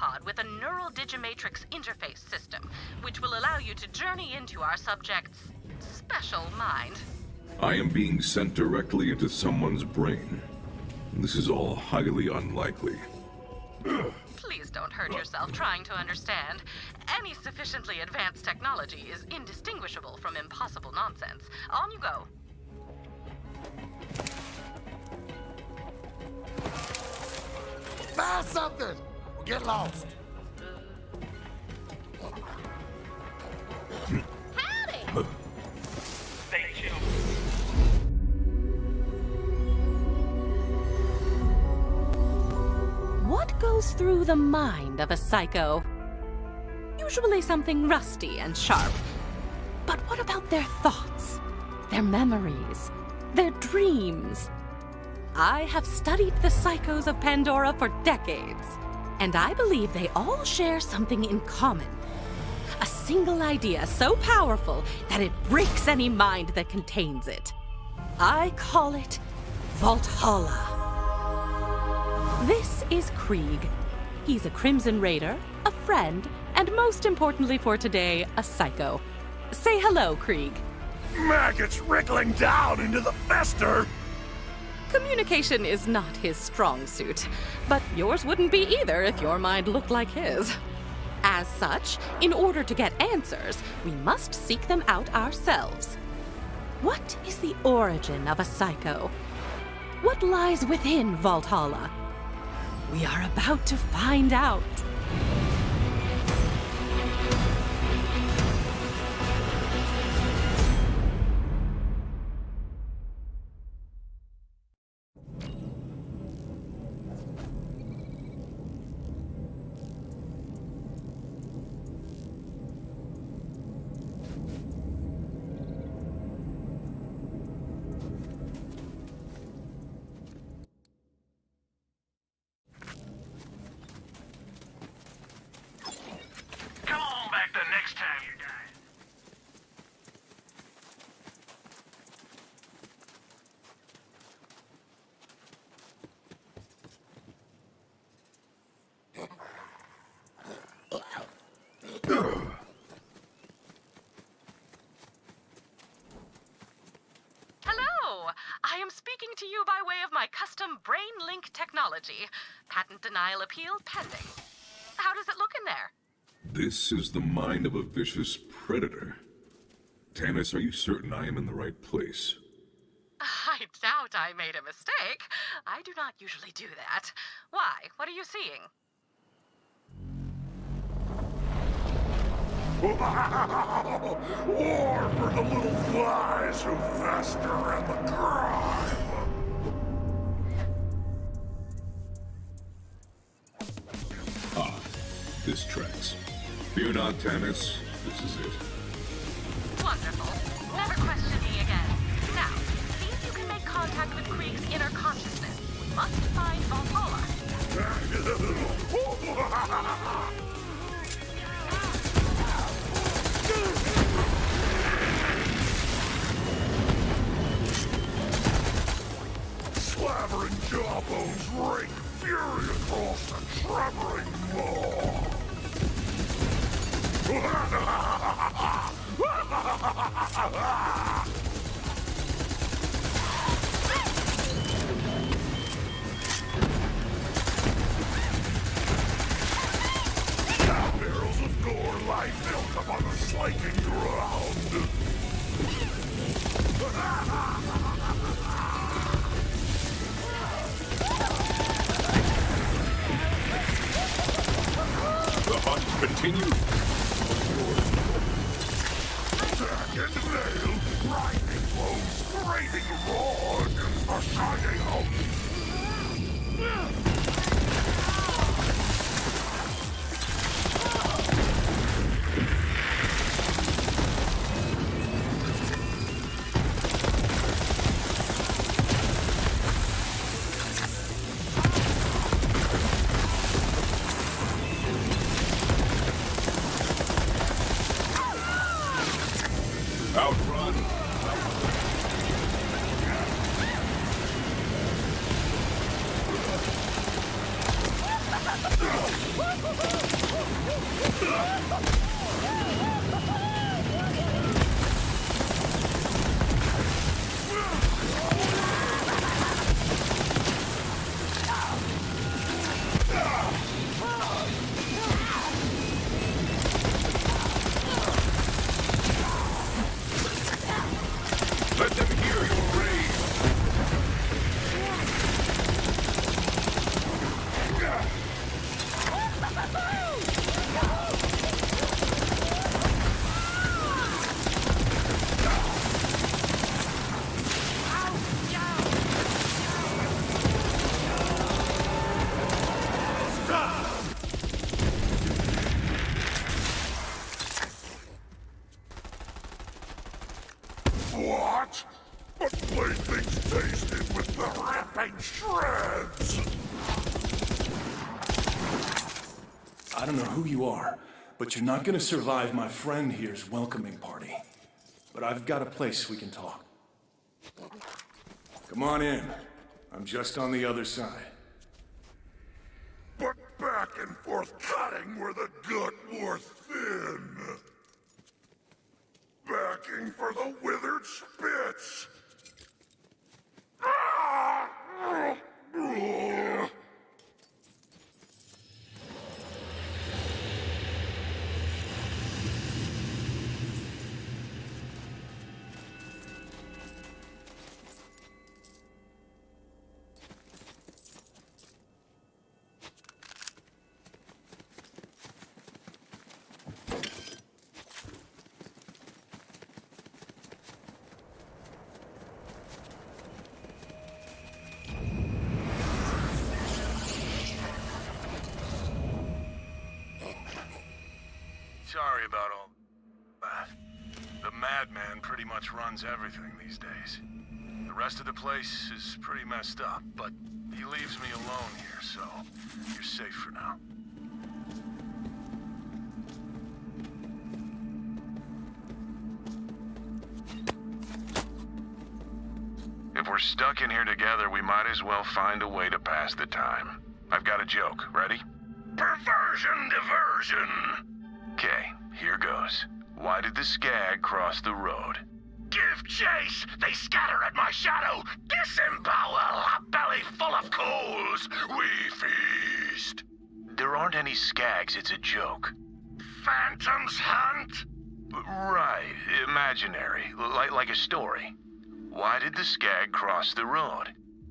pod with a neural digimatrix interface system, which will allow you to journey into our subject's special mind. I am being sent directly into someone's brain. This is all highly unlikely. Please don't hurt yourself trying to understand. Any sufficiently advanced technology is indistinguishable from impossible nonsense. On you go. Buy something! Or get lost. Howdy! Thank you. What goes through the mind of a psycho? Usually something rusty and sharp. But what about their thoughts? Their memories? Their dreams? I have studied the psychos of Pandora for decades, and I believe they all share something in common. A single idea so powerful that it breaks any mind that contains it. I call it Valhalla. This is Krieg. He's a Crimson Raider, a friend, and most importantly for today, a psycho. Say hello, Krieg. Maggots wriggling down into the fester! Communication is not his strong suit, but yours wouldn't be either if your mind looked like his. As such, in order to get answers, we must seek them out ourselves. What is the origin of a psycho? What lies within Valhalla? We are about to find out. Come on back the next time you die. Hello! I am speaking to you by way of my custom brain link technology. Patent denial appeal pending. How does it look in there? This is the mind of a vicious predator. Tanis, are you certain I am in the right place? I doubt I made a mistake. I do not usually do that. Why? What are you seeing? War for the little flies who fester in the grime! Ah, this tracks. Fear not, Tanis. This is it. Wonderful. Never question me again. Now, see if you can make contact with Krieg's inner consciousness. We must find Valhalla. Slavering jawbones rain fury across the trembling maw. Barrels of gore lie built upon the slaking ground. The hunt continues. Attack and nail, grinding blows, grating rod, a shining house. Outrun. Let them hear your rage! What? But playthings tasted with the ripping shreds! I don't know who you are, but you're not gonna survive my friend here's welcoming party. But I've got a place we can talk. Come on in. I'm just on the other side. But back and forth cutting where the gut wore thin. Backing for the withered spits. Sorry about all that. The madman pretty much runs everything these days. The rest of the place is pretty messed up, but he leaves me alone here, so you're safe for now. If we're stuck in here together, we might as well find a way to pass the time. I've got a joke. Ready? Perversion diversion! Okay, here goes. Why did the skag cross the road? Give chase! They scatter at my shadow! Disembowel! A belly full of coals! We feast! There aren't any skags, it's a joke. Phantoms hunt? Right, imaginary, like a story. Why did the skag cross the road?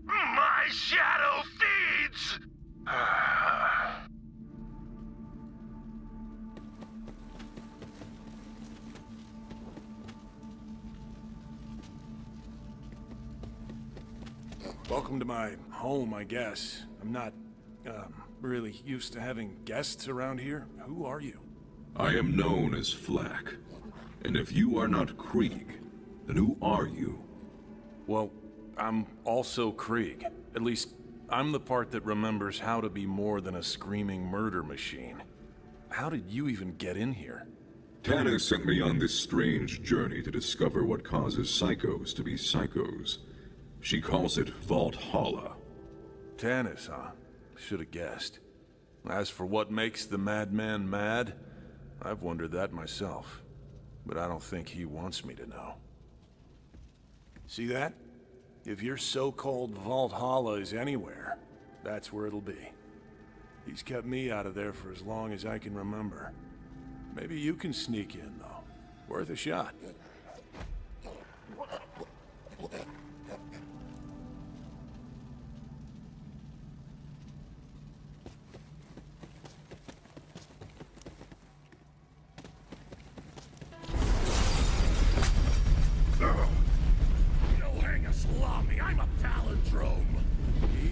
My shadow feeds! Welcome to my home, I guess. I'm not, really used to having guests around here. Who are you? I am known as Flack. And if you are not Krieg, then who are you? Well, I'm also Krieg. At least, I'm the part that remembers how to be more than a screaming murder machine. How did you even get in here? Tannis sent me on this strange journey to discover what causes psychos to be psychos. She calls it Valhalla. Tannis, huh? Should have guessed. As for what makes the madman mad, I've wondered that myself. But I don't think he wants me to know. See that? If your so-called Valhalla is anywhere, that's where it'll be. He's kept me out of there for as long as I can remember. Maybe you can sneak in, though. Worth a shot.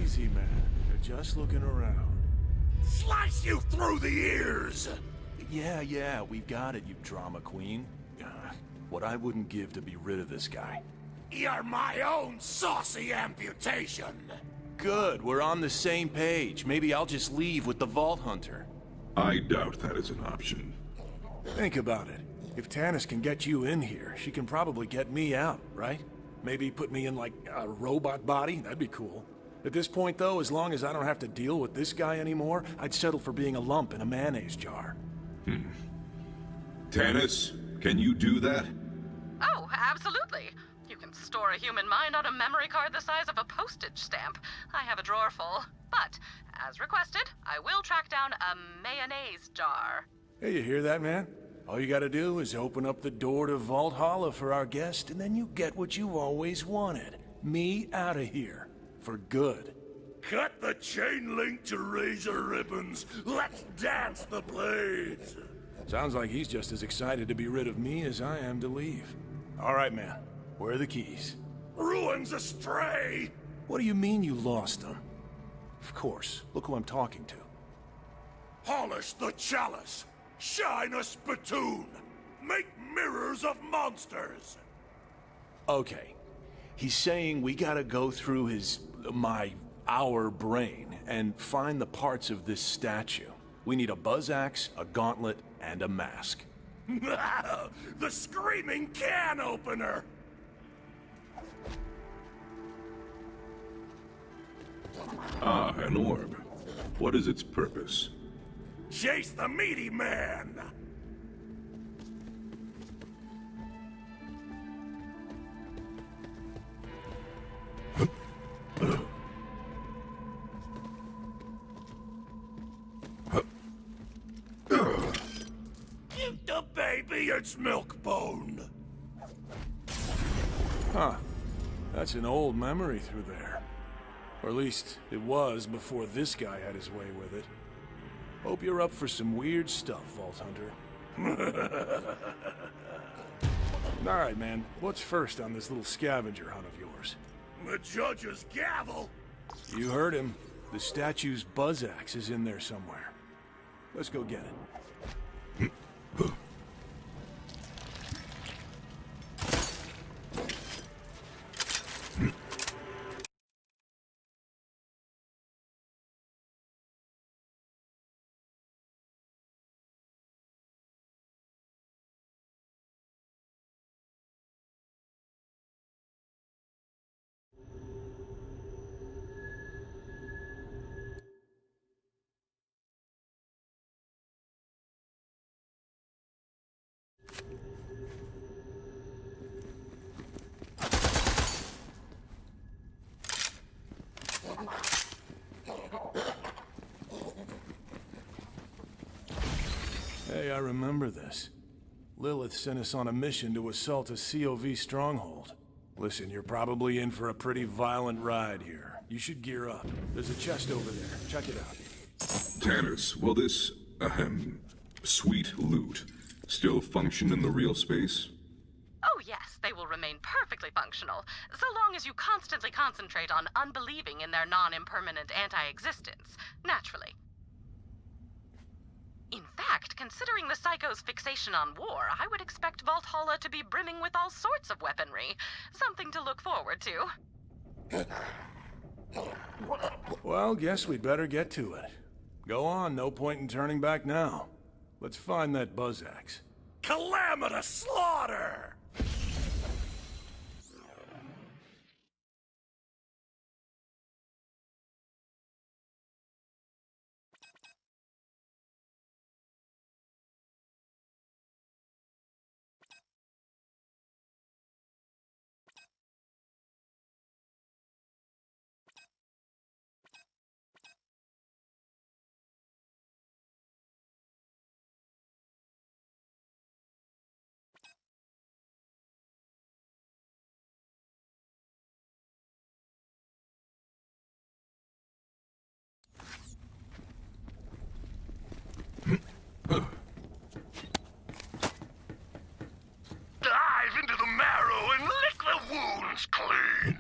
Easy, man. They're just looking around. Slice you through the ears! Yeah, we've got it, you drama queen. What I wouldn't give to be rid of this guy. You're my own saucy amputation! Good, we're on the same page. Maybe I'll just leave with the Vault Hunter. I doubt that is an option. Think about it. If Tannis can get you in here, she can probably get me out, right? Maybe put me in, like, a robot body? That'd be cool. At this point, though, as long as I don't have to deal with this guy anymore, I'd settle for being a lump in a mayonnaise jar. Tannis, can you do that? Oh, absolutely. You can store a human mind on a memory card the size of a postage stamp. I have a drawer full. But, as requested, I will track down a mayonnaise jar. Hey, you hear that, man? All you gotta do is open up the door to Vault Holla for our guest, and then you get what you've always wanted. Me out of here. For good. Cut the chain link to razor ribbons. Let's dance the blades. Sounds like he's just as excited to be rid of me as I am to leave. All right, man. Where are the keys? Ruins astray. What do you mean you lost them? Of course. Look who I'm talking to. Polish the chalice. Shine a spittoon. Make mirrors of monsters. Okay. He's saying we gotta go through our brain and find the parts of this statue. We need a buzz axe, a gauntlet, and a mask. The screaming can opener. Ah, an orb. What is its purpose? Chase the meaty man. Give the baby its milk bone. Huh. That's an old memory through there. Or at least, it was before this guy had his way with it. Hope you're up for some weird stuff, Vault Hunter. Alright, man. What's first on this little scavenger hunt of yours? The judge's gavel. You heard him. The statue's buzz axe is in there somewhere. Let's go get it. Hey, I remember this. Lilith sent us on a mission to assault a COV stronghold. Listen, you're probably in for a pretty violent ride here. You should gear up. There's a chest over there. Check it out. Tannis, will this, sweet loot still function in the real space? Oh yes, they will remain perfectly functional, so long as you constantly concentrate on unbelieving in their non-impermanent anti-existence, naturally. In fact, considering the Psycho's fixation on war, I would expect Vault Holla to be brimming with all sorts of weaponry. Something to look forward to. Well, guess we'd better get to it. Go on, no point in turning back now. Let's find that buzz axe. Calamitous slaughter! Dive into the marrow and lick the wounds clean.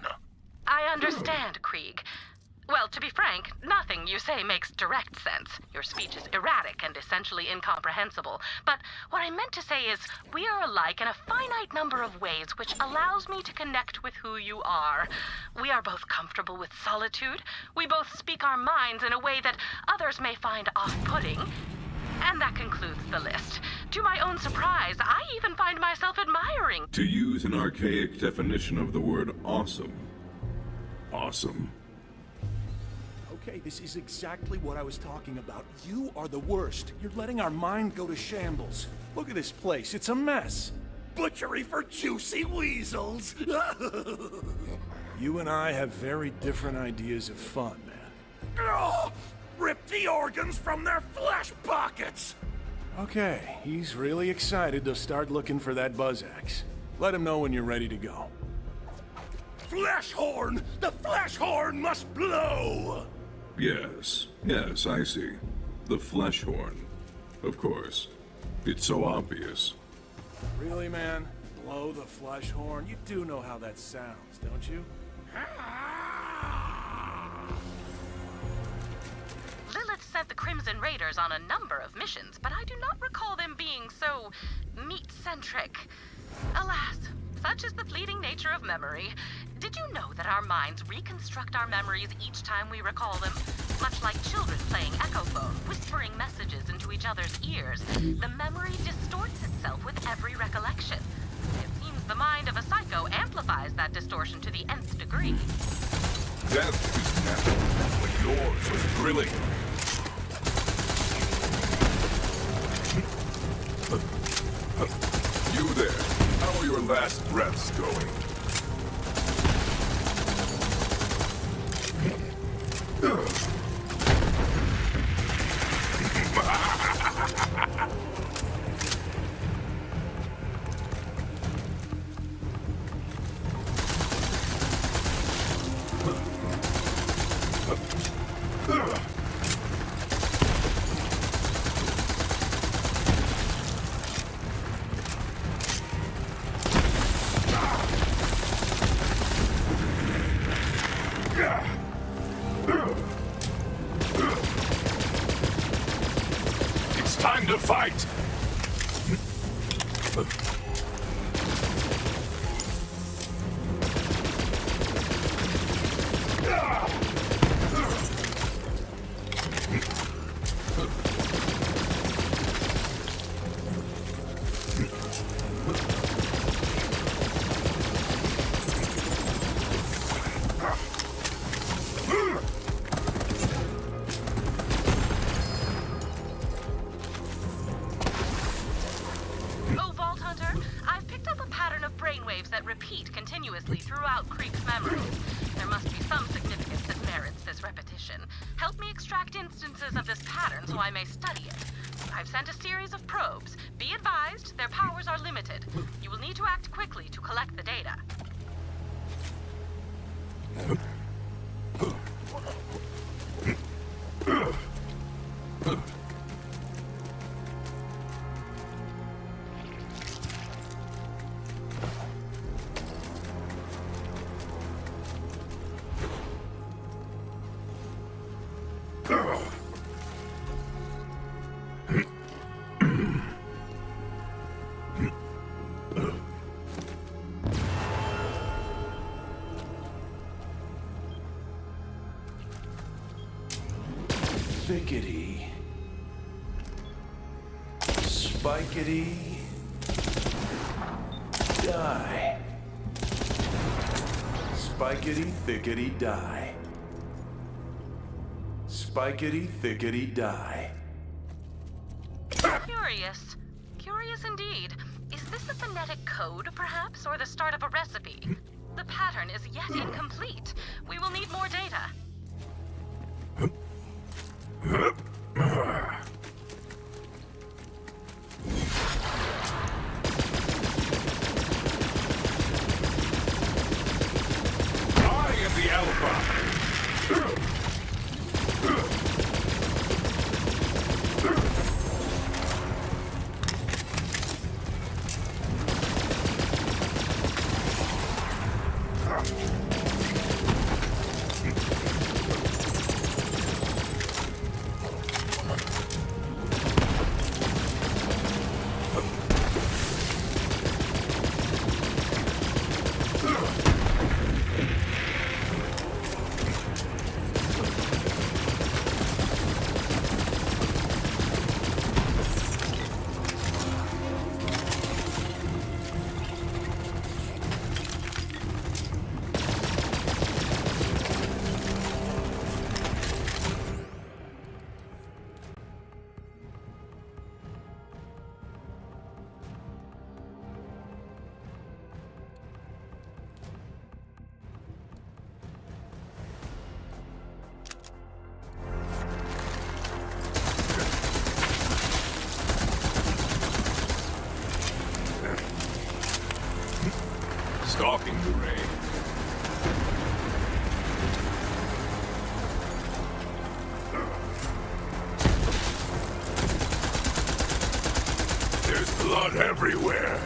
I understand, Krieg. Well, to be frank, nothing you say makes direct sense. Your speech is erratic and essentially incomprehensible. But what I meant to say is, we are alike in a finite number of ways, which allows me to connect with who you are. We are both comfortable with solitude. We both speak our minds in a way that others may find off-putting. And that concludes the list. To my own surprise, I even find myself admiring. To use an archaic definition of the word awesome. Awesome. Okay, this is exactly what I was talking about. You are the worst. You're letting our mind go to shambles. Look at this place. It's a mess. Butchery for juicy weasels! You and I have very different ideas of fun, man. Oh, rip the organs from their flesh pockets! Okay, he's really excited to start looking for that buzz axe. Let him know when you're ready to go. Flesh horn! The flesh horn must blow! Yes, I see. The flesh horn. Of course. It's so obvious. Really, man? Blow the flesh horn? You do know how that sounds, don't you? Lilith sent the Crimson Raiders on a number of missions, but I do not recall them being so meat-centric. Alas, such is the fleeting nature of memory. Did you know that our minds reconstruct our memories each time we recall them? Much like children playing echophones, whispering messages into each other's ears, the memory distorts itself with every recollection. It seems the mind of a psycho amplifies that distortion to the nth degree. Death is natural, but yours was thrilling. You there, how are your last breaths going? It's time to fight! Oh, Vault Hunter, I've picked up a pattern of brainwaves that repeat continuously throughout Krieg's memories. There must be some significance that merits this repetition. Help me extract instances of this pattern so I may study it. I've sent a series of probes. Be advised, their powers are limited. You will need to act quickly to collect the data. Thickety. Spikety. Die. Spikety, thickety, die. Spikety, thickety, die. Curious. Curious indeed. Is this a phonetic code, perhaps, or the start of a recipe? The pattern is yet incomplete. We will need more data. I am the Alpha! stalking array. There's blood everywhere.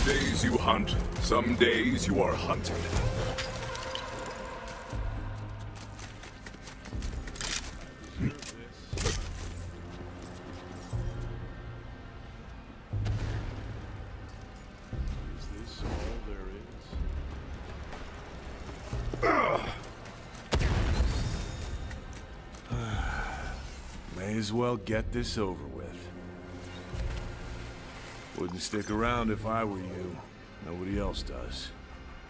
Days you hunt, some days you are hunted. Is this all there is? May as well get this over with. Wouldn't stick around if I were you. Nobody else does.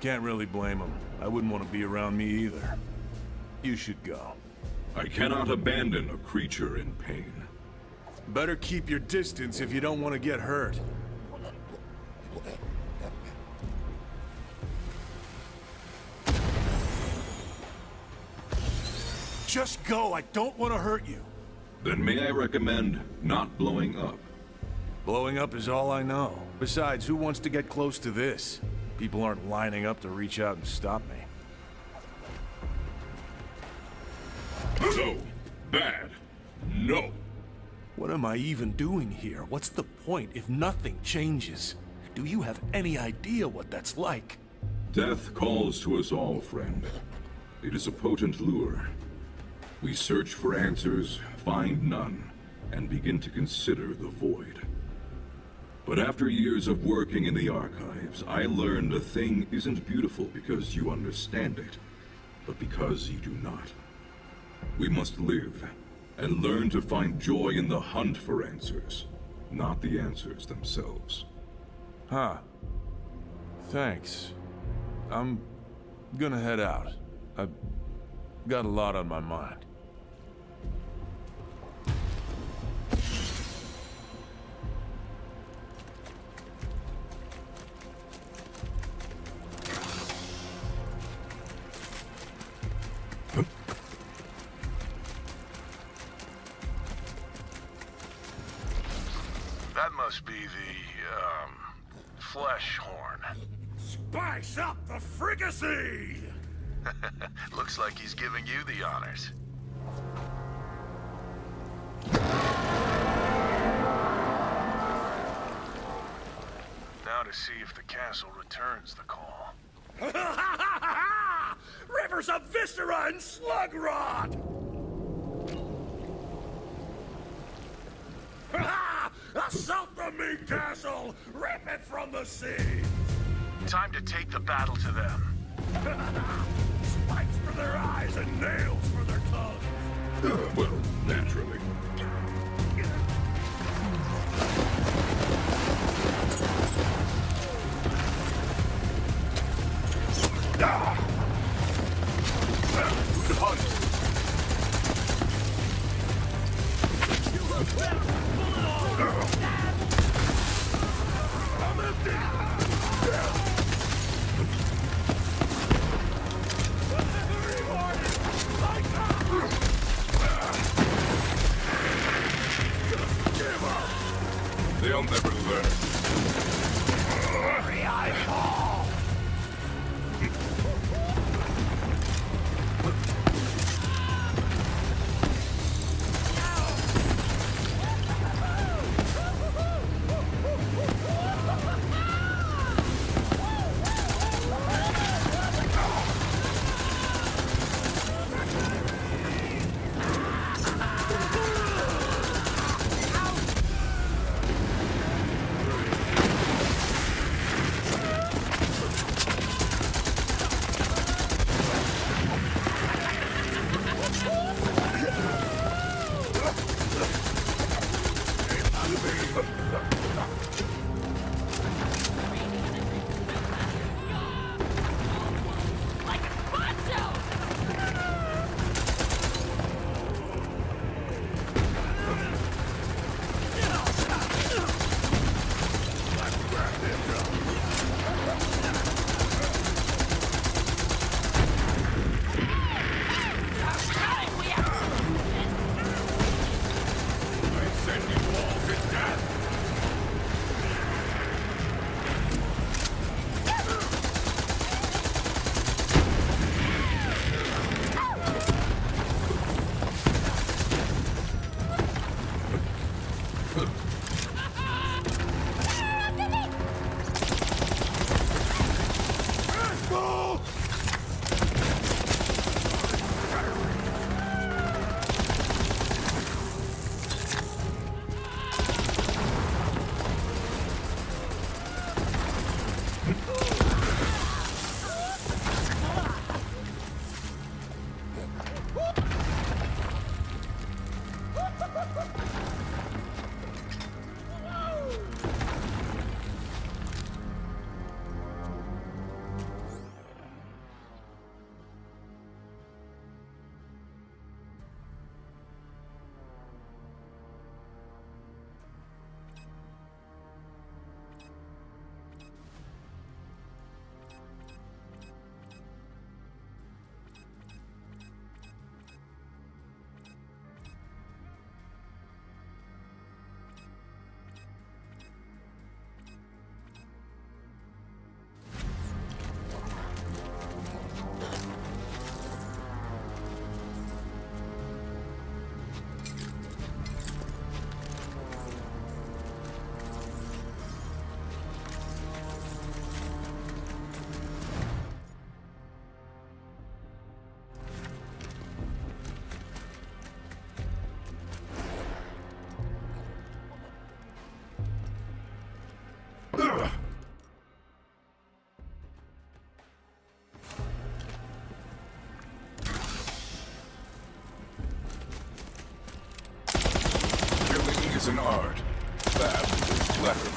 Can't really blame them. I wouldn't want to be around me either. You should go. I cannot abandon a creature in pain. Better keep your distance if you don't want to get hurt. Just go. I don't want to hurt you. Then may I recommend not blowing up? Blowing up is all I know. Besides, who wants to get close to this? People aren't lining up to reach out and stop me. No. Bad. No. What am I even doing here? What's the point if nothing changes? Do you have any idea what that's like? Death calls to us all, friend. It is a potent lure. We search for answers, find none, and begin to consider the void. But after years of working in the archives, I learned a thing isn't beautiful because you understand it, but because you do not. We must live, and learn to find joy in the hunt for answers, not the answers themselves. Huh. Thanks. I'm gonna head out. I've got a lot on my mind. That must be the, flesh horn. Spice up the fricassee! Looks like he's giving you the honors. Now to see if the castle returns the call. Rivers of viscera and slug rot! Assault the meat castle! Rip it from the sea! Time to take the battle to them. Spikes for their eyes and nails for their tongues! Well, naturally. never learn. Hurry, I fall! An art. That is flattering.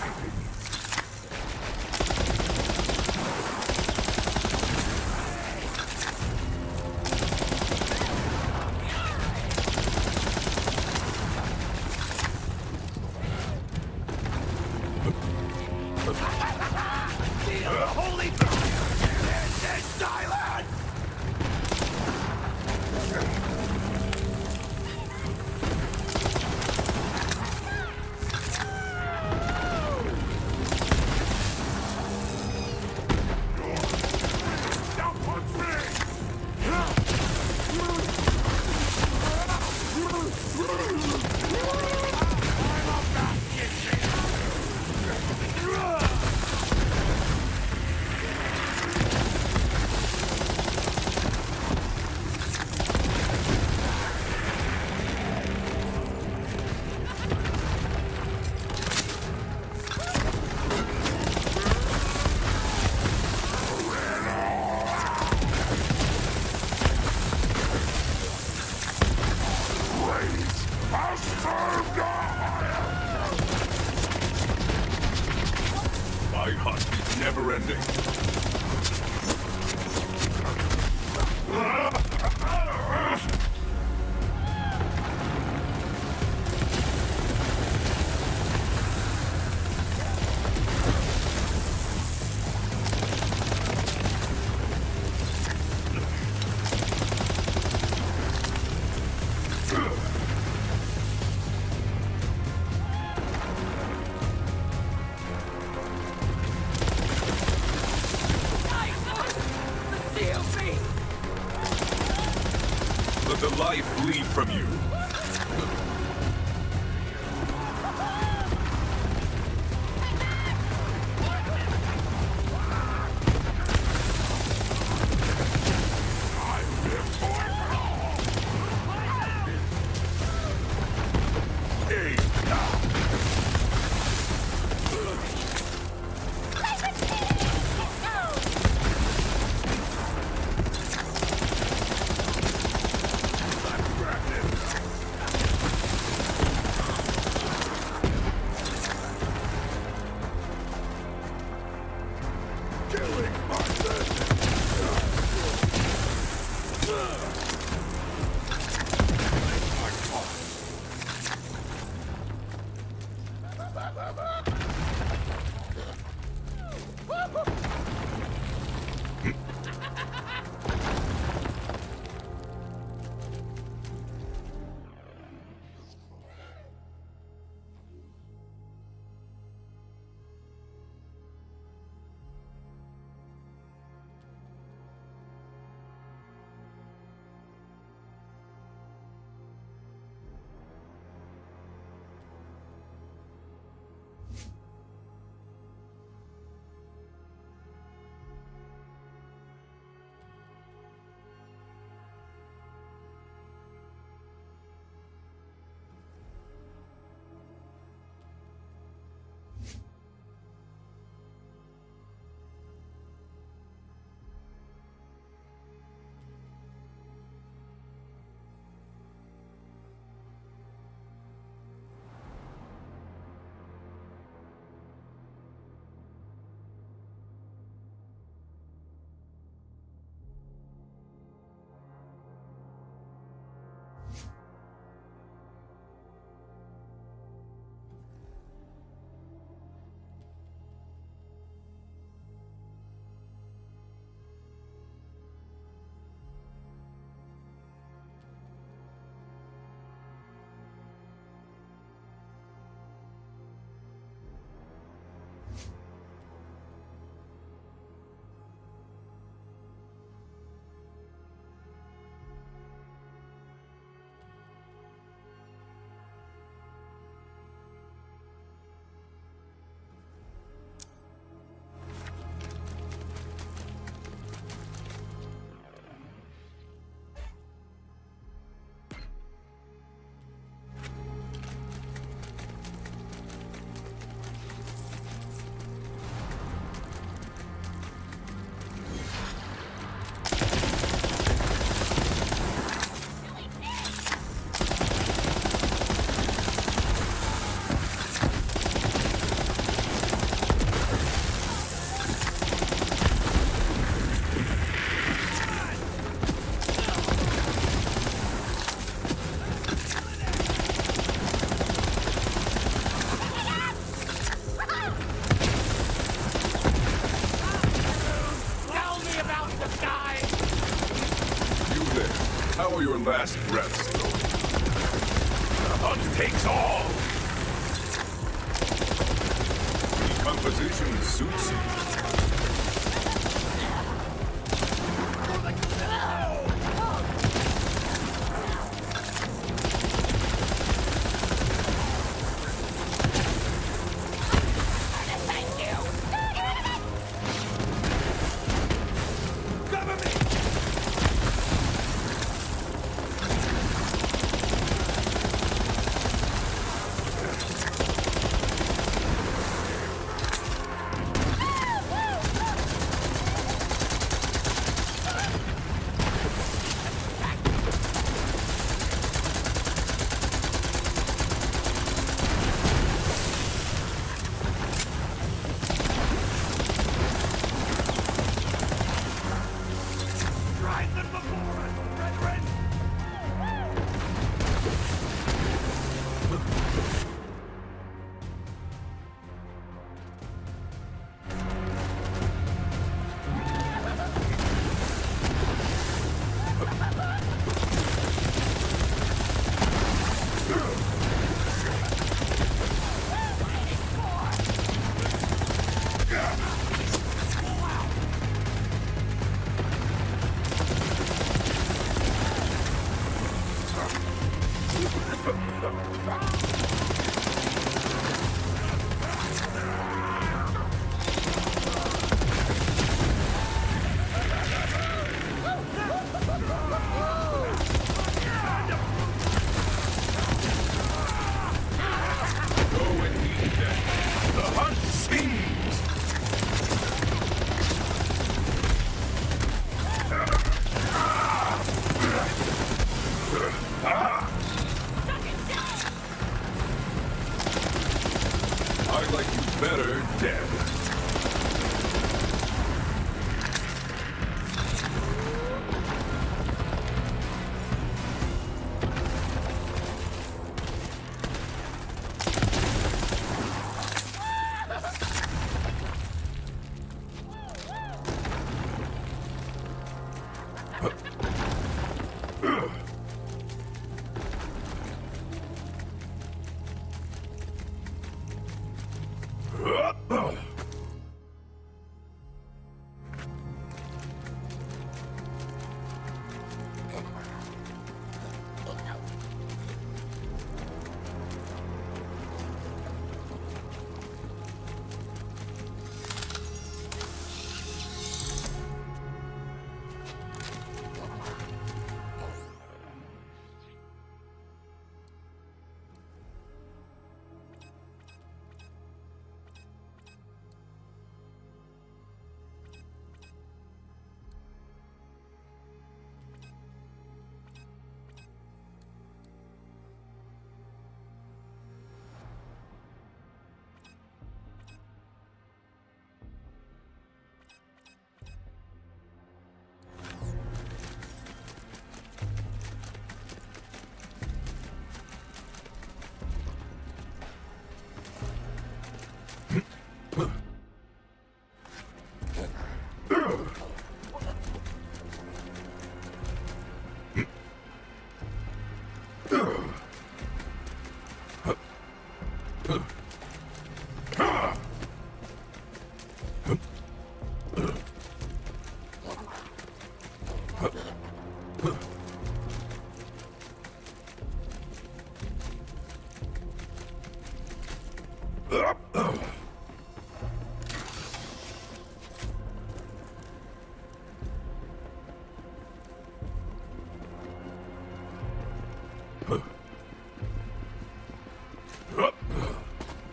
Holy this silent! My hunt is never ending. the life bleed from you. How are your last breaths going? The hunt takes all! Decomposition suits you. Better dead.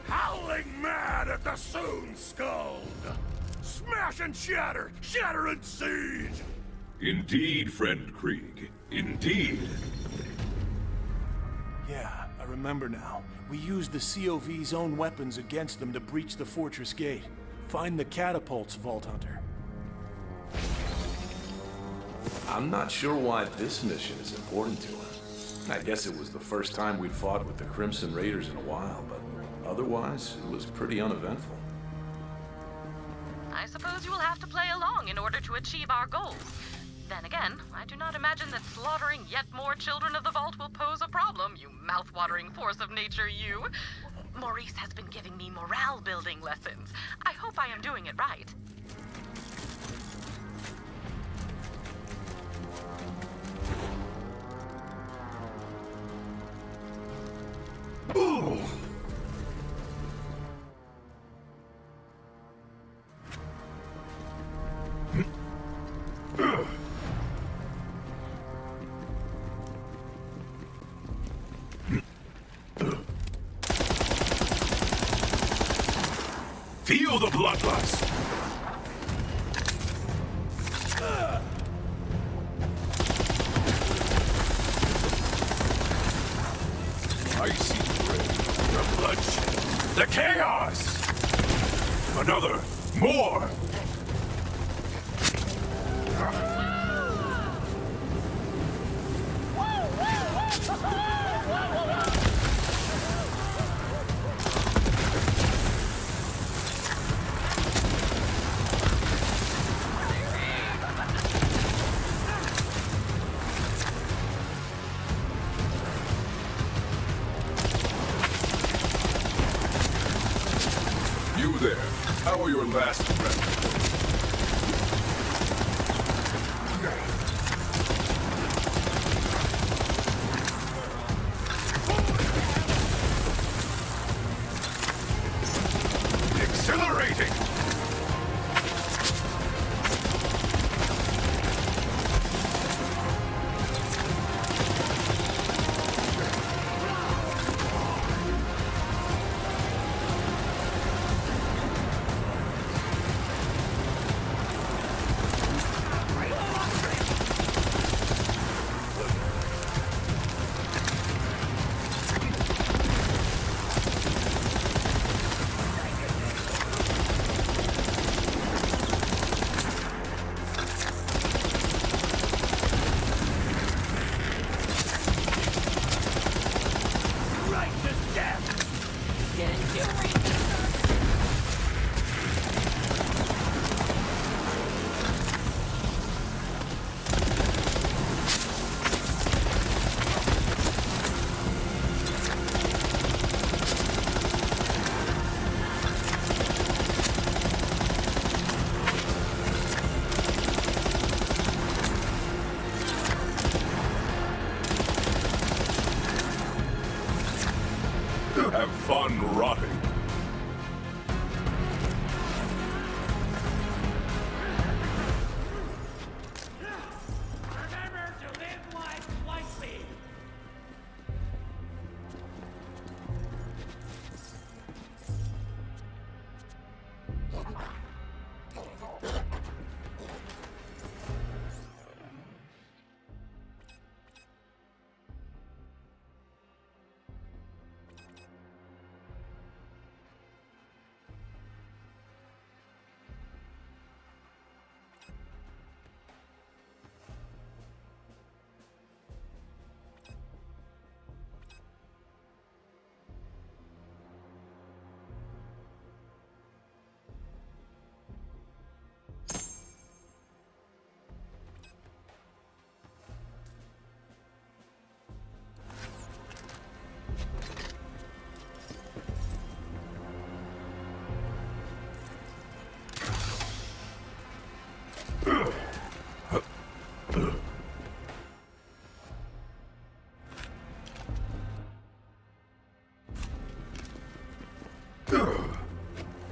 Howling mad at the Soon Skull! Smash and shatter! Shatter and siege! Indeed, friend Krieg. Indeed. Yeah, I remember now. We used the COV's own weapons against them to breach the fortress gate. Find the catapults, Vault Hunter. I'm not sure why this mission is important to him. I guess it was the first time we'd fought with the Crimson Raiders in a while, but otherwise, it was pretty uneventful. I suppose you will have to play along in order to achieve our goals. Then again, I do not imagine that slaughtering yet more children of the Vault will pose a problem, you mouth-watering force of nature, you. Maurice has been giving me morale-building lessons. I hope I am doing it right. Feel the bloodlust! I see the bloodshed, the chaos! Another, more! You there, how are your last breath? Exhilarating!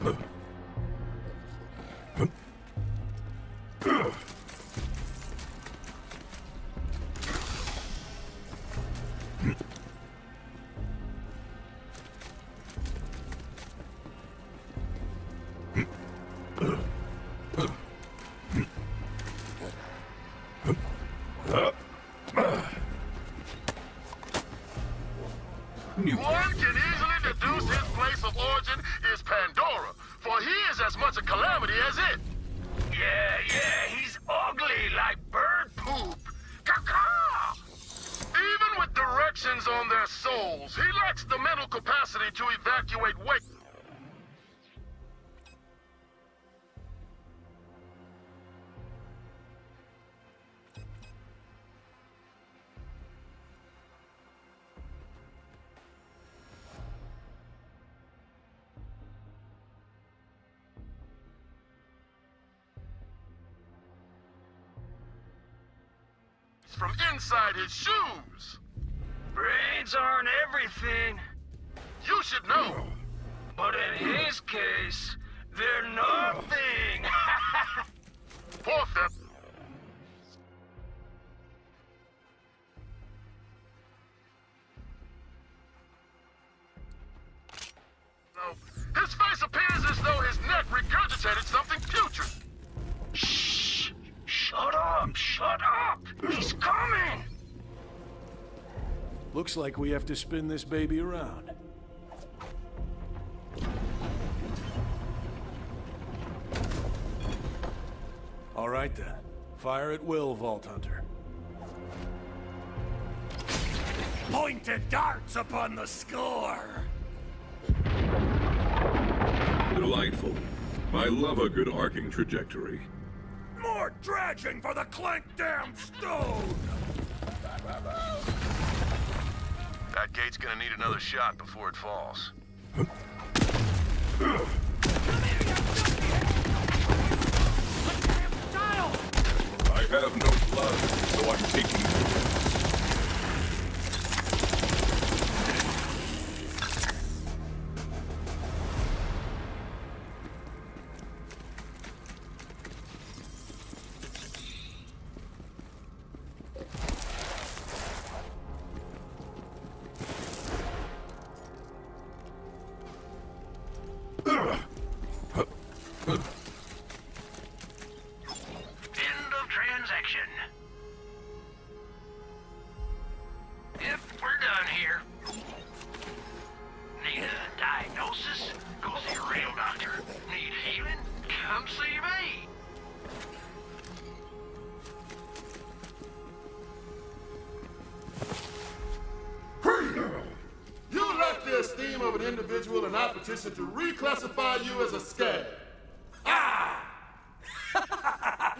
One can easily deduce his place of origin is Pandora, for he is as much a calamity as it. Yeah, he's ugly like bird poop. Caw-caw! Even with directions on their souls, he lacks the mental capacity to evacuate waste. From inside his shoes. Brains aren't everything, You should know. but in his case, they're nothing. Fourth step. His face appears as though his neck regurgitated something putrid. Shh! Shut up! Shut up! He's coming! Looks like we have to spin this baby around. All right then. Fire at will, Vault Hunter. Pointed darts upon the score. Delightful. I love a good arcing trajectory. More dredging for the clank damn stone! That gate's gonna need another shot before it falls. I have no blood, so I'm taking it. End of transaction. Yep, we're done here. Need a diagnosis? Go see a real doctor. Need healing? Come see me. You lack the esteem of an individual and I petition to reclassify you as a scab.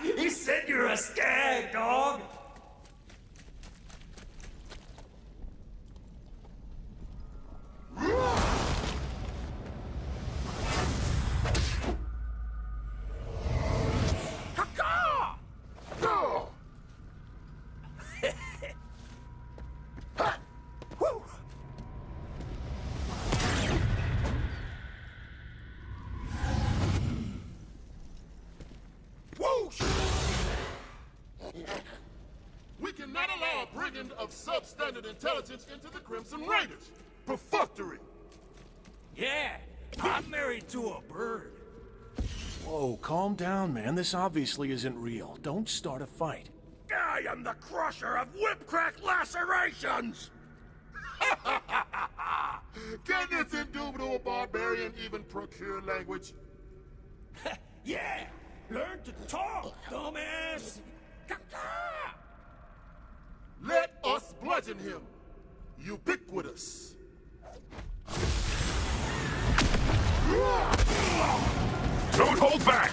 He said you're a skag, dog! Caw! Go! Woo! Whoosh! We cannot allow a brigand of substandard intelligence into the Crimson Raiders. Perfunctory. Yeah, I'm married to a bird. Whoa, calm down, man. This obviously isn't real. Don't start a fight. I am the crusher of whip-crack lacerations! Can this indubitable barbarian even procure language? Yeah, learn to talk, dumbass! Let us bludgeon him. Ubiquitous. Don't hold back!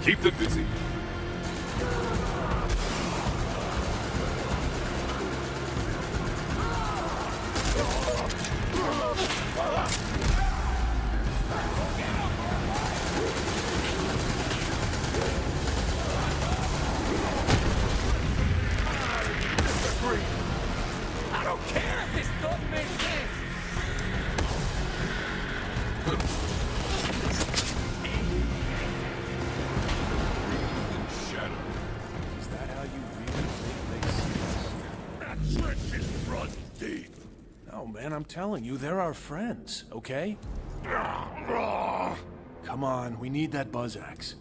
Keep them busy. I don't care if this doesn't make sense. Is that how you really think they see us? That trench is run deep. No, man, I'm telling you, they're our friends, okay? Come on, we need that buzz axe.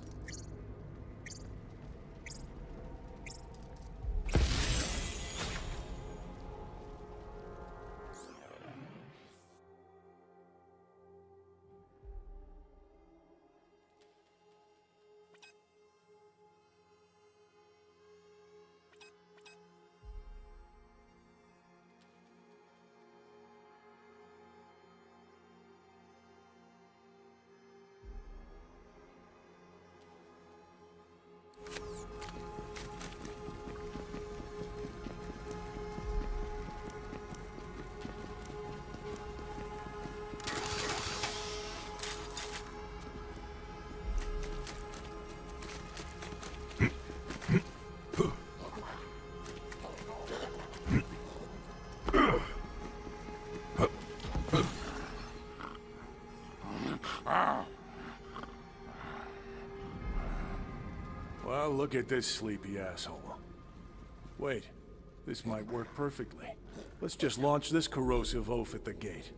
Well, look at this sleepy asshole. Wait, this might work perfectly. Let's just launch this corrosive oaf at the gate.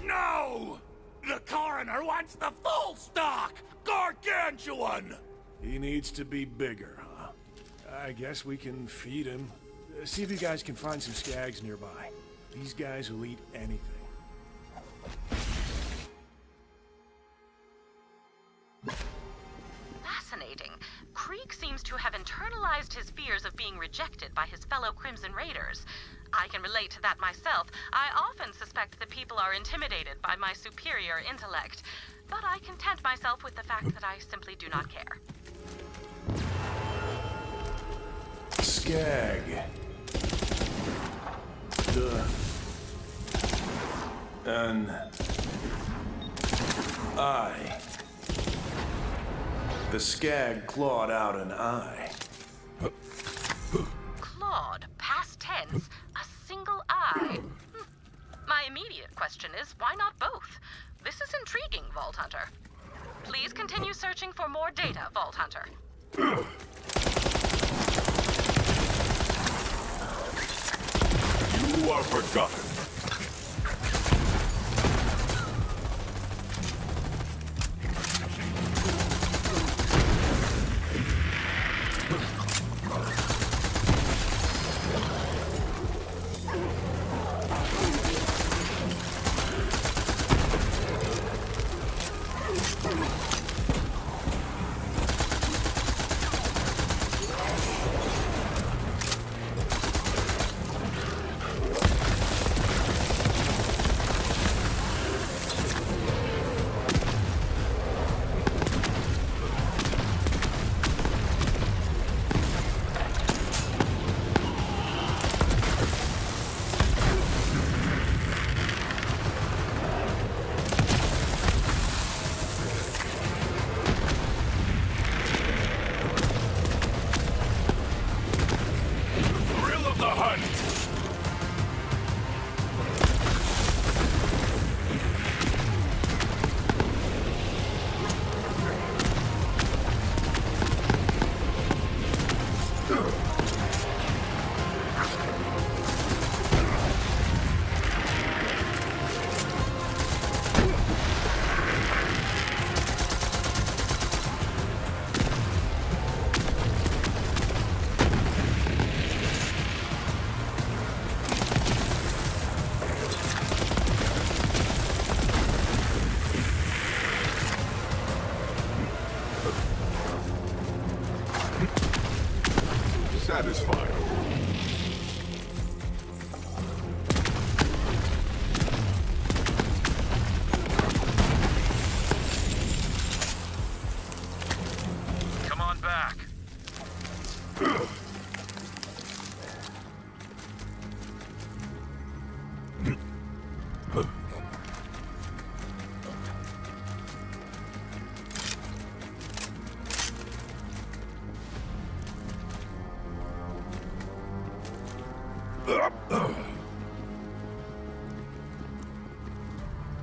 No! The coroner wants the full stock! Gargantuan! He needs to be bigger, huh? I guess we can feed him. See if you guys can find some skags nearby. These guys will eat anything. Fascinating. Krieg seems to have internalized his fears of being rejected by his fellow Crimson Raiders. I can relate to that myself. I often suspect that people are intimidated by my superior intellect, but I content myself with the fact that I simply do not care. Skag. An eye. The skag clawed out an eye. Claude, past tense, a single eye. My immediate question is, why not both? This is intriguing, Vault Hunter. Please continue searching for more data, Vault Hunter. You are forgotten.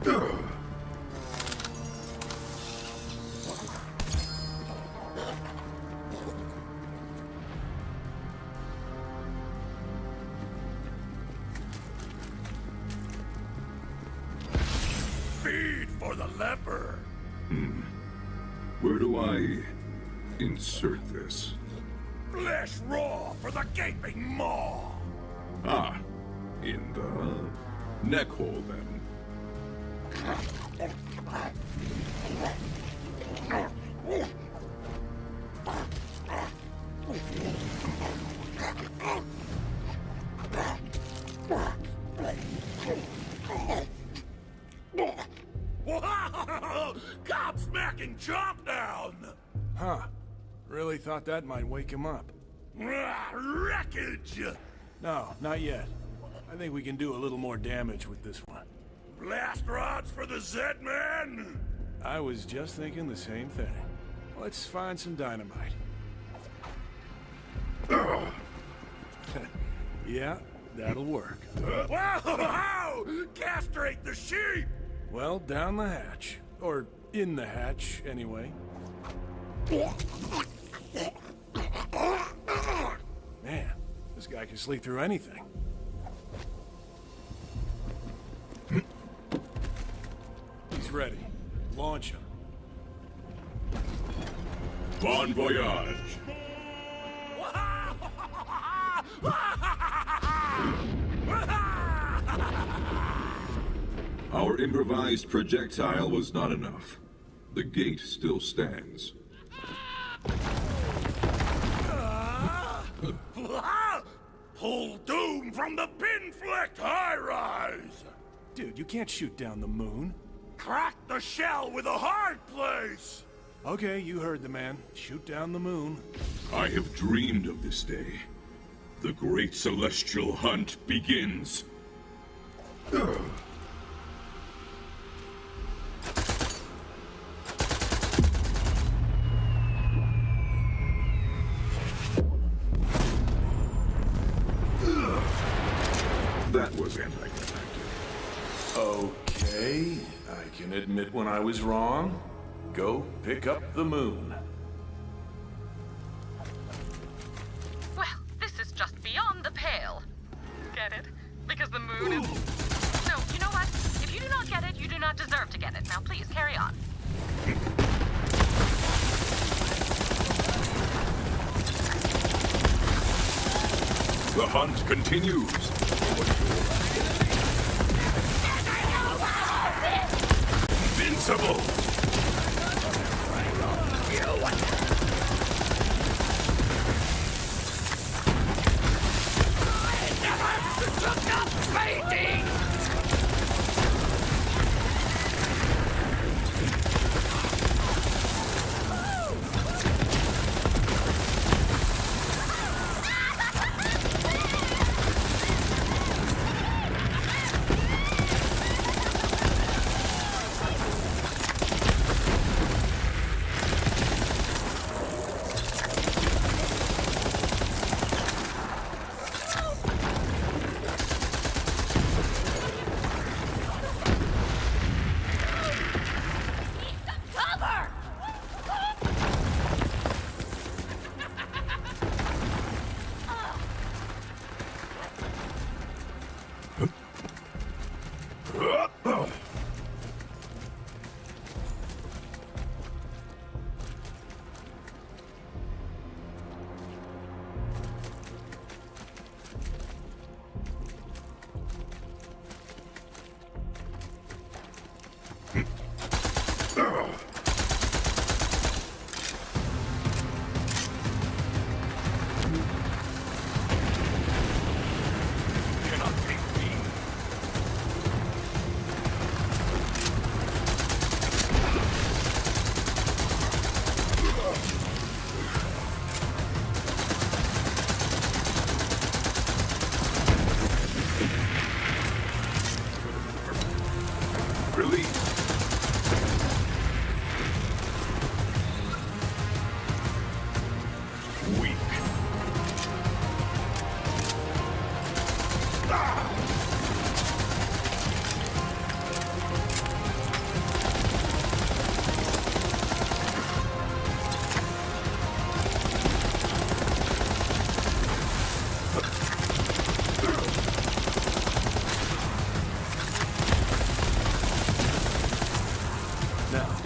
Feed for the leper. Where do I insert this? Flesh raw for the gaping maw. Ah, in the neck hole then. Wow! Gobsmacking chomp down! Huh. Really thought that might wake him up. Wreckage! No, not yet. I think we can do a little more damage with this one. Blast rods for the Z-Man? I was just thinking the same thing. Let's find some dynamite. Yeah, that'll work. Wow! Castrate the sheep! Well, down the hatch. Or in the hatch, anyway. Man, this guy can sleep through anything. He's ready. Launch him. Bon voyage! Our improvised projectile was not enough. The gate still stands. Pull doom from the pin-flecked high-rise! Dude, you can't shoot down the moon. Crack the shell with a hard place! Okay, you heard the man. Shoot down the moon. I have dreamed of this day. The great celestial hunt begins. That was anticlimactic. Okay, I can admit when I was wrong. Go pick up the moon. Well, this is just beyond the pale. Get it? Because the moon is... No, you know what? If you do not get it, you do not deserve to get it. Now please, carry on. The hunt continues. Invincible!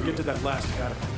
Get to that last catapult.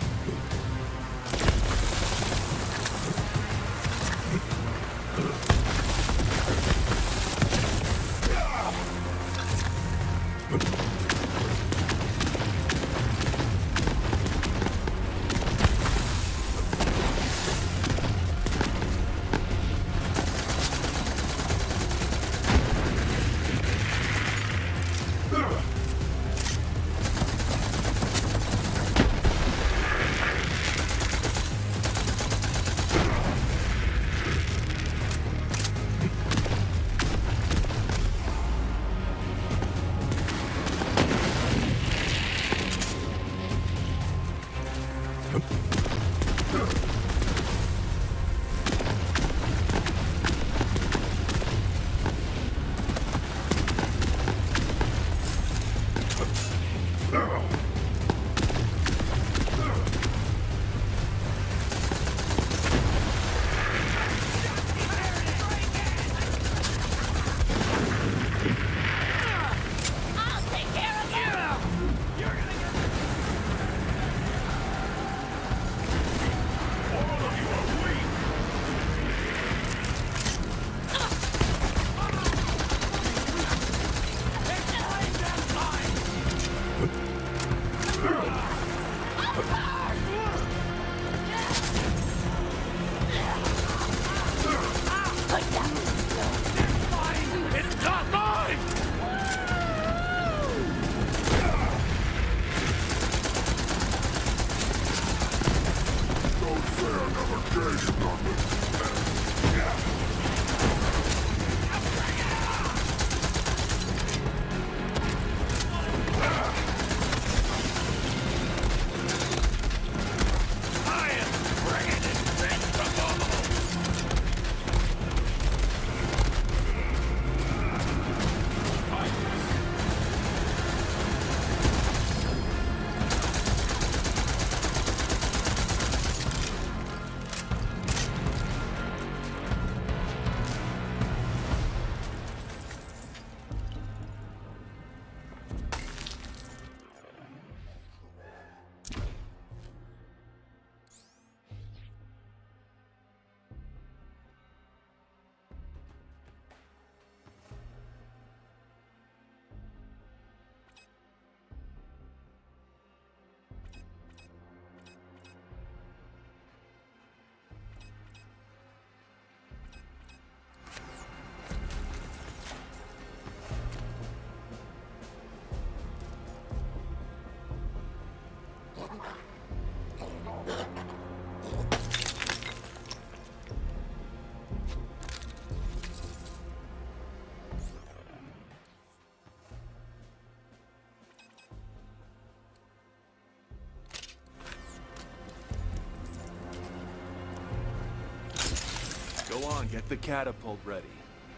Go on, get the catapult ready.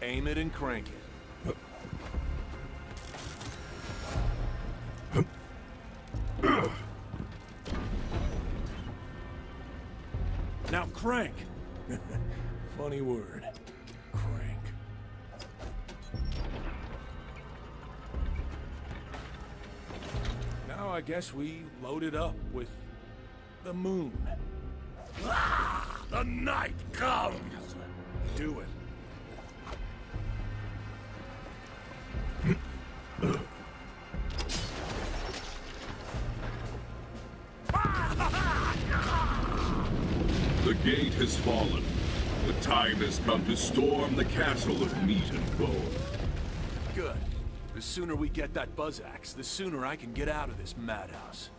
Aim it and crank it. Now crank! Funny word. Crank. Now I guess we load it up with the moon. The night comes! Do it. The gate has fallen. The time has come to storm the castle of meat and bone. Good. The sooner we get that buzz axe, the sooner I can get out of this madhouse.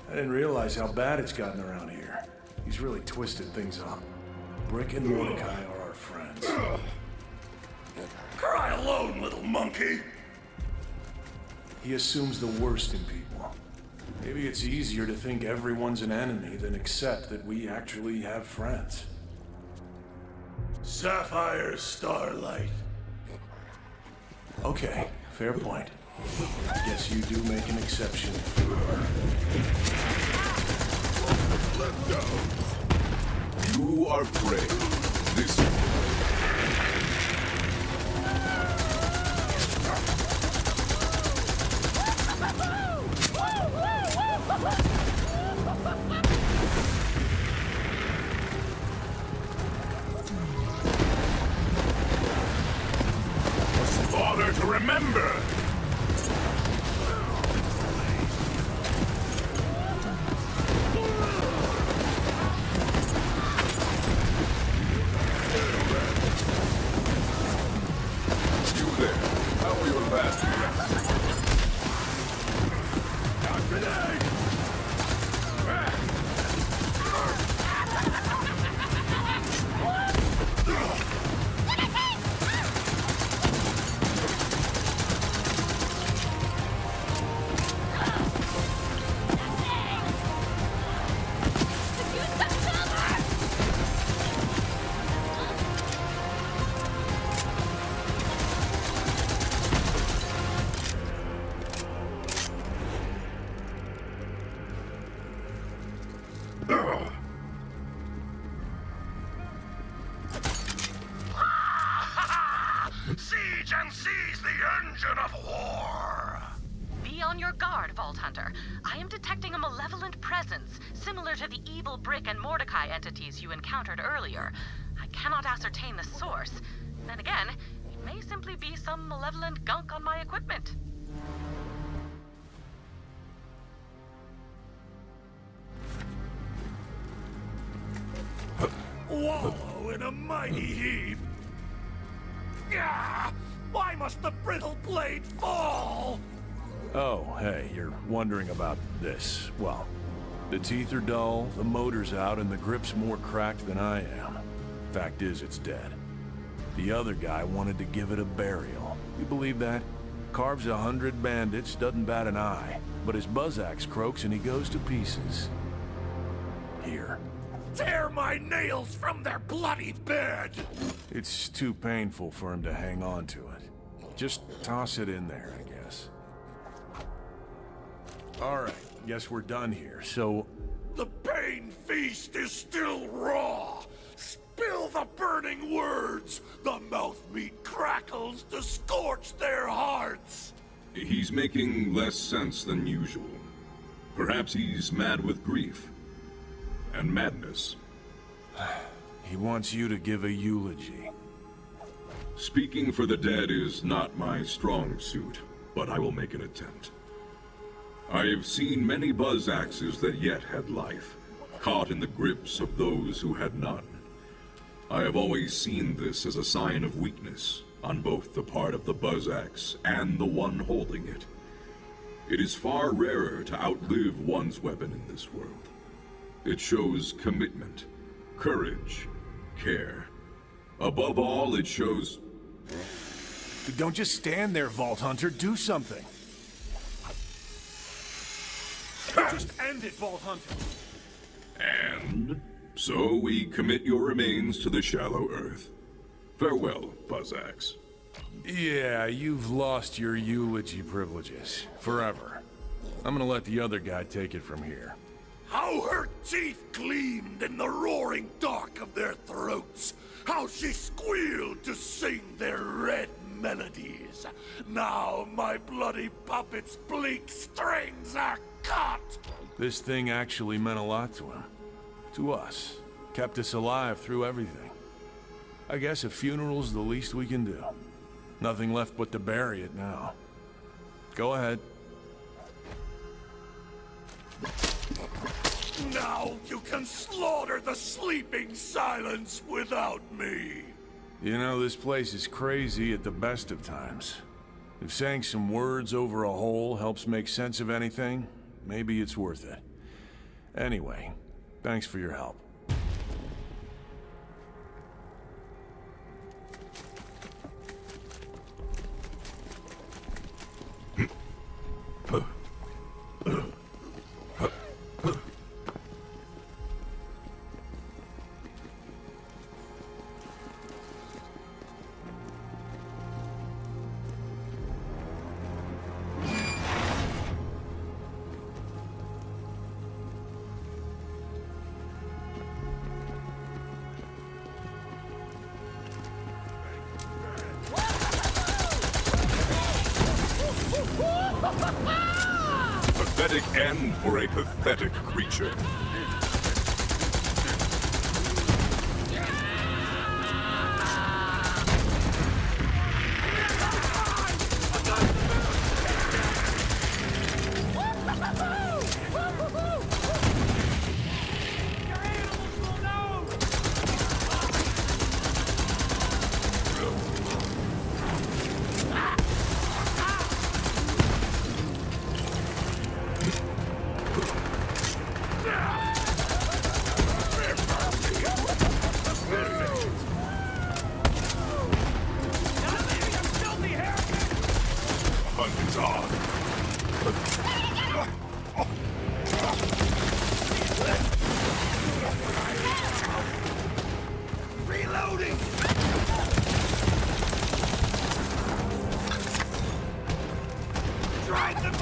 I didn't realize how bad it's gotten around here. He's really twisted things up. Brick and Mordecai are our friends. Cry alone, little monkey! He assumes the worst in people. Maybe it's easier to think everyone's an enemy than accept that we actually have friends. Sapphire Starlight. Okay, fair point. Guess you do make an exception. Let's go! You are brave. This remember! You there. How are your last reactions? Grenade! Siege and seize the engine of war! Be on your guard, Vault Hunter. I am detecting a malevolent presence, similar to the evil Brick and Mordecai entities you encountered earlier. I cannot ascertain the source. Then again, it may simply be some malevolent gunk on my equipment. Wallow in a mighty heap! Ah, why must the brittle blade fall? Oh, hey, you're wondering about this. Well, the teeth are dull, the motor's out, and the grip's more cracked than I am. Fact is, it's dead. The other guy wanted to give it a burial. You believe that? Carves 100 bandits, doesn't bat an eye. But his buzz axe croaks and he goes to pieces. Here. Tear my nails from their bloody bed! It's too painful for him to hang on to it. Just toss it in there, I guess. Alright, guess we're done here, so... The pain feast is still raw! Spill the burning words! The mouth meat crackles to scorch their hearts! He's making less sense than usual. Perhaps he's mad with grief. And madness. He wants you to give a eulogy. Speaking for the dead is not my strong suit, but I will make an attempt. I have seen many buzz axes that yet had life, caught in the grips of those who had none. I have always seen this as a sign of weakness, on both the part of the buzz axe and the one holding it. It is far rarer to outlive one's weapon in this world. It shows commitment, courage, care. Above all, it shows... Don't just stand there, Vault Hunter. Do something. Just end it, Vault Hunter. And so we commit your remains to the shallow earth. Farewell, Buzz Axe. Yeah, you've lost your eulogy privileges. Forever. I'm gonna let the other guy take it from here. How her teeth gleamed in the roaring dark of their throats! How she squealed to sing their red melodies! Now my bloody puppet's bleak strings are cut! This thing actually meant a lot to him. To us. Kept us alive through everything. I guess a funeral's the least we can do. Nothing left but to bury it now. Go ahead. Now you can slaughter the sleeping silence without me! You know, this place is crazy at the best of times. If saying some words over a hole helps make sense of anything, maybe it's worth it. Anyway, thanks for your help. Pathetic end for a pathetic creature. punches on. Reloading! Drive them!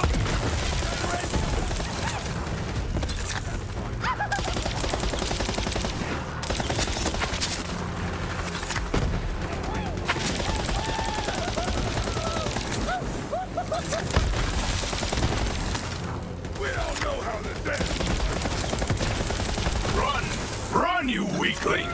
We all know how this ends. Run! Run, you weaklings!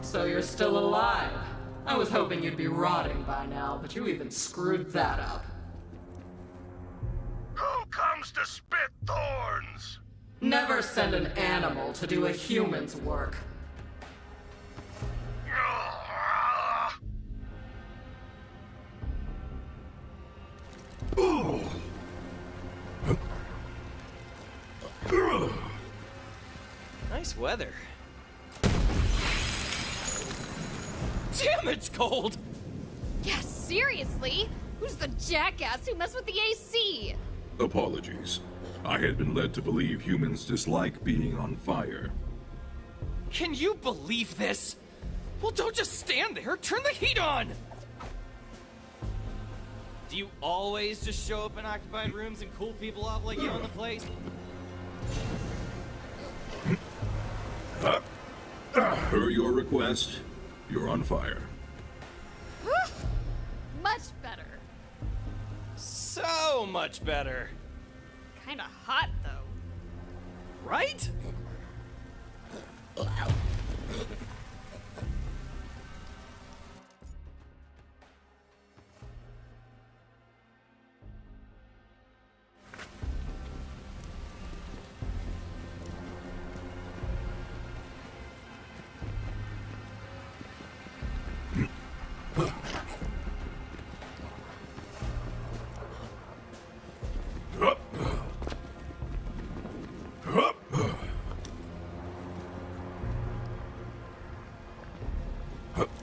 So you're still alive. I was hoping you'd be rotting by now, but you even screwed that up. Who comes to spit thorns? Never send an animal to do a human's work. Nice weather. Damn, it's cold! Yeah, seriously? Who's the jackass who messed with the AC? Apologies. I had been led to believe humans dislike being on fire. Can you believe this? Well, don't just stand there. Turn the heat on! Do you always just show up in occupied rooms and cool people off like you own the place? Per your request, you're on fire. Much better. So much better. Kinda hot, though. Right?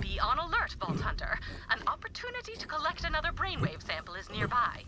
Be on alert, Vault Hunter. An opportunity to collect another brainwave sample is nearby.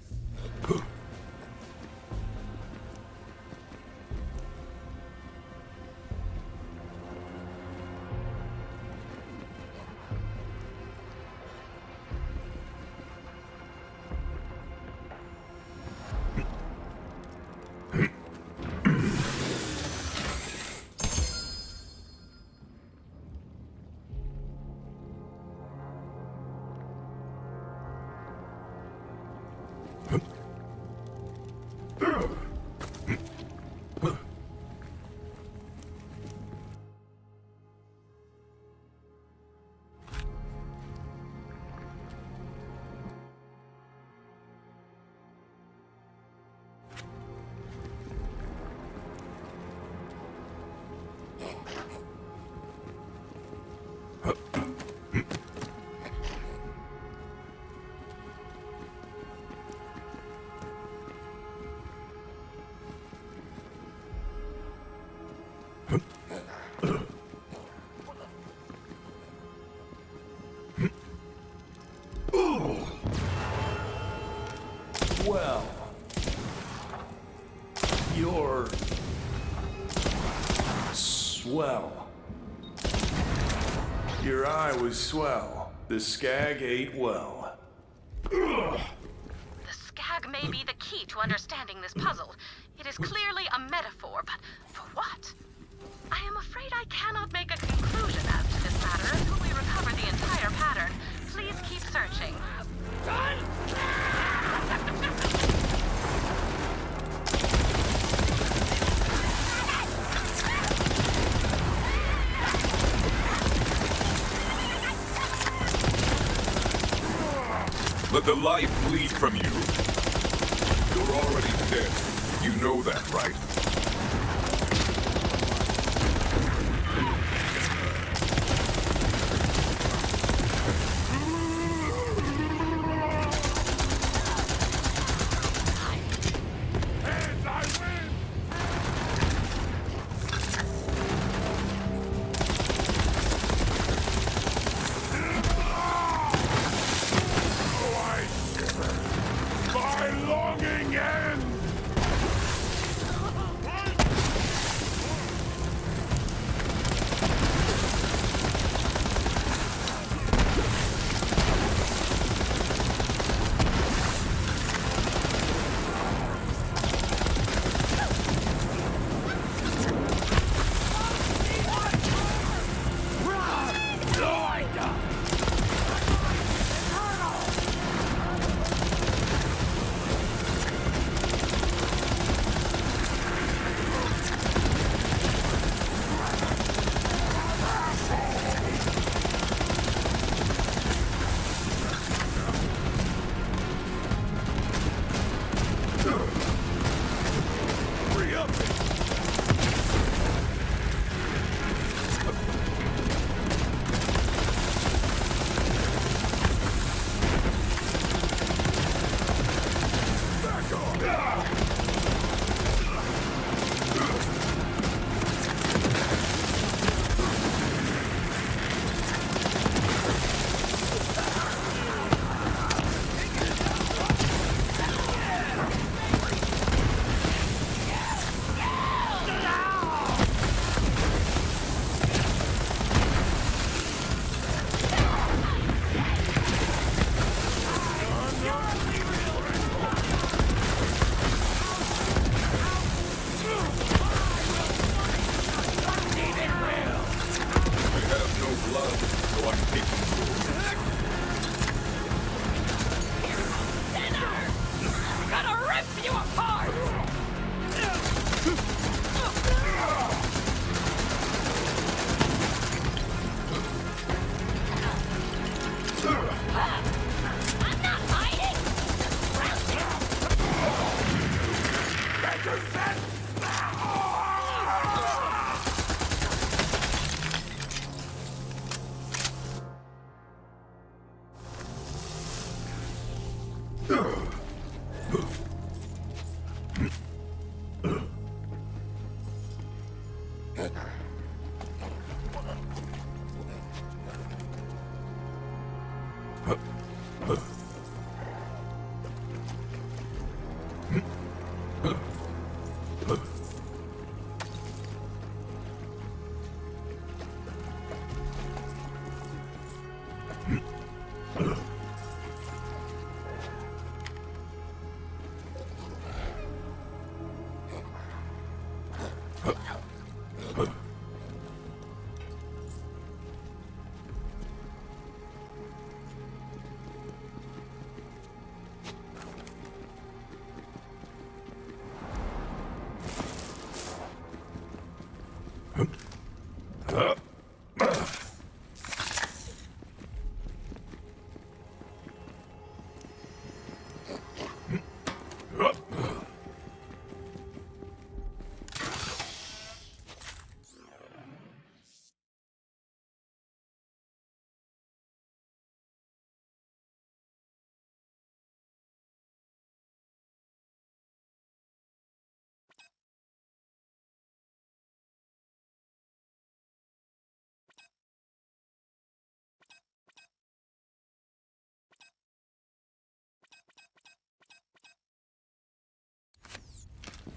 Well, you're swell. Your eye was swell. The skag ate well. The skag may be the key to understanding this puzzle. It is clearly a metaphor, but for what? I am afraid I cannot make a conclusion as to this matter until we recover the entire pattern. Please keep searching. Done! Let the life bleed from you. You're already dead. You know that, right?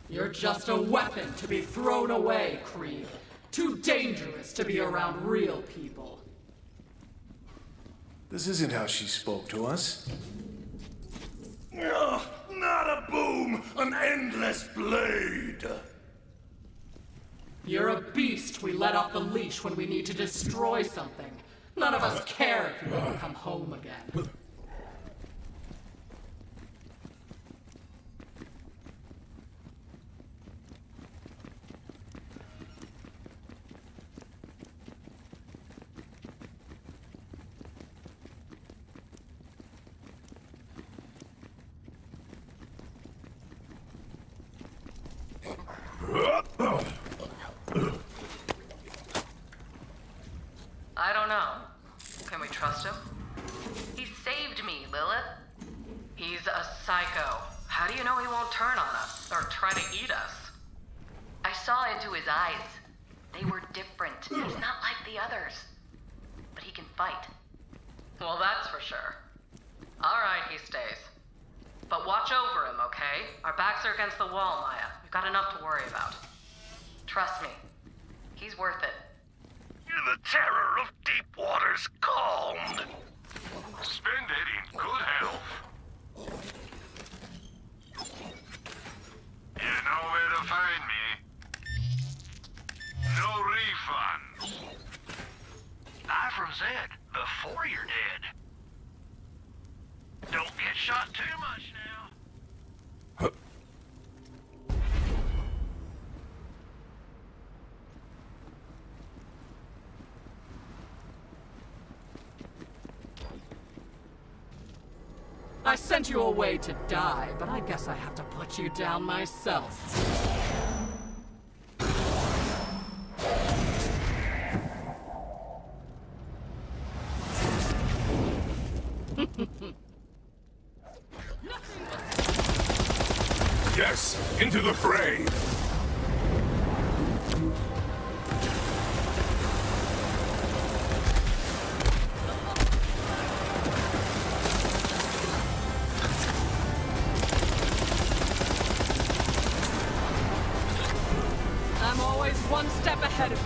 You're just a weapon to be thrown away, Krieg. Too dangerous to be around real people. This isn't how she spoke to us. Ugh, not a boom, an endless blade. You're a beast we let off the leash when we need to destroy something. None of us care if you ever come home again. I don't know. Can we trust him? He saved me, Lilith. He's a psycho. How do you know he won't turn on us or try to eat us? I saw into his eyes. They were different. He's not like the others. But he can fight. Well, that's for sure. All right, he stays. But watch over him, okay? Our backs are against the wall, Maya. We've got enough to worry about. Trust me. He's worth it. The terror of deep waters calmed. Spend it in good health. You know where to find me. No refunds. Die from Zed before you're dead. Don't get shot too much now. I sent you away to die, but I guess I have to put you down myself. Yes, into the fray! I'm always one step ahead of you.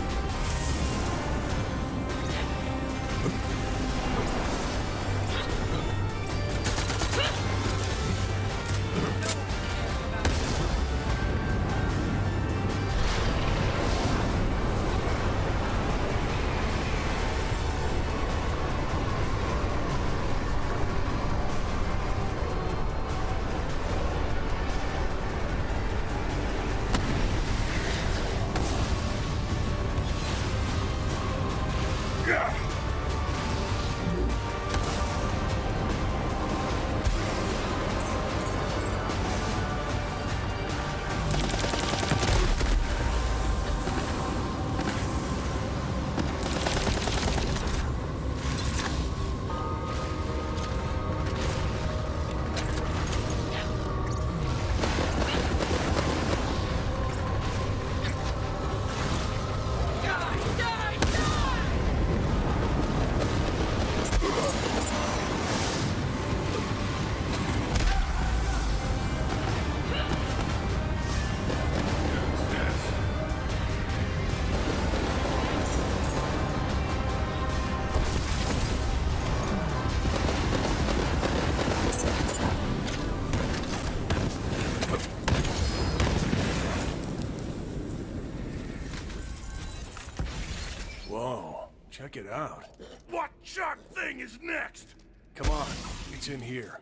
Whoa, check it out. What sharp thing is next? Come on, it's in here.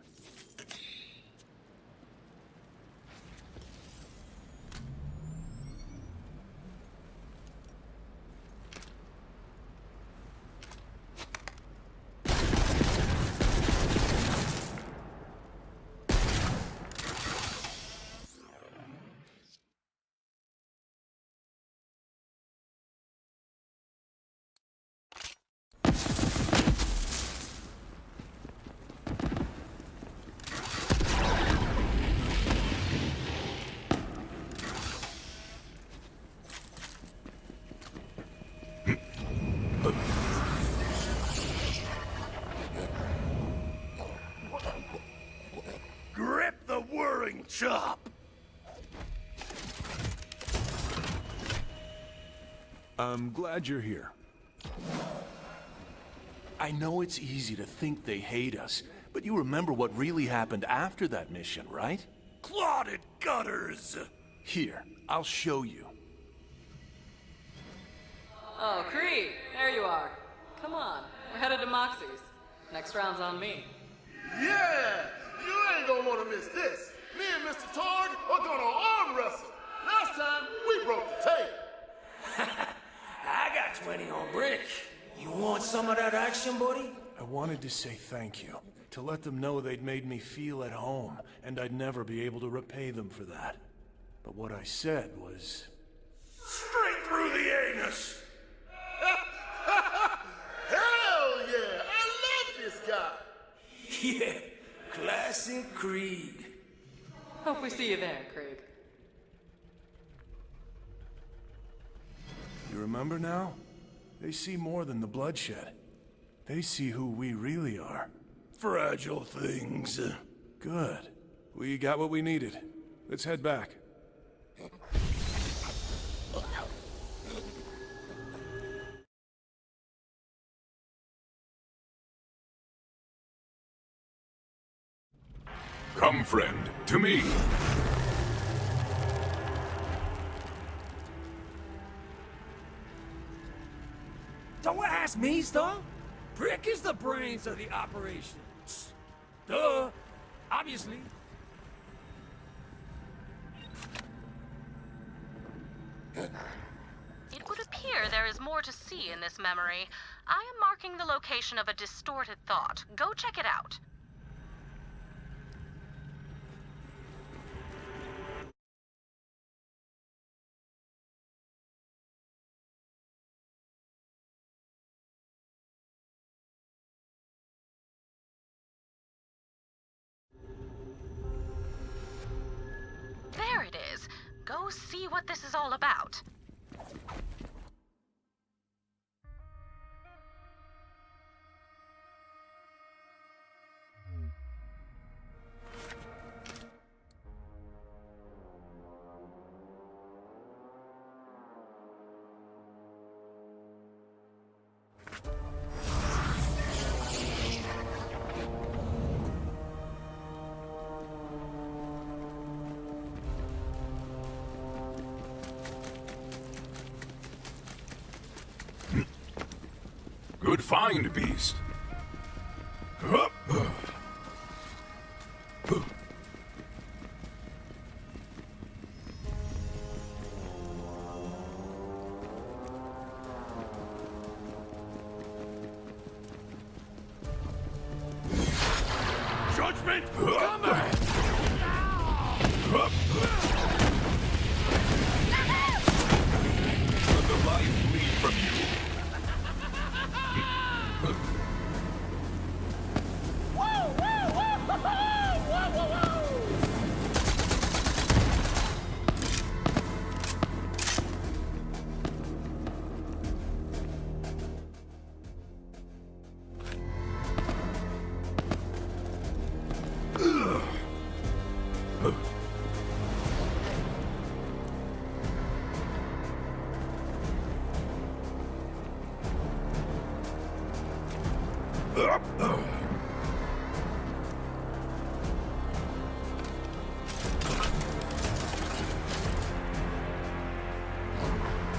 Grip the whirring chop. I'm glad you're here. I know it's easy to think they hate us, but you remember what really happened after that mission, right? Clotted gutters! Here, I'll show you. Oh, Krieg, there you are. Come on, we're headed to Moxie's. Next round's on me. Yeah! You ain't gonna wanna miss this. Me and Mr. Torg are gonna arm wrestle. Last time, we broke the tape. I got 20 on Brick. You want some of that action, buddy? I wanted to say thank you, to let them know they'd made me feel at home, and I'd never be able to repay them for that. But what I said was... Straight through the anus! Hell yeah! I love this guy! Yeah, classic Krieg. Hope we see you there, Krieg. You remember now? They see more than the bloodshed. They see who we really are. Fragile things. Good. We got what we needed. Let's head back. Come, friend, to me. Don't ask me, Star. Brick is the brains of the operation. Duh. Obviously. It would appear there is more to see in this memory. I am marking the location of a distorted thought. Go check it out. There it is. Go see what this is all about. Good find, beast. Judgment coming! Let the life lead from you.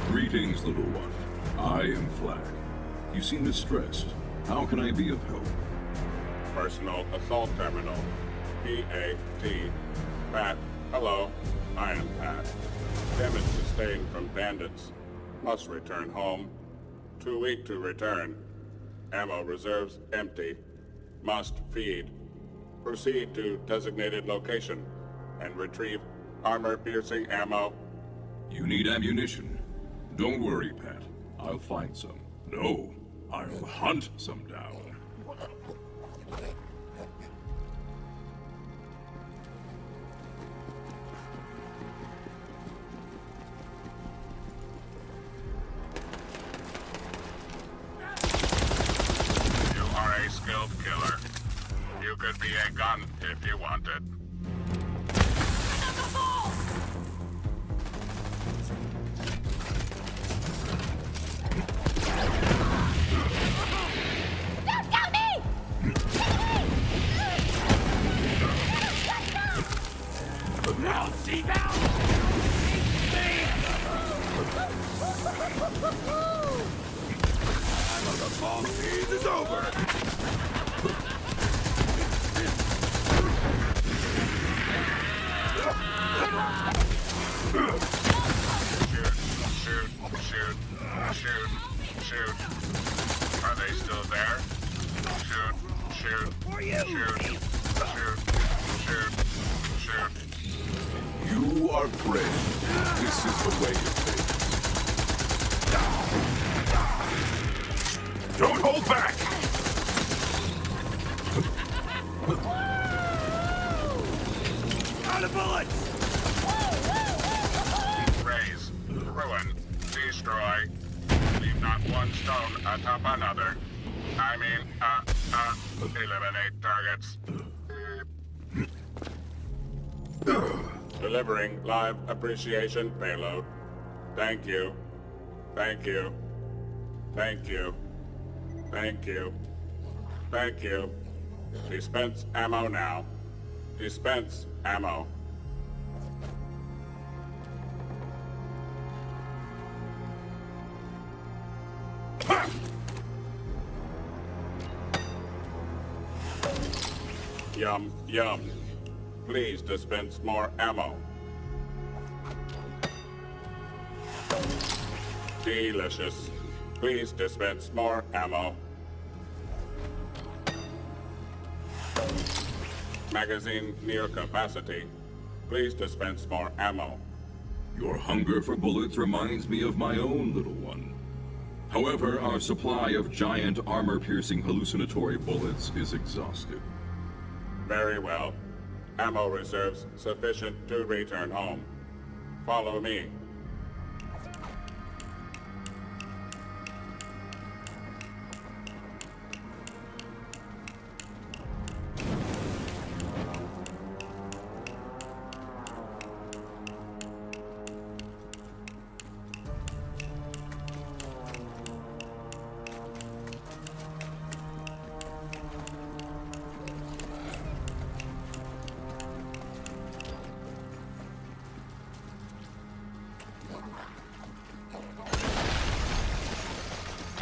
Greetings, little one. I am Flack. You seem distressed. How can I be of help? Personal Assault Terminal. P-A-T. Pat. Hello. I am Pat. Damage sustained from bandits. Must return home. Too weak to return. Ammo reserves empty. Must feed. Proceed to designated location and retrieve armor-piercing ammo. You need ammunition. Don't worry, Pat. I'll find some. No, I'll hunt some down. You are a skilled killer. You could be a gun if you wanted. See now? Time of the fall season is over! Shoot. Are they still there? Shoot. You are brave. This is the way it takes. Don't hold back! Out of bullets! Raise, ruin, destroy. Leave not one stone atop another. I mean, eliminate targets. Delivering live appreciation payload. Thank you. Thank you. Thank you. Thank you. Thank you. Dispense ammo now. Dispense ammo. Yum, yum. Please dispense more ammo. Delicious. Please dispense more ammo. Magazine near capacity. Please dispense more ammo. Your hunger for bullets reminds me of my own little one. However, our supply of giant armor-piercing hallucinatory bullets is exhausted. Very well. Ammo reserves sufficient to return home. Follow me.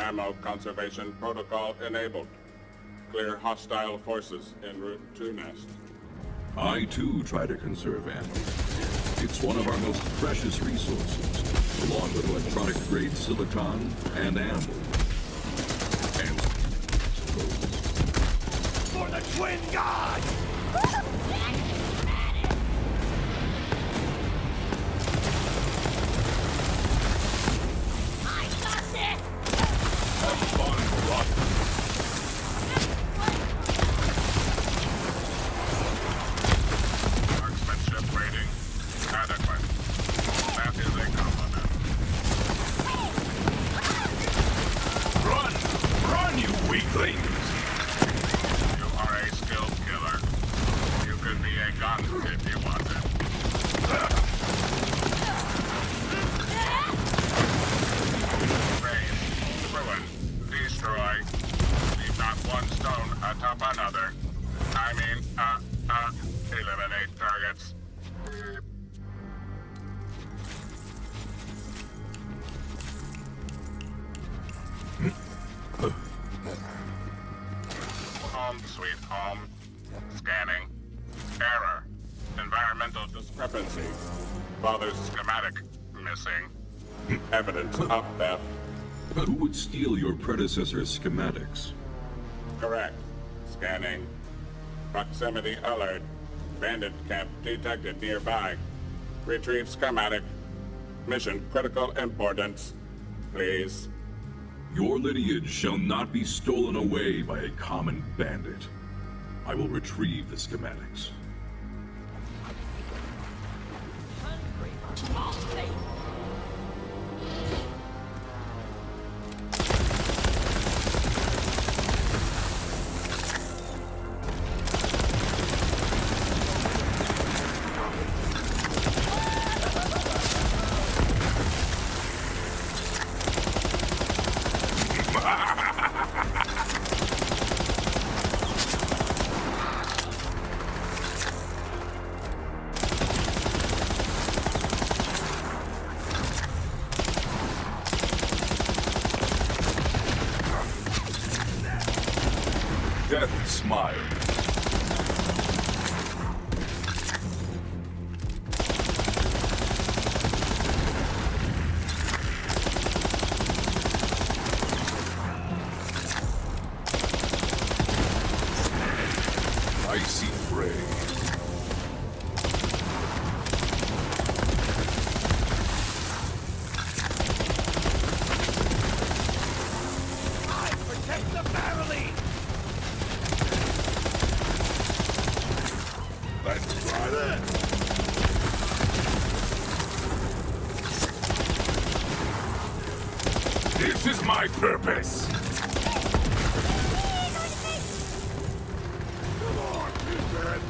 Ammo conservation protocol enabled. Clear hostile forces en route to nest. I too try to conserve ammo. It's one of our most precious resources, along with electronic-grade silicon and ammo. And For the Twin God! Marksmanship rating adequate. That is a compliment. Run, you weaklings! You are a skilled killer. You could be a gun if you wanted. Raise, ruin, destroy. Leave not one stone atop another. I mean, eliminate targets. Home sweet home. Scanning. Error. Environmental discrepancy. Father's schematic missing. Evidence of theft. But who would steal your predecessor's schematics? Correct. Scanning. Proximity alert. Bandit camp detected nearby. Retrieve schematic. Mission critical importance. Please. Your lineage shall not be stolen away by a common bandit. I will retrieve the schematics. smile. Icy Prey. Protect the family! Let's try this! This is my purpose! Come on, Peterhead!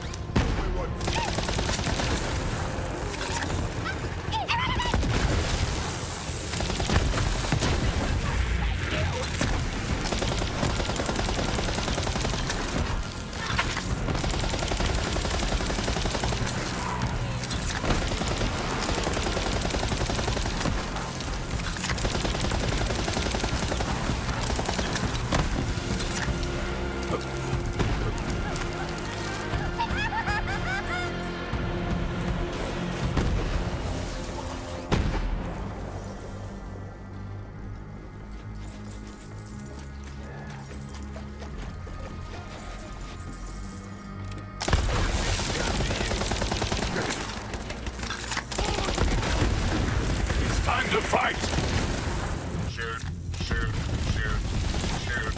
Time to fight! Shoot, shoot, shoot, shoot,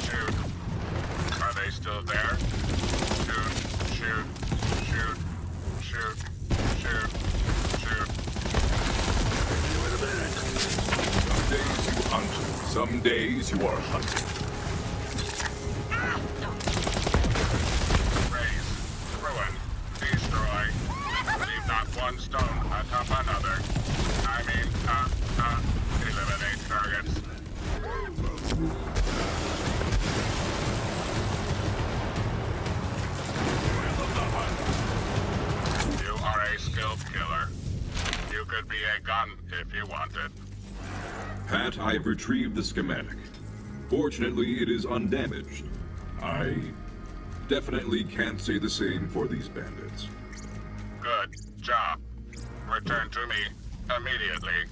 shoot. Are they still there? Shoot, shoot, shoot, shoot, shoot, shoot. Some days you hunt, some days you are hunted. Raise, ruin, destroy. Leave not one stone atop another. I mean, eliminate targets. You are a skilled killer. You could be a gun if you wanted. Pat, I've retrieved the schematic. Fortunately, it is undamaged. I definitely can't say the same for these bandits. Good job. Return to me immediately.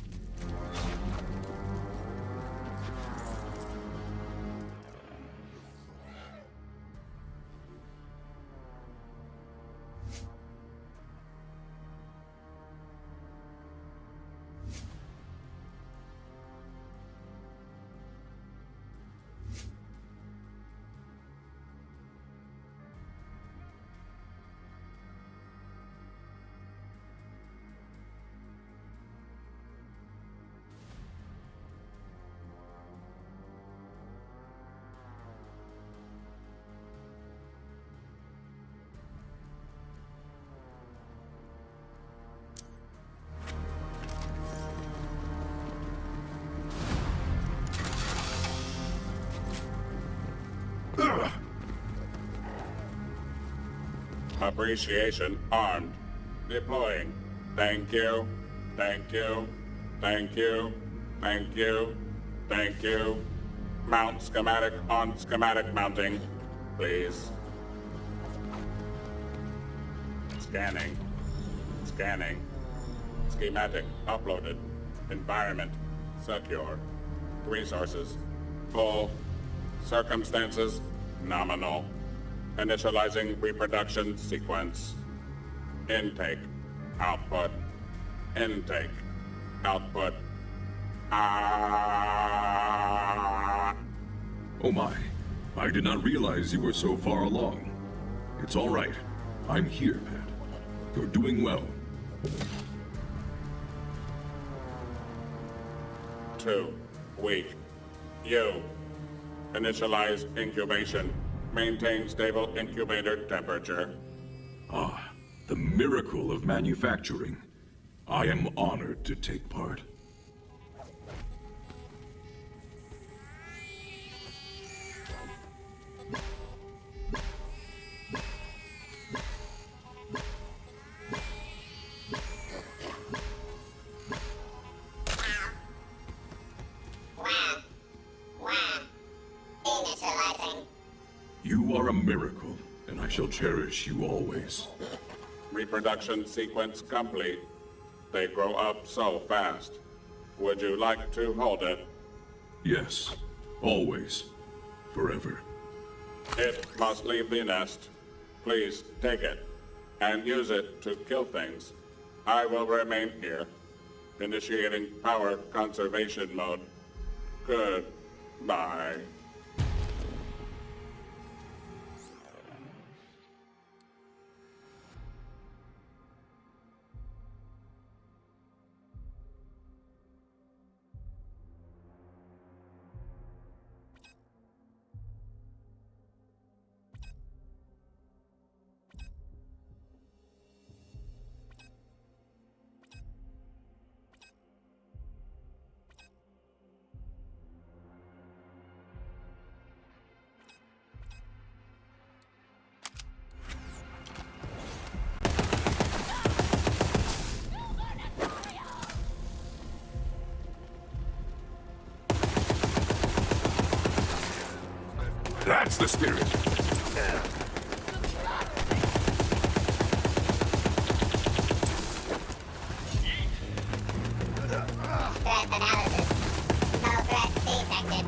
Appreciation armed. Deploying. Thank you. Thank you. Thank you. Thank you. Thank you. Mount schematic on schematic mounting. Please. Scanning. Scanning. Schematic uploaded. Environment secure. Resources full. Circumstances nominal. Initializing reproduction sequence. Intake. Output. Intake. Output. Oh my. I did not realize you were so far along. It's all right. I'm here, Pat. You're doing well. 2. Weak. You. Initialize incubation. Maintain stable incubator temperature. Ah, the miracle of manufacturing. I am honored to take part. You are a miracle, and I shall cherish you always. Reproduction sequence complete. They grow up so fast. Would you like to hold it? Yes, always. Forever. It must leave the nest. Please take it, and use it to kill things. I will remain here. Initiating power conservation mode. Goodbye. That's the spirit! Threat analysis. No threat detected.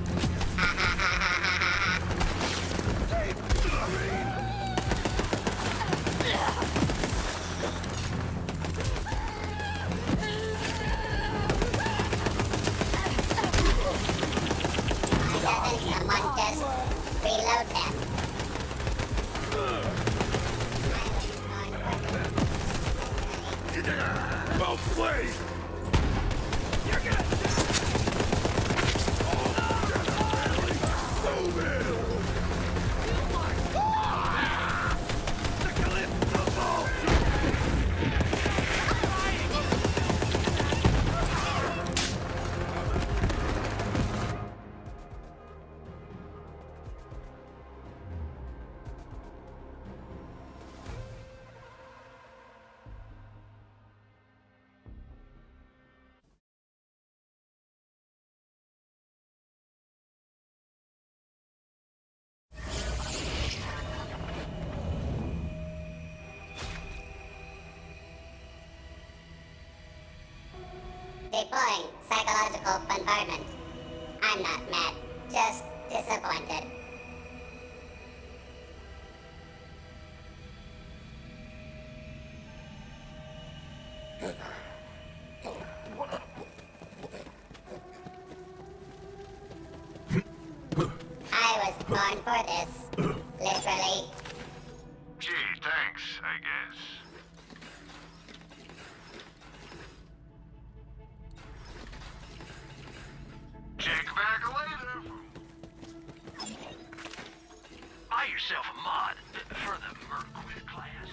Doesn't someone just reload them? Well played! Deploying psychological bombardment. I'm not mad, just disappointed. I was born for this, literally. Gee, thanks, I guess. Check back later. Buy yourself a mod for the Merc class.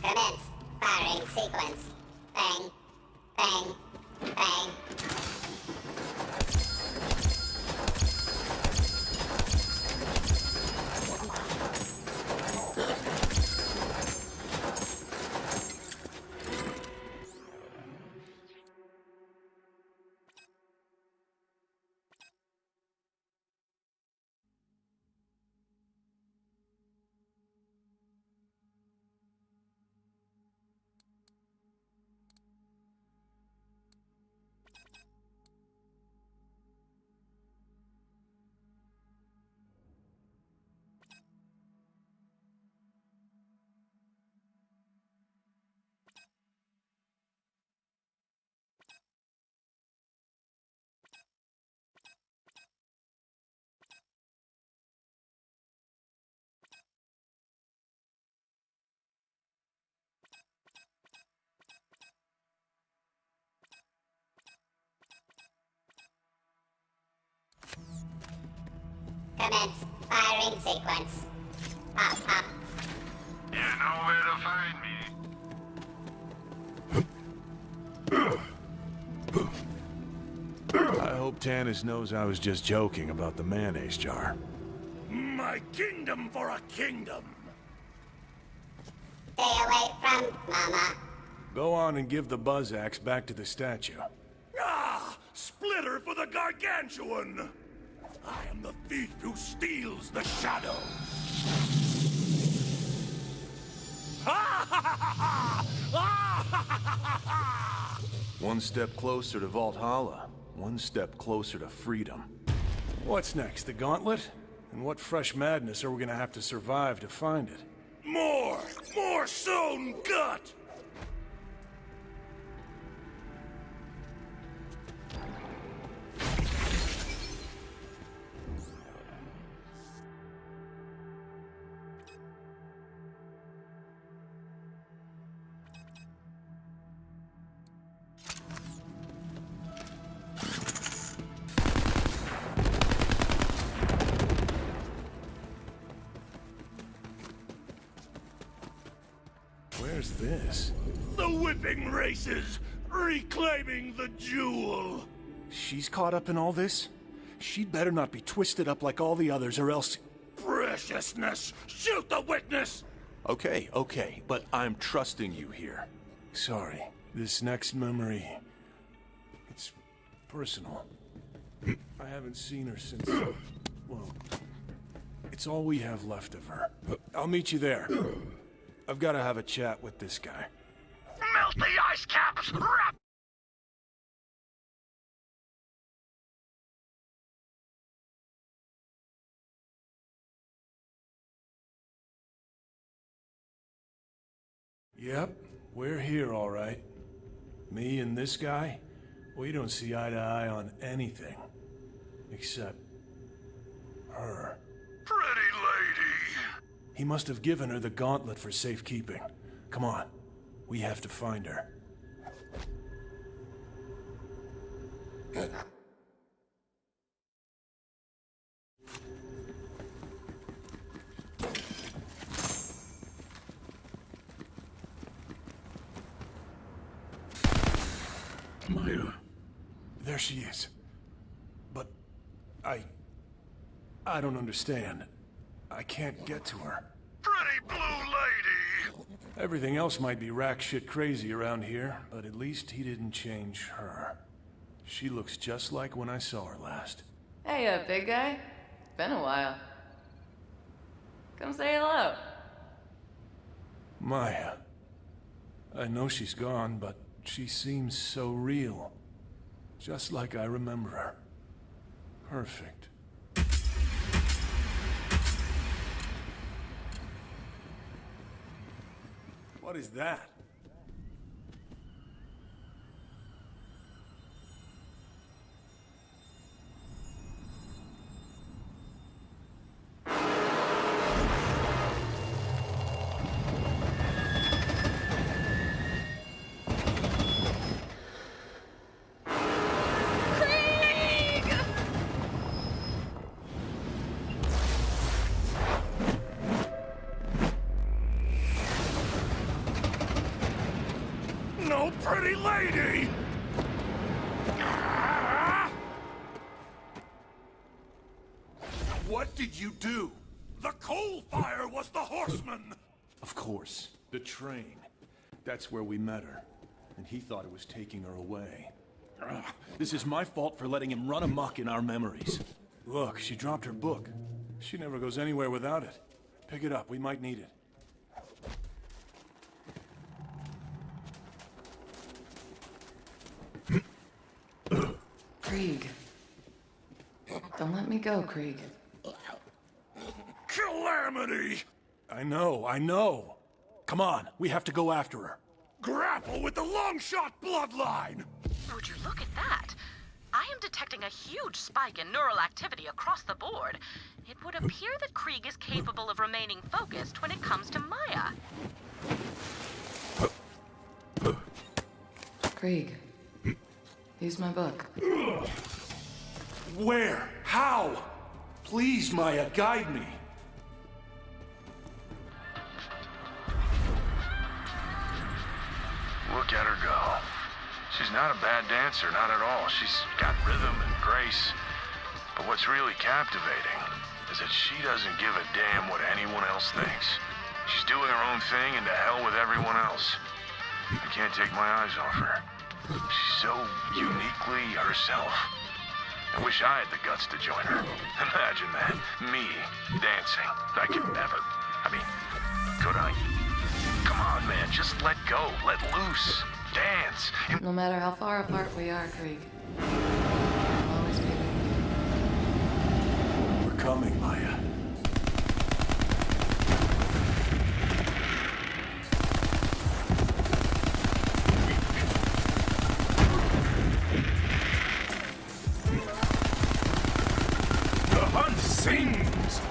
Commence firing sequence. Bang, bang, bang. Commence firing sequence. Pop, pop. You know where to find me. I hope Tanis knows I was just joking about the mayonnaise jar. My kingdom for a kingdom! Stay away from Mama. Go on and give the buzz axe back to the statue. Ah! Splitter for the gargantuan! I am the thief who steals the shadow! One step closer to Valhalla, one step closer to freedom. What's next, the gauntlet? And what fresh madness are we gonna have to survive to find it? More! More sown gut! Where's this? The whipping races! Reclaiming the jewel! She's caught up in all this? She'd better not be twisted up like all the others, or else... Preciousness! Shoot the witness! Okay, but I'm trusting you here. Sorry, this next memory... it's personal. I haven't seen her since... well... it's all we have left of her. I'll meet you there. I've got to have a chat with this guy. Melt the ice caps! Wrap! Yep, we're here, all right. Me and this guy, we don't see eye to eye on anything. Except... her. Pretty lady! He must have given her the gauntlet for safekeeping. Come on, we have to find her. Maya. There she is. But... I don't understand. I can't get to her. Pretty blue lady! Everything else might be rack shit crazy around here, but at least he didn't change her. She looks just like when I saw her last. Hey, big guy. Been a while. Come say hello. Maya. I know she's gone, but she seems so real. Just like I remember her. Perfect. What is that? No pretty lady! What did you do? The coal fire was the horseman! Of course. The train. That's where we met her. And he thought it was taking her away. Ugh, this is my fault for letting him run amok in our memories. Look, she dropped her book. She never goes anywhere without it. Pick it up, we might need it. Krieg. Don't let me go, Krieg. Calamity! I know. Come on, we have to go after her. Grapple with the long-shot bloodline! Would you look at that? I am detecting a huge spike in neural activity across the board. It would appear that Krieg is capable of remaining focused when it comes to Maya. Krieg. Here's my book. Where? How? Please, Maya, guide me. Look at her go. She's not a bad dancer, not at all. She's got rhythm and grace. But what's really captivating is that she doesn't give a damn what anyone else thinks. She's doing her own thing, and to hell with everyone else. I can't take my eyes off her. She's so uniquely herself. I wish I had the guts to join her. Imagine that. Me, dancing. I could never. I mean, could I? Come man. Just let go. Let loose. Dance. No matter how far apart we are, Krieg, I'll always be with you. We're coming, Maya. The hunt sings!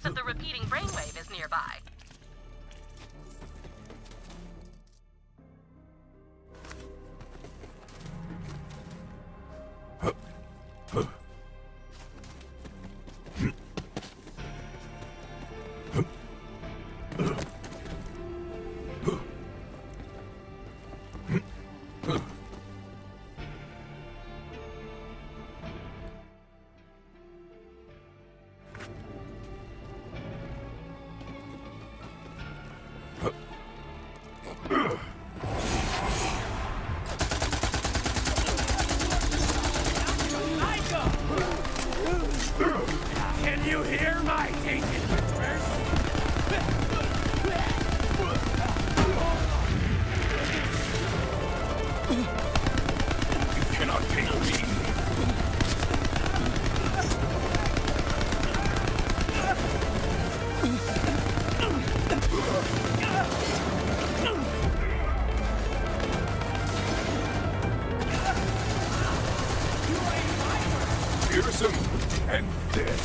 Of the repeating brainwave is nearby. Can you hear my tainted whispers? You cannot take me. Fearsome and dead.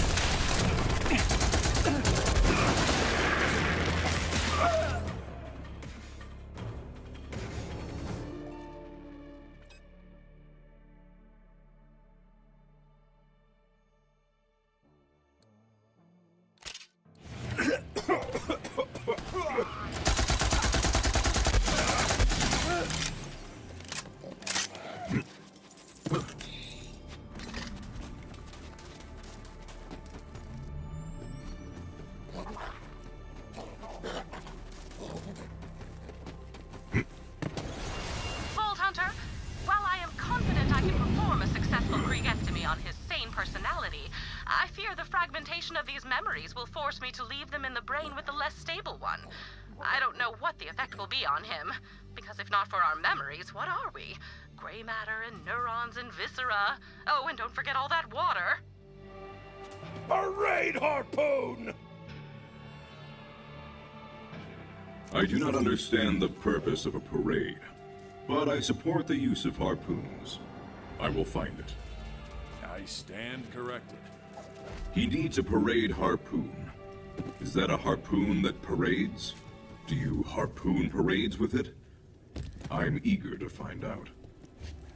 Of these memories will force me to leave them in the brain with the less stable one. I don't know what the effect will be on him, because if not for our memories, what are we? Gray matter and neurons and viscera. Oh, and don't forget all that water. Parade harpoon! I do not understand the purpose of a parade, but I support the use of harpoons. I will find it. I stand corrected. He needs a parade harpoon. Is that a harpoon that parades? Do you harpoon parades with it? I'm eager to find out.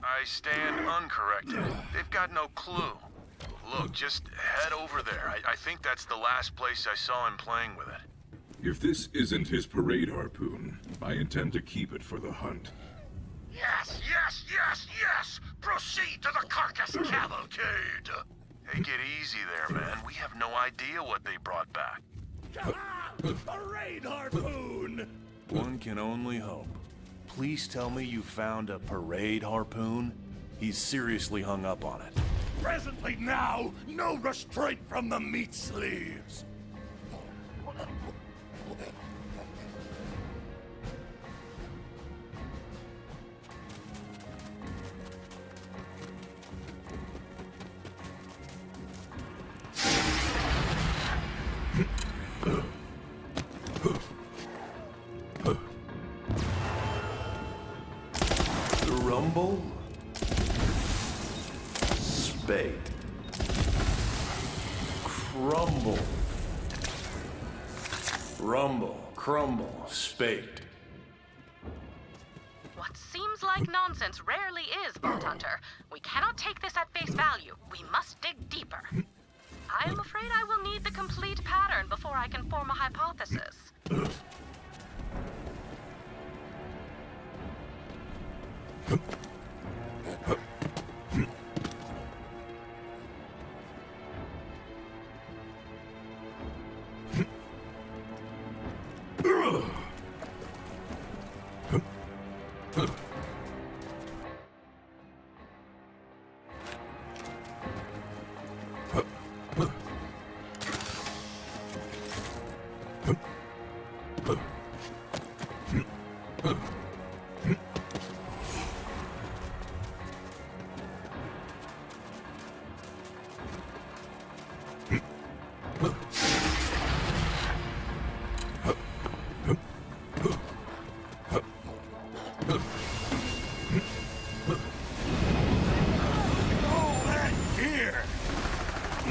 I stand uncorrected. They've got no clue. Look, just head over there. I think that's the last place I saw him playing with it. If this isn't his parade harpoon, I intend to keep it for the hunt. Yes, yes, yes, yes! Proceed to the carcass cavalcade! Take it easy there, man. We have no idea what they brought back. Parade harpoon! One can only hope. Please tell me you found a parade harpoon? He's seriously hung up on it. Presently now, no restraint from the meat sleeves! Rumble? Spade. Crumble. Rumble, crumble, spade. What seems like nonsense rarely is, Vault Hunter. We cannot take this at face value. We must dig deeper. I am afraid I will need the complete pattern before I can form a hypothesis.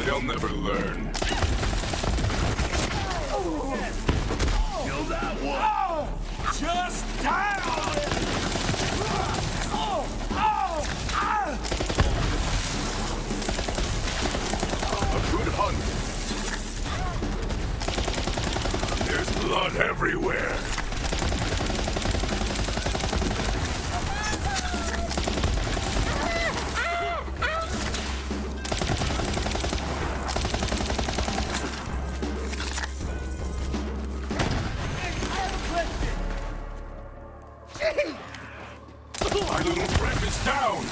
They'll never learn. Kill that one! Just down! A good hunt. There's blood everywhere. My little friend is down!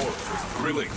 force was thrilling.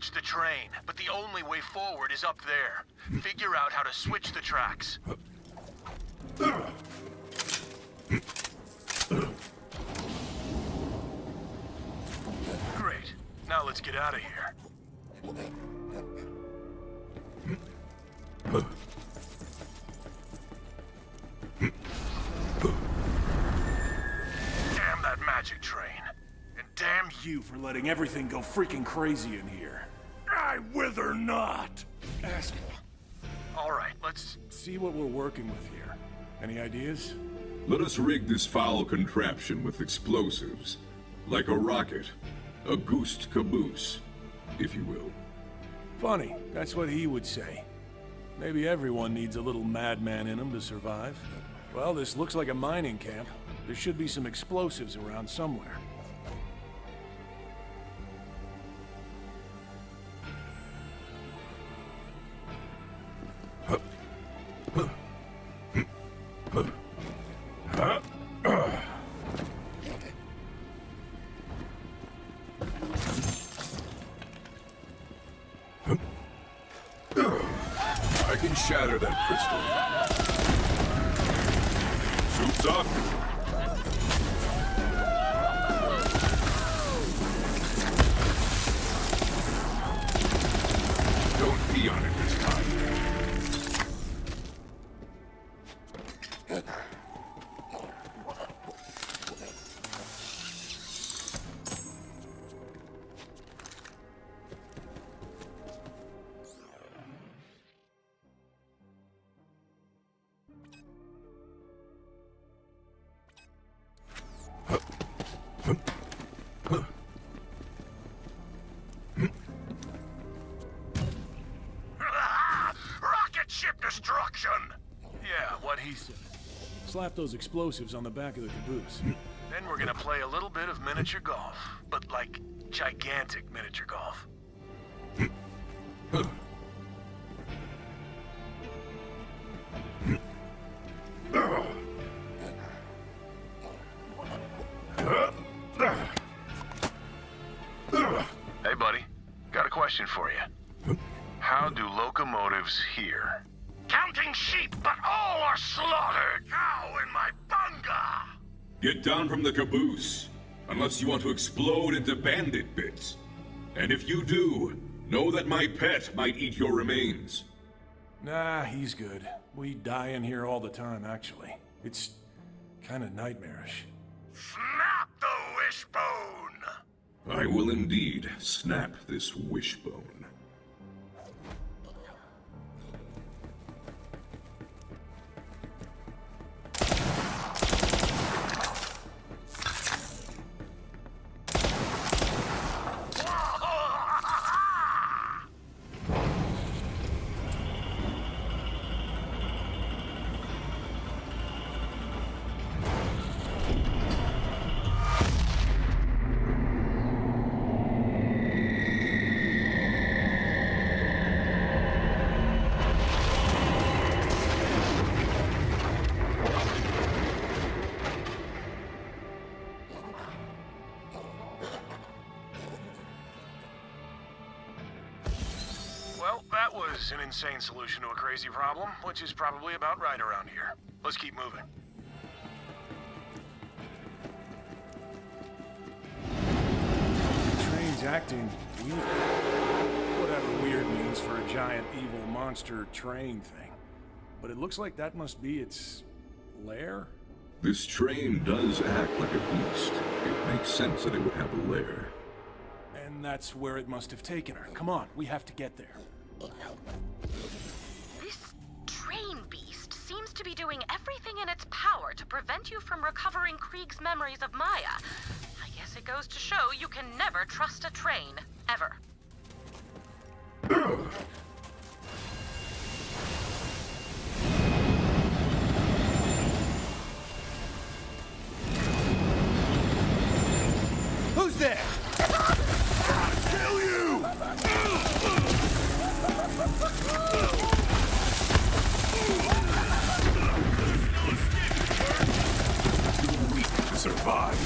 catch the train, but the only way forward is up there. Figure out how to switch the tracks. Great. Now let's get out of here. Damn that magic train. And damn You for letting everything go freaking crazy in here. I wither not. Asshole. Alright, let's see what we're working with here. Any ideas? Let us rig this foul contraption with explosives. Like a rocket. A goosed caboose, if you will. Funny, that's what he would say. Maybe everyone needs a little madman in him to survive. Well, this looks like a mining camp. There should be some explosives around somewhere. I can shatter that crystal. Suits up. Don't pee on it this time. Rocket ship destruction! Yeah, what he said. Slap those explosives on the back of the caboose. Then we're gonna play a little bit of miniature golf. But like, gigantic miniature golf. question for you. How do locomotives hear? Counting sheep, but all are slaughtered. Cow in my bunga! Get down from the caboose, unless you want to explode into bandit bits. And if you do, know that my pet might eat your remains. Nah, he's good. We die in here all the time, actually. It's kind of nightmarish. Snap the wishbone! I will indeed snap this wishbone. Well, that was an insane solution to a crazy problem, which is probably about right around here. Let's keep moving. The train's acting weird. Whatever weird means for a giant evil monster train thing. But it looks like that must be its lair? This train does act like a beast. It makes sense that it would have a lair. And that's where it must have taken her. Come on, we have to get there. This train beast seems to be doing everything in its power to prevent you from recovering Krieg's memories of Maya. I guess it goes to show you can never trust a train, ever. Who's there? Kill you! Weak to survive.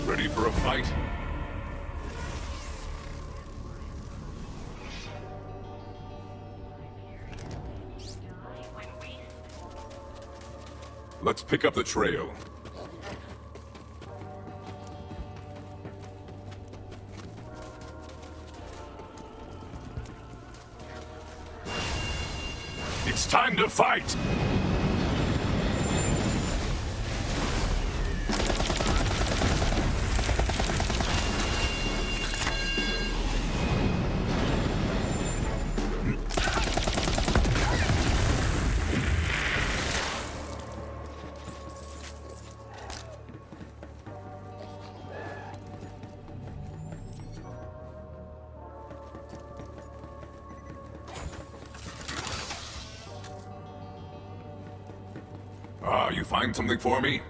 Ready for a fight? Let's pick up the trail. It's time to fight! You find something for me?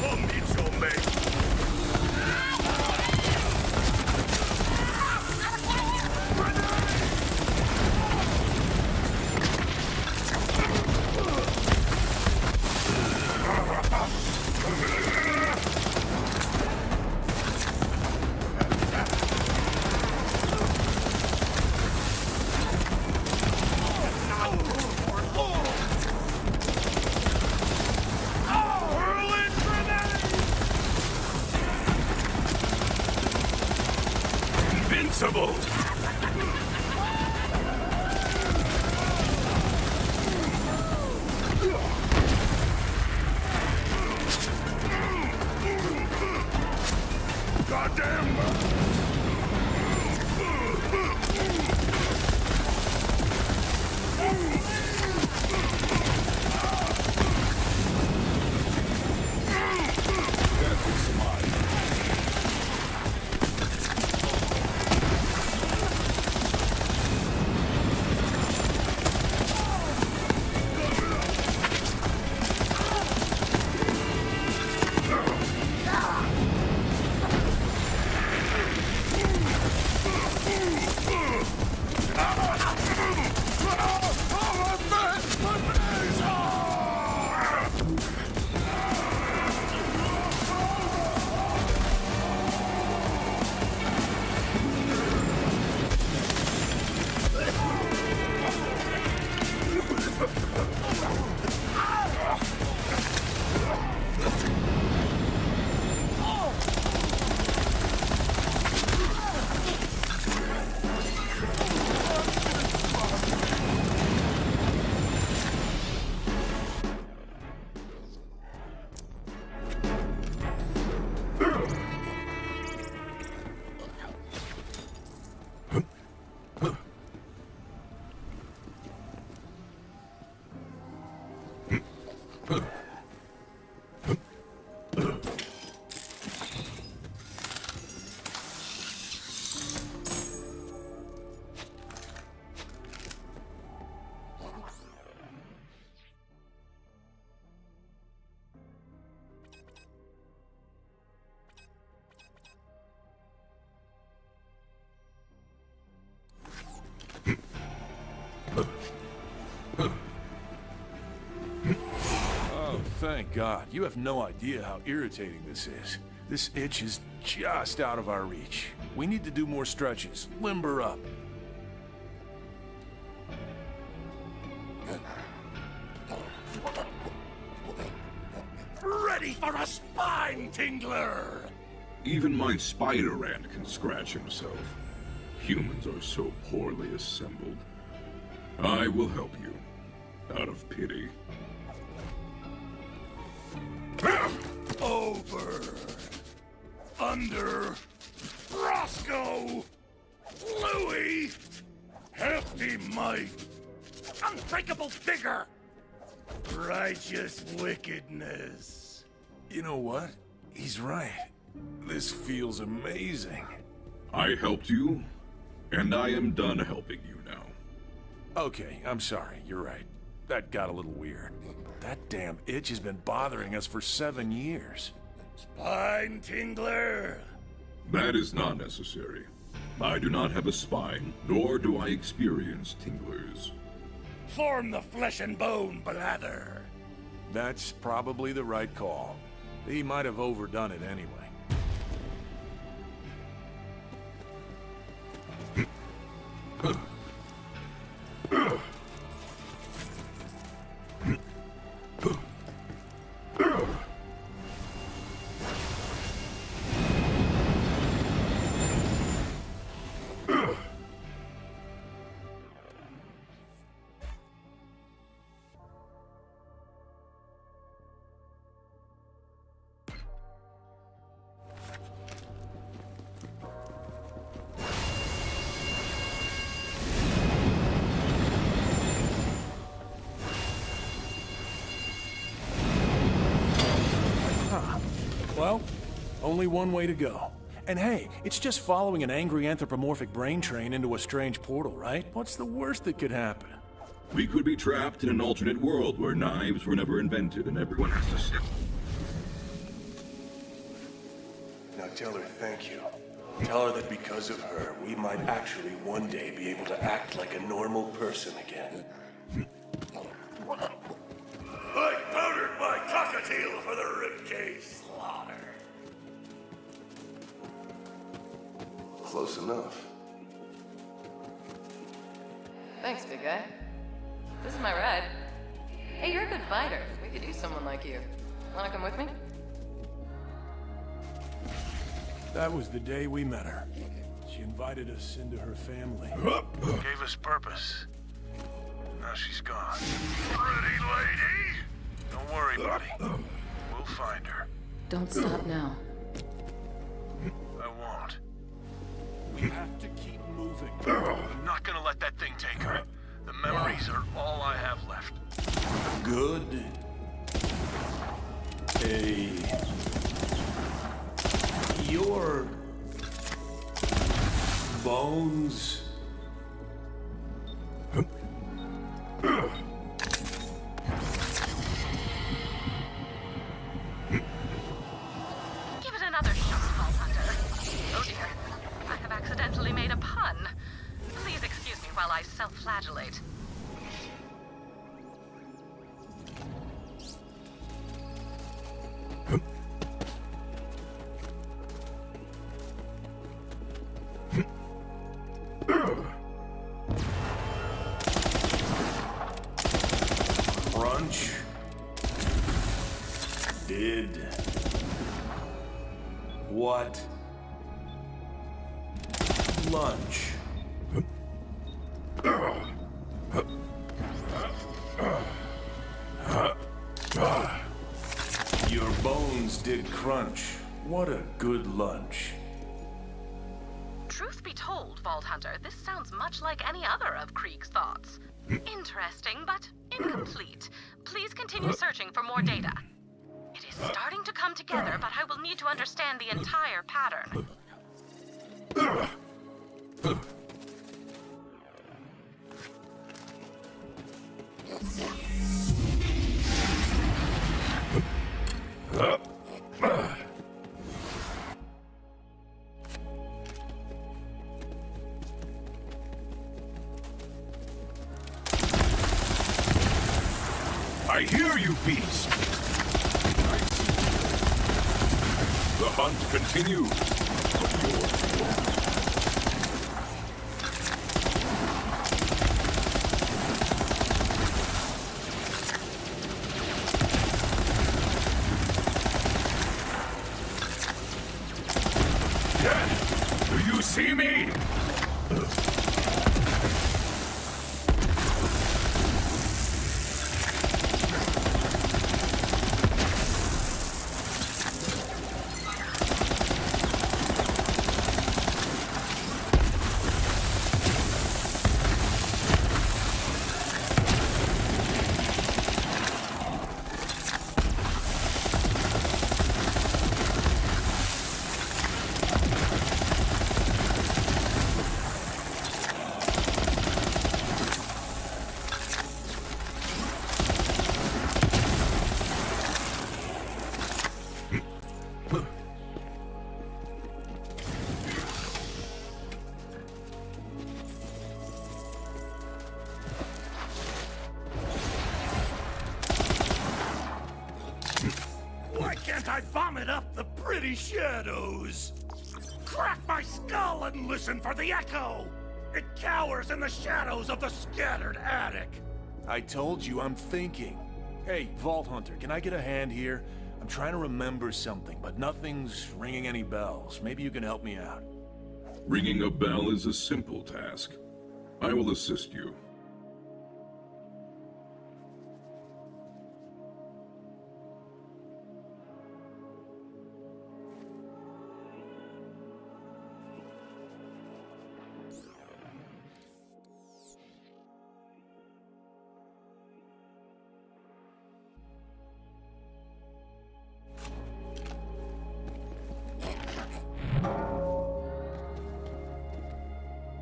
Come meet your mate. impossible! Goddamn! Thank God. You have no idea how irritating this is. This itch is just out of our reach. We need to do more stretches. Limber up. Ready for a spine tingler! Even my spider ant can scratch himself. Humans are so poorly assembled. I will help you, out of pity. Over. Under. Roscoe. Louis. Hefty might. Unbreakable vigor. Righteous wickedness. You know what? He's right. This feels amazing. I helped you, and I am done helping you now. Okay, I'm sorry. You're right. That got a little weird. That damn itch has been bothering us for 7 years. Spine tingler? That is not necessary. I do not have a spine, nor do I experience tinglers. Form the flesh and bone blather. That's probably the right call. He might have overdone it anyway. Well, only one way to go. And hey, it's just following an angry anthropomorphic brain train into a strange portal, right? What's the worst that could happen? We could be trapped in an alternate world where knives were never invented and everyone has to sit. Now tell her thank you. Tell her that because of her, we might actually one day be able to act like a normal person again. I powdered my cockatiel for the ribcage slaughter. Close enough. Thanks, big guy. This is my ride. Hey, you're a good fighter. We could use someone like you. Wanna come with me? That was the day we met her. She invited us into her family. Gave us purpose. Now she's gone. Pretty lady! Don't worry, buddy. We'll find her. Don't stop now. I won't. We have to keep moving. I'm not gonna let that thing take her. The memories are all I have left. Good. Your bones. Give it another shot, Vault Hunter. Oh dear, I have accidentally made a pun. Please excuse me while I self-flagellate. Crunch. Did. What? Lunch. Your bones did crunch. What a good lunch. Truth be told, Vault Hunter, this sounds much like any other of Krieg's thoughts. Interesting, but incomplete. Please continue searching for more data. It is starting to come together, but I will need to understand the entire pattern. I hear you, beast! The hunt continues. Do you see me? Why can't I vomit up the pretty shadows? Crack my skull and listen for the echo! It cowers in the shadows of the scattered attic! I told you I'm thinking. Hey, Vault Hunter, can I get a hand here? I'm trying to remember something, but nothing's ringing any bells. Maybe you can help me out. Ringing a bell is a simple task. I will assist you.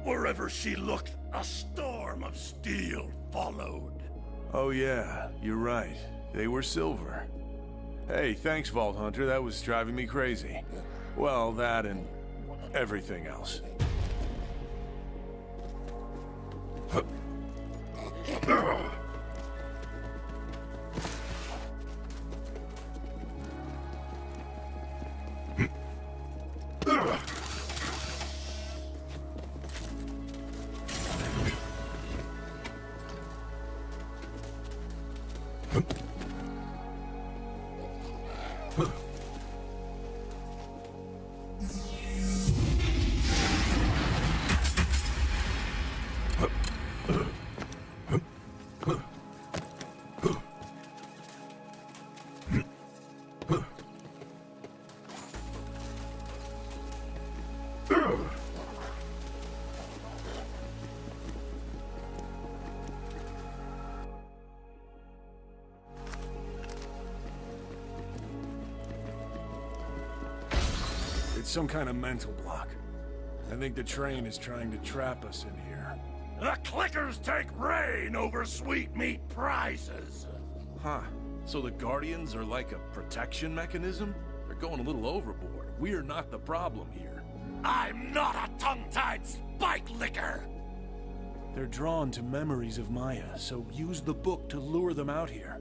Wherever she looked, a storm of steel followed. Oh yeah, you're right. They were silver. Hey, thanks, Vault Hunter. That was driving me crazy. Well, that and everything else. it's some kind of mental block. I think the train is trying to trap us in here. The clickers take reign over sweetmeat prizes. Huh. So the Guardians are like a protection mechanism? They're going a little overboard. We're not the problem here. I'm not a tongue-tied spike licker. They're drawn to memories of Maya, so use the book to lure them out here.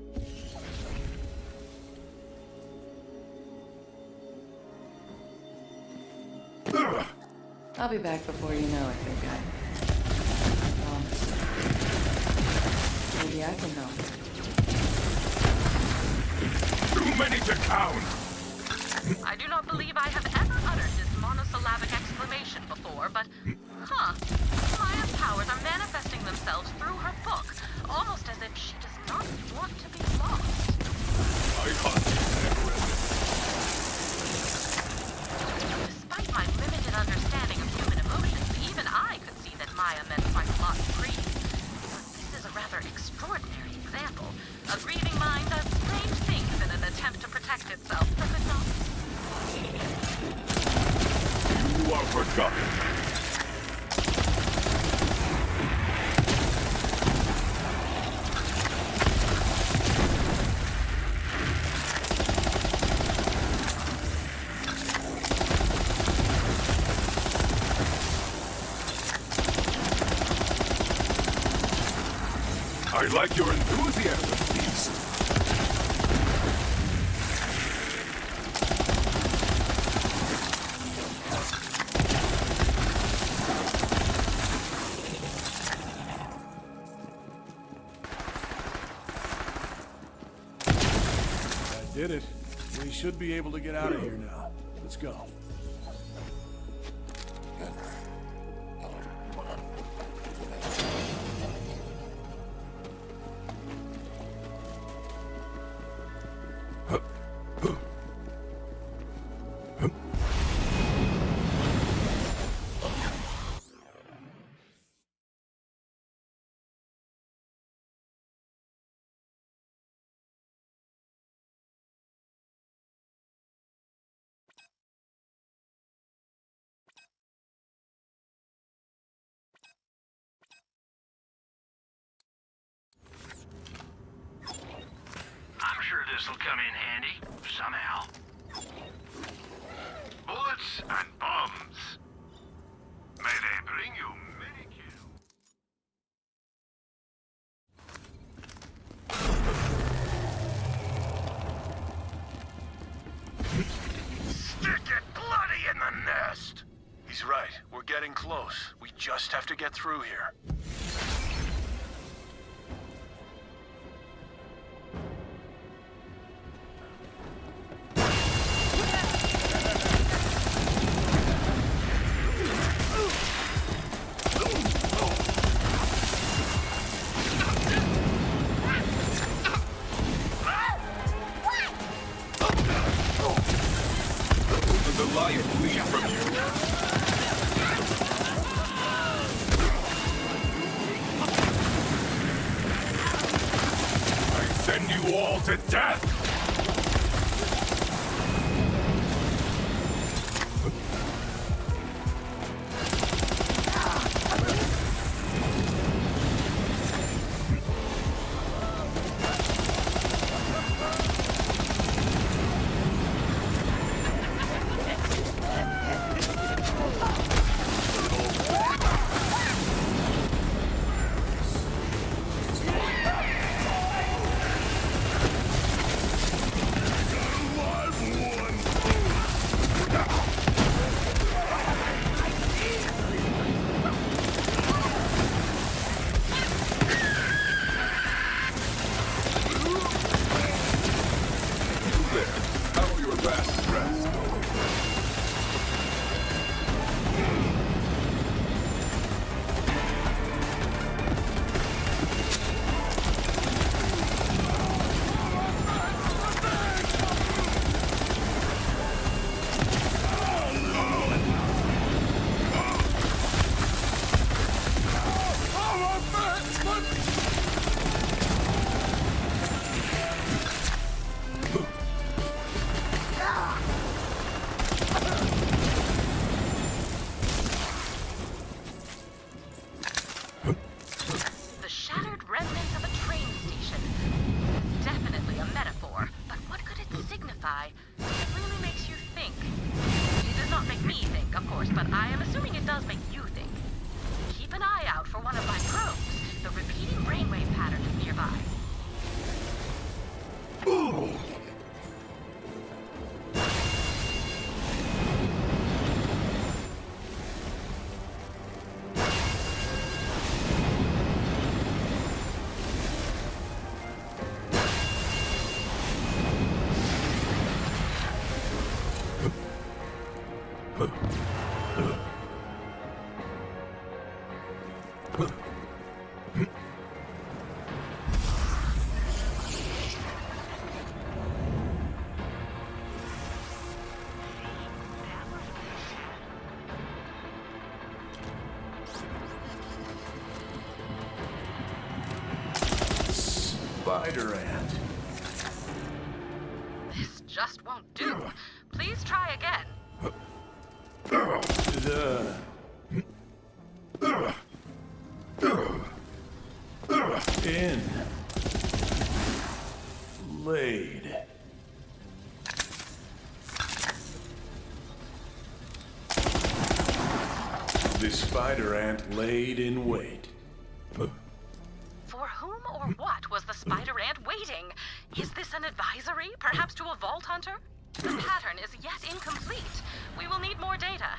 I'll be back before you know it, big guy. Maybe I can help. Too many to count! I do not believe I have ever uttered this monosyllabic exclamation before, but... Maya's powers are manifesting themselves through her book, almost as if she does not want to be lost. I can't Despite my limited understanding of human emotions, even I could see that Maya meant quite a lot to Krieg. But this is a rather extraordinary example. A grieving mind does strange things in an attempt to protect itself from its own. You are forgotten. I like your enthusiasm, Beast. I did it. We should be able to get out of here now. Let's go. I'm sure this'll come in handy, somehow. Bullets and bombs. May they bring you many kills. Stick it bloody in the nest! He's right. We're getting close. We just have to get through here. The lion flee from you. I send you all to death! spider ant. This just won't do. Please try again. Laid. The spider ant laid in wait. For whom or what was the spider ant waiting? Is this an advisory, perhaps to a vault hunter? The pattern is yet incomplete. We will need more data.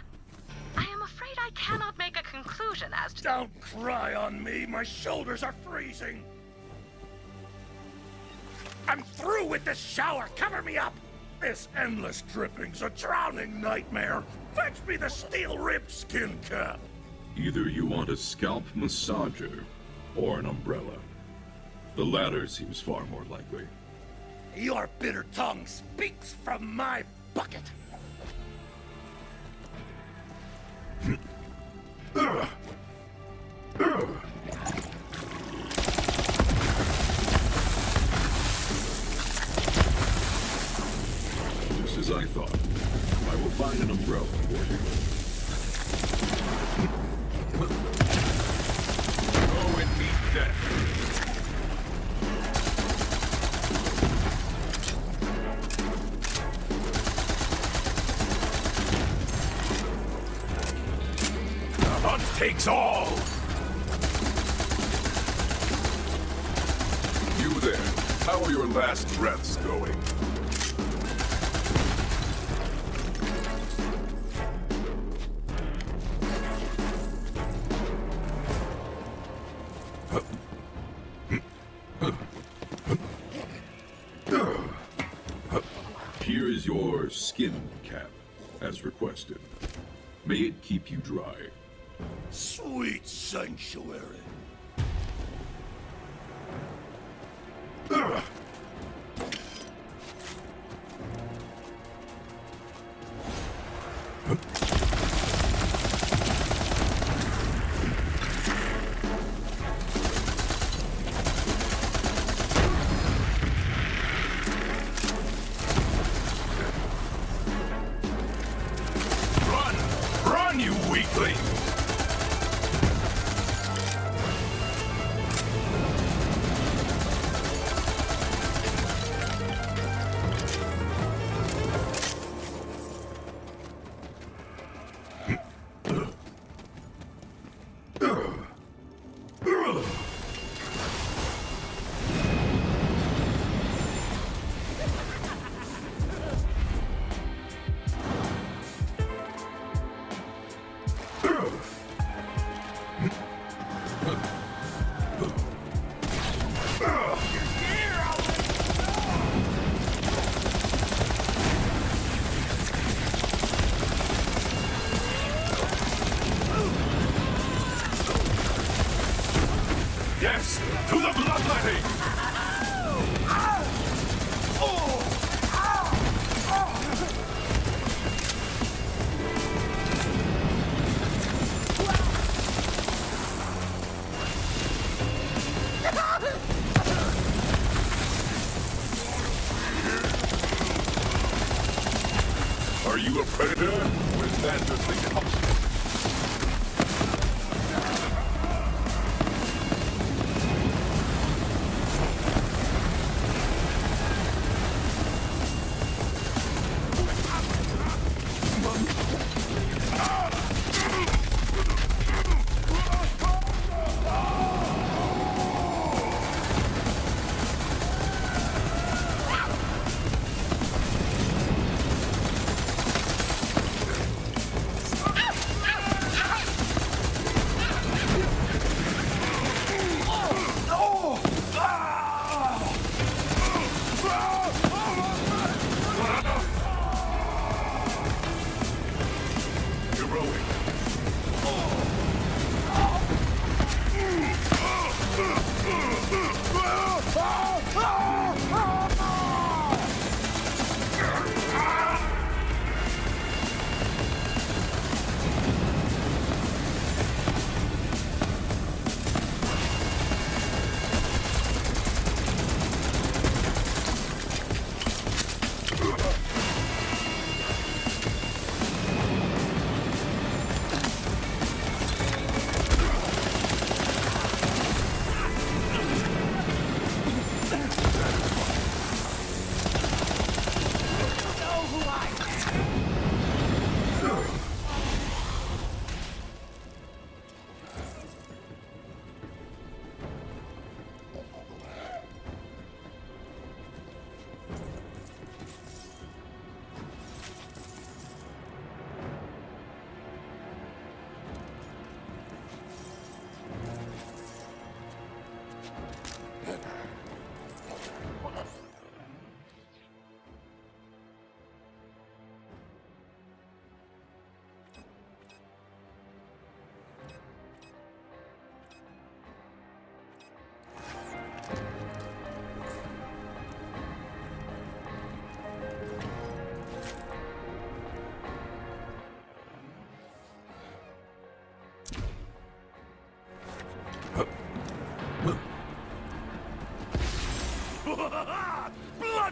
I am afraid I cannot make a conclusion as to— Don't cry on me, my shoulders are freezing. I'm through with this shower, cover me up! This endless dripping's a drowning nightmare. Fetch me the steel-ribbed skin cap. Either you want a scalp massager or an umbrella. The latter seems far more likely. Your bitter tongue speaks from my bucket. Just as I thought. I will find an umbrella for you. Go and meet death. Takes all! You there, how are your last breaths going? Here is your skin cap, as requested. May it keep you dry. Sweet sanctuary. Run, you weakling! Yes, to the bloodletting! Are you a predator, or is that just the opposite?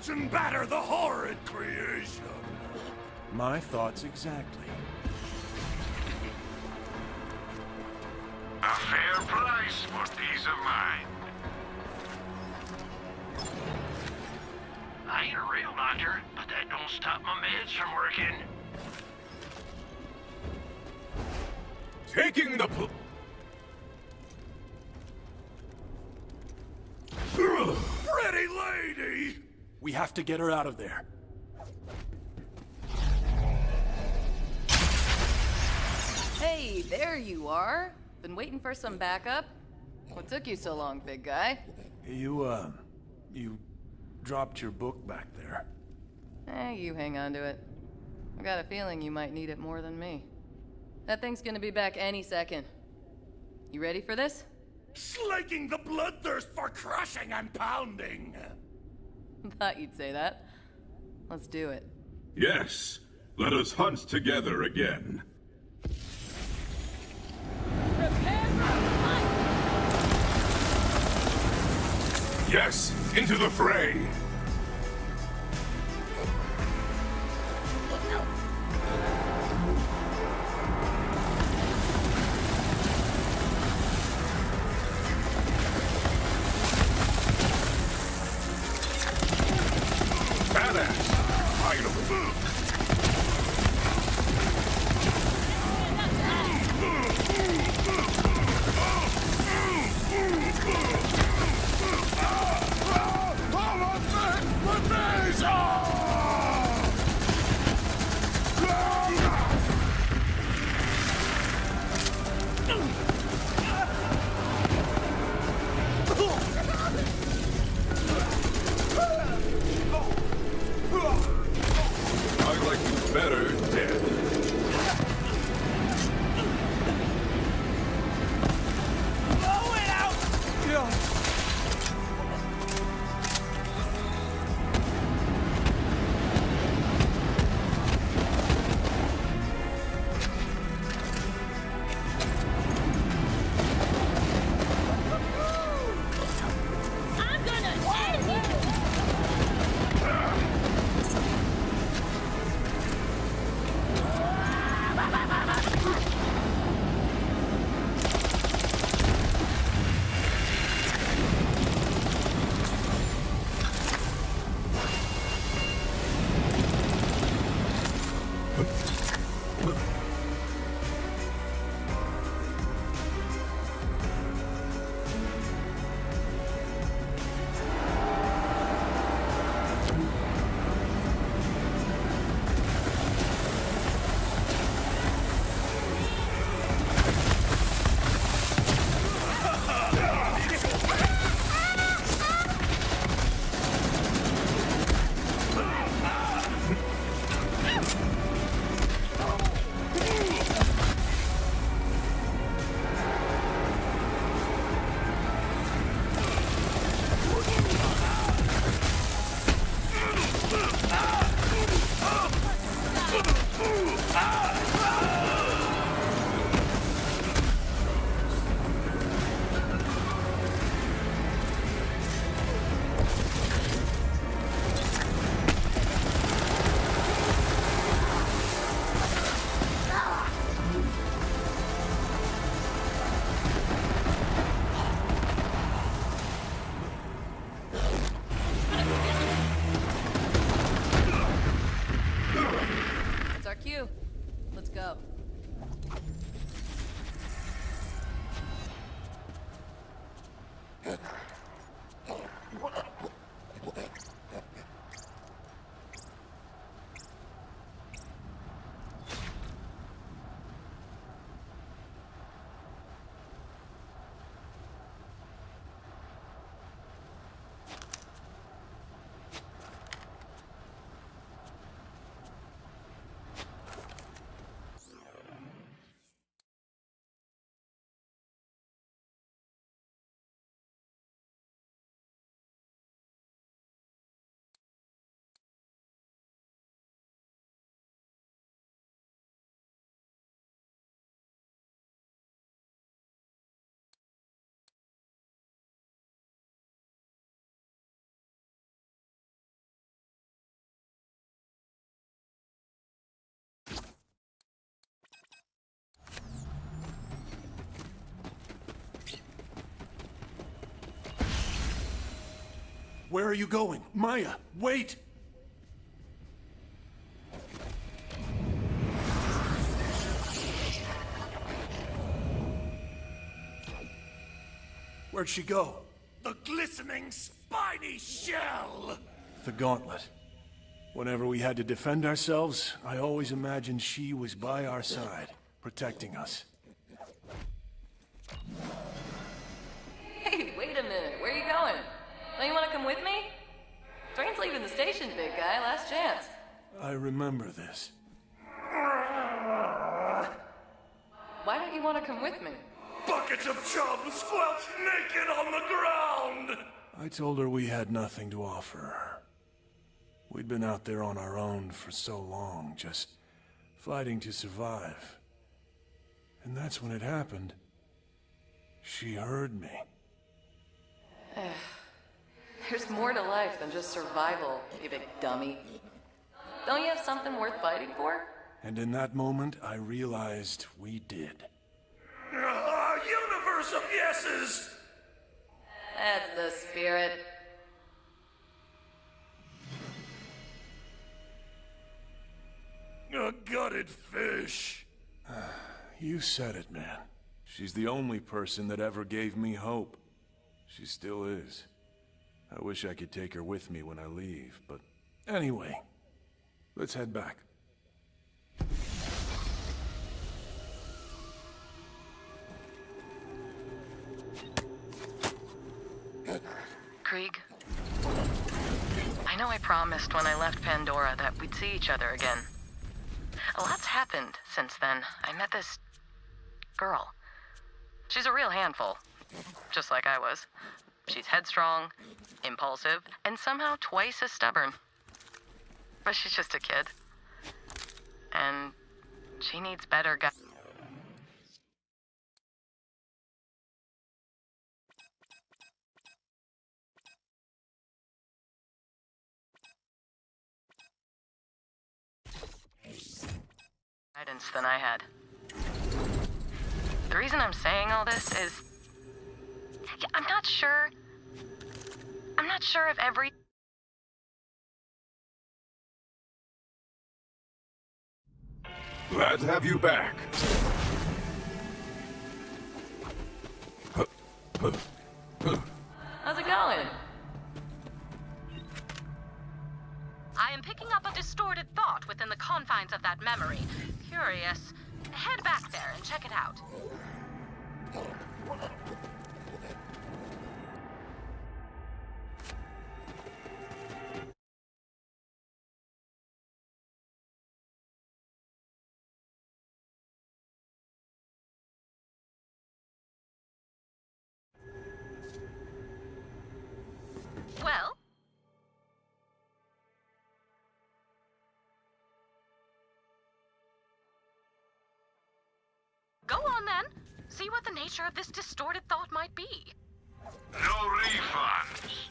Watch and batter the horrid creation. My thoughts exactly. A fair price for peace of mind. I ain't a real doctor, but that don't stop my meds from working. Taking the Pretty lady! We have to get her out of there. Hey, there you are. Been waiting for some backup? What took you so long, big guy? You dropped your book back there. You hang on to it. I got a feeling you might need it more than me. That thing's gonna be back any second. You ready for this? Slaking the bloodthirst for crushing and pounding. Thought you'd say that. Let's do it. Yes, let us hunt together again. Yes, into the fray! Badass! Item! I like you better dead. Blow it out! I'm gonna end you! It's our cue. Let's go. Where are you going? Maya, wait! Where'd she go? The glistening, spiny shell! The gauntlet. Whenever we had to defend ourselves, I always imagined she was by our side, protecting us. Hey, wait a minute. Where are you going? Don't you want to come with me? Train's leaving the station, big guy. Last chance. I remember this. Why don't you want to come with me? Buckets of chum squelched naked on the ground! I told her we had nothing to offer her. We'd been out there on our own for so long, just fighting to survive. And that's when it happened. She heard me. There's more to life than just survival, you big dummy. Don't you have something worth fighting for? And in that moment, I realized we did. A universe of yeses! That's the spirit. A gutted fish. You said it, man. She's the only person that ever gave me hope. She still is. I wish I could take her with me when I leave, but anyway, let's head back. Krieg, I know I promised when I left Pandora that we'd see each other again. A lot's happened since then. I met this girl. She's a real handful, just like I was. She's headstrong, impulsive, and somehow twice as stubborn. But she's just a kid. And she needs better guidance. Than I had. The reason I'm saying all this is I'm not sure if every Glad to have you back. How's it going? I am picking up a distorted thought within the confines of that memory. Curious. Head back there and check it out. Well? Go on then. See what the nature of this distorted thought might be. No refunds.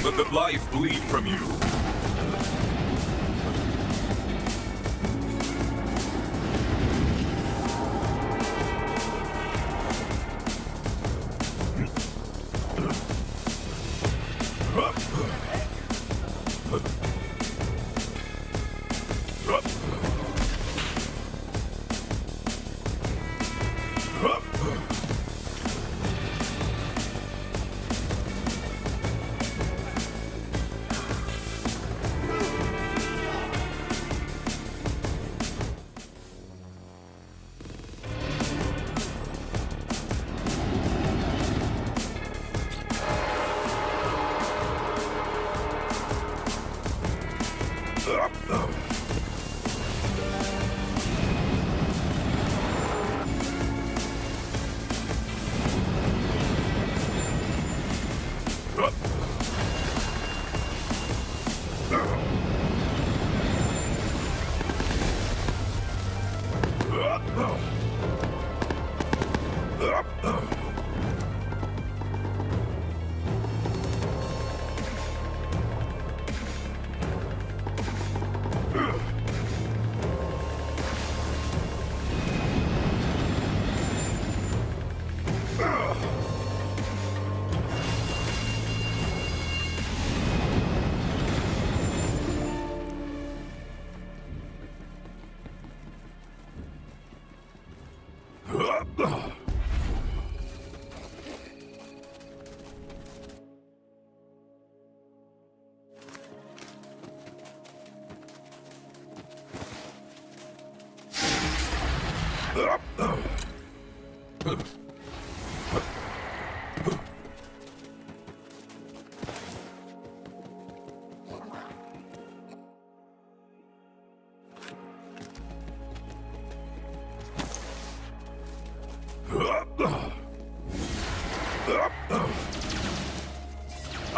Let the life bleed from you.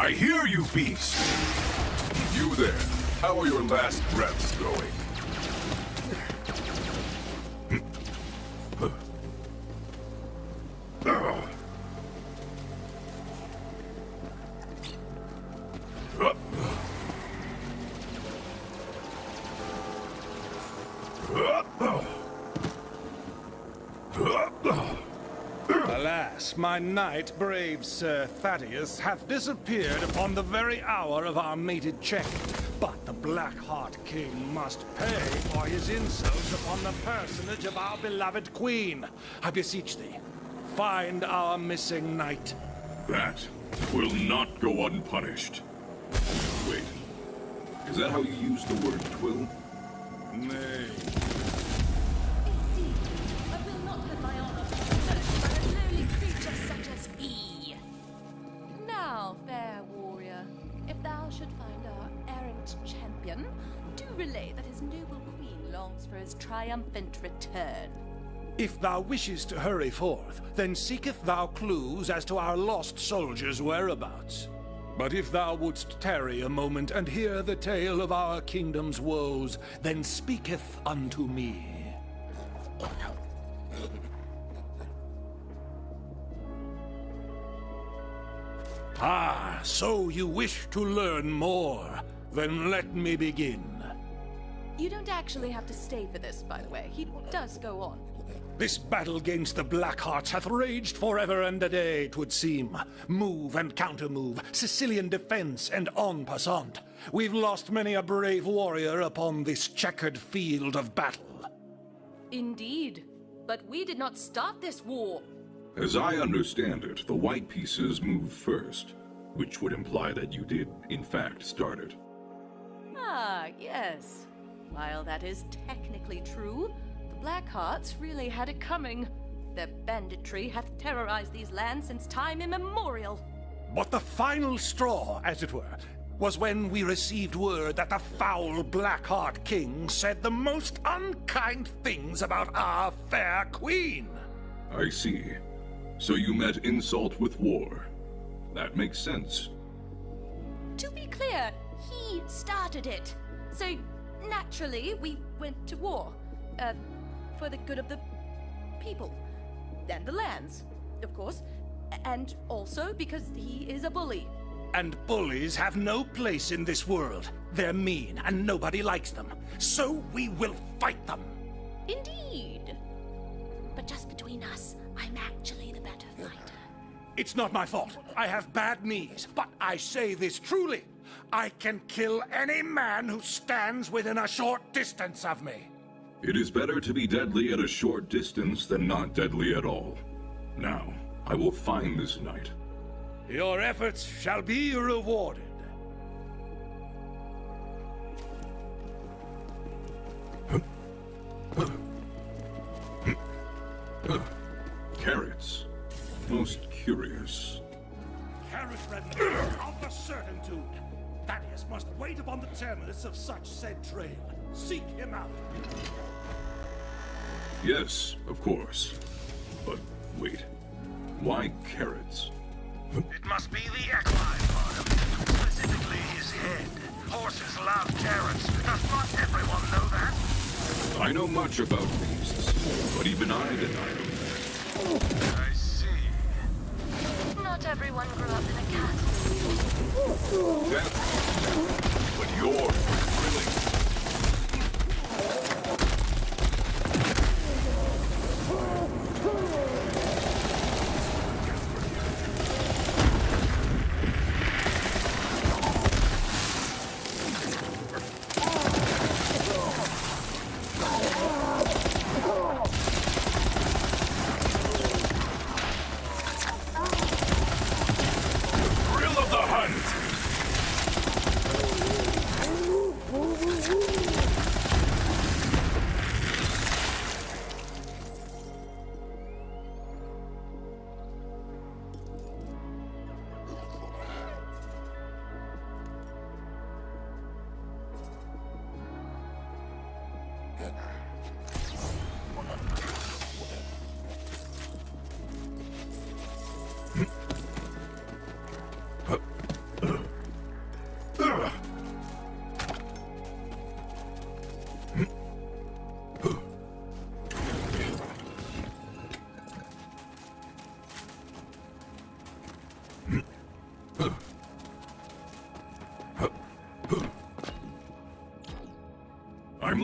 I hear you, beast! You there, how are your last breaths going? Alas, my knight, brave Sir Thaddeus, hath disappeared upon the very hour of our mated check. But the Blackheart King must pay for his insults upon the personage of our beloved queen. I beseech thee, find our missing knight. That will not go unpunished. Wait, is that how you use the word twill? Nay. Now, fair warrior, if thou should find our errant champion, do relay that his noble queen longs for his triumphant return. If thou wishest to hurry forth, then seeketh thou clues as to our lost soldiers' whereabouts. But if thou wouldst tarry a moment and hear the tale of our kingdom's woes, then speaketh unto me. Ah, so you wish to learn more? Then let me begin. You don't actually have to stay for this, by the way. He does go on. This battle against the Blackhearts hath raged forever and a day, 'twould seem. Move and counter-move, Sicilian defense and en passant. We've lost many a brave warrior upon this checkered field of battle. Indeed. But we did not start this war. As I understand it, the white pieces moved first, which would imply that you did, in fact, start it. Ah, yes. While that is technically true, the Blackhearts really had it coming. Their banditry hath terrorized these lands since time immemorial. But the final straw, as it were, was when we received word that the foul Blackheart King said the most unkind things about our fair queen. I see. So you met insult with war. That makes sense. To be clear, he started it. So, naturally, we went to war. For the good of the people. And the lands, of course. And also because he is a bully. And bullies have no place in this world. They're mean, and nobody likes them. So we will fight them. Indeed. But just between us, I'm actually the better fighter. It's not my fault. I have bad knees, but I say this truly. I can kill any man who stands within a short distance of me. It is better to be deadly at a short distance than not deadly at all. Now, I will find this knight. Your efforts shall be rewarded. Carrots. Most curious. Carrot red of the certitude. Thaddeus must wait upon the terminus of such said trail. Seek him out. Yes, of course. But wait. Why carrots? It must be the equine part, specifically his head. Horses love carrots. Does not everyone know that? I know much about beasts, but even I deny them. I see. Not everyone grew up in a castle. But you're thrilling.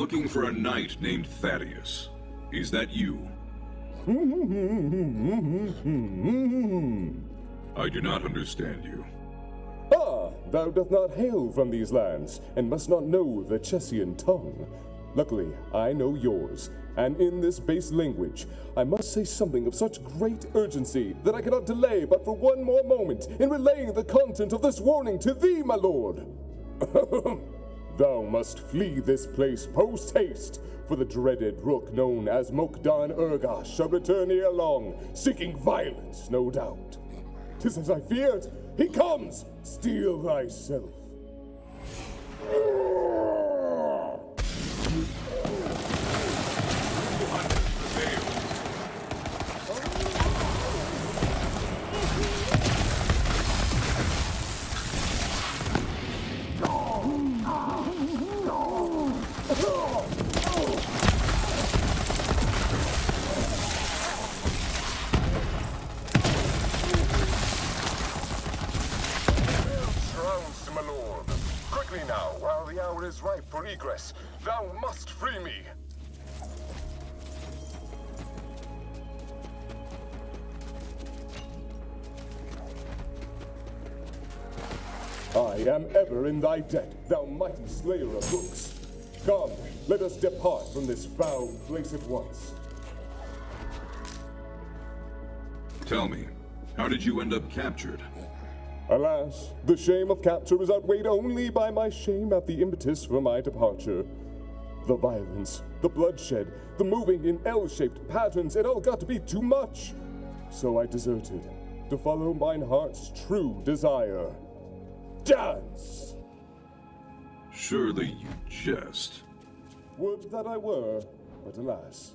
looking for a knight named Thaddeus. Is that you? I do not understand you. Ah, thou doth not hail from these lands, and must not know the Chessian tongue. Luckily, I know yours, and in this base language, I must say something of such great urgency that I cannot delay but for one more moment in relaying the content of this warning to thee, my lord. Thou must flee this place post-haste, for the dreaded rook known as Mokdan Urgash shall return ere long, seeking violence, no doubt. 'Tis as I feared. He comes! Steel thyself. Is ripe for egress. Thou must free me. I am ever in thy debt, thou mighty slayer of rooks. Come, let us depart from this foul place at once. Tell me, how did you end up captured? Alas, the shame of capture is outweighed only by my shame at the impetus for my departure. The violence, the bloodshed, the moving in L-shaped patterns, it all got to be too much. So I deserted, to follow mine heart's true desire. Dance! Surely you jest. Would that I were, but alas.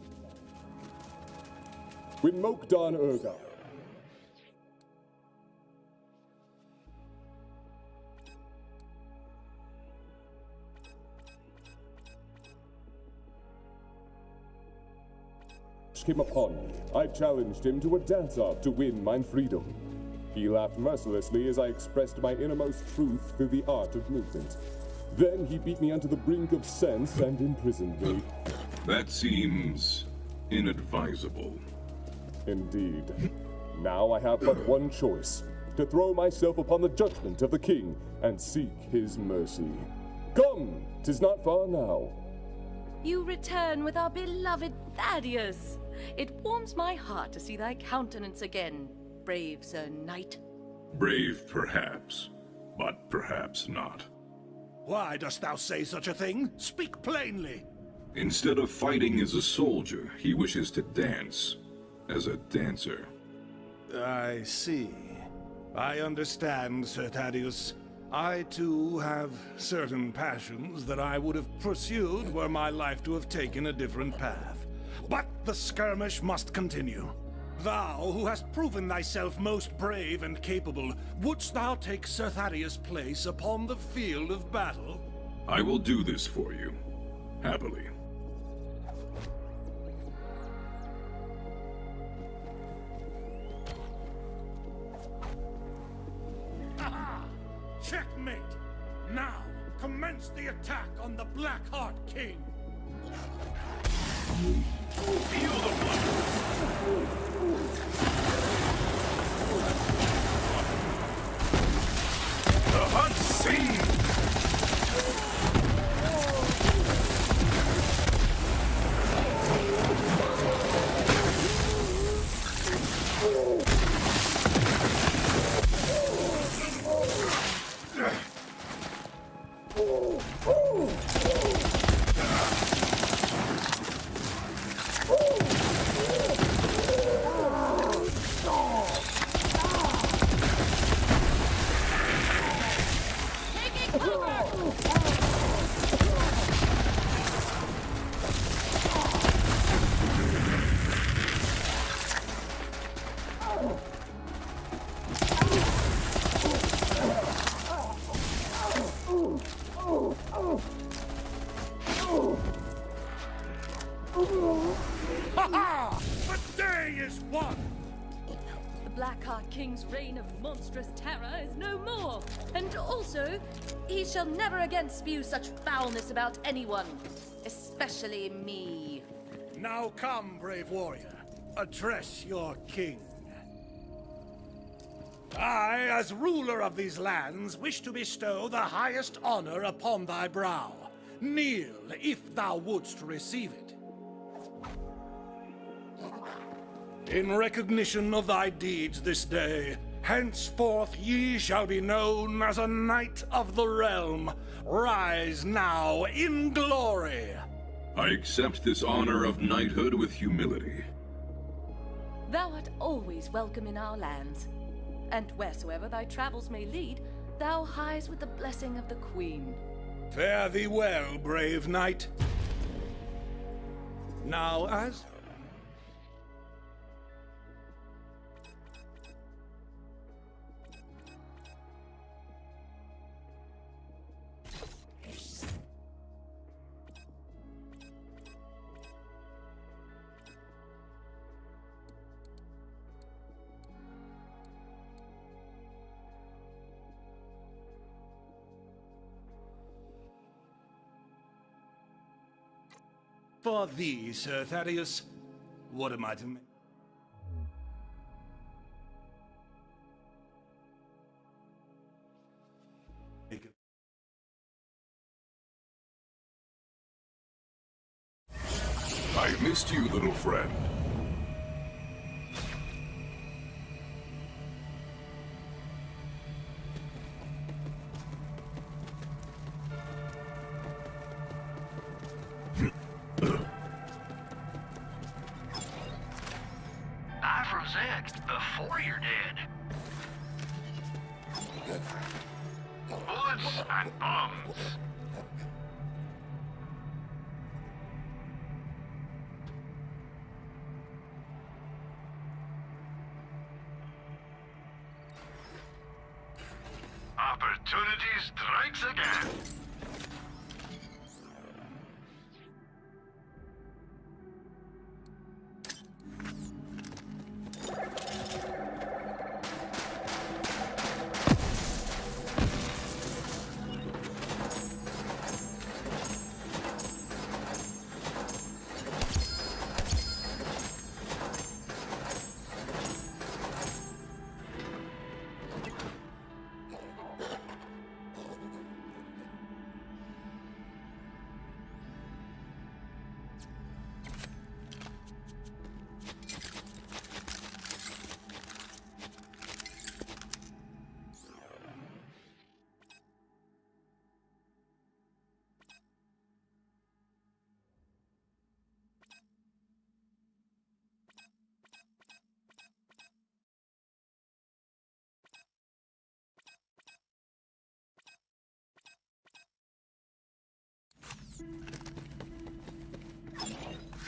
When Mokdan Urgash came upon me, I challenged him to a dance-off to win mine freedom. He laughed mercilessly as I expressed my innermost truth through the art of movement. Then he beat me onto the brink of sense and imprisoned me. That seems inadvisable. Indeed. Now I have but one choice, to throw myself upon the judgment of the king and seek his mercy. Come, 'tis not far now. You return with our beloved Thaddeus. It warms my heart to see thy countenance again, brave Sir Knight. Brave, perhaps, but perhaps not. Why dost thou say such a thing? Speak plainly. Instead of fighting as a soldier, he wishes to dance as a dancer. I see. I understand, Sir Thaddeus. I, too, have certain passions that I would have pursued were my life to have taken a different path. But the skirmish must continue. Thou, who hast proven thyself most brave and capable, wouldst thou take Sir Thaddeus' place upon the field of battle? I will do this for you, happily. Aha! Checkmate! Now, commence the attack on the Blackheart King! Feel the blood! The hunt sings! King's reign of monstrous terror is no more. And also, he shall never again spew such foulness about anyone, especially me. Now come, brave warrior. Address your king. I, as ruler of these lands, wish to bestow the highest honor upon thy brow. Kneel, if thou wouldst receive it. In recognition of thy deeds this day, henceforth ye shall be known as a knight of the realm. Rise now in glory. I accept this honor of knighthood with humility. Thou art always welcome in our lands, and wheresoever thy travels may lead, thou hies with the blessing of the Queen. Fare thee well, brave knight. Now, as... For thee, Sir Thaddeus, what am I to make? I missed you, little friend. I present before you're dead. Bullets and bombs. Opportunity strikes again.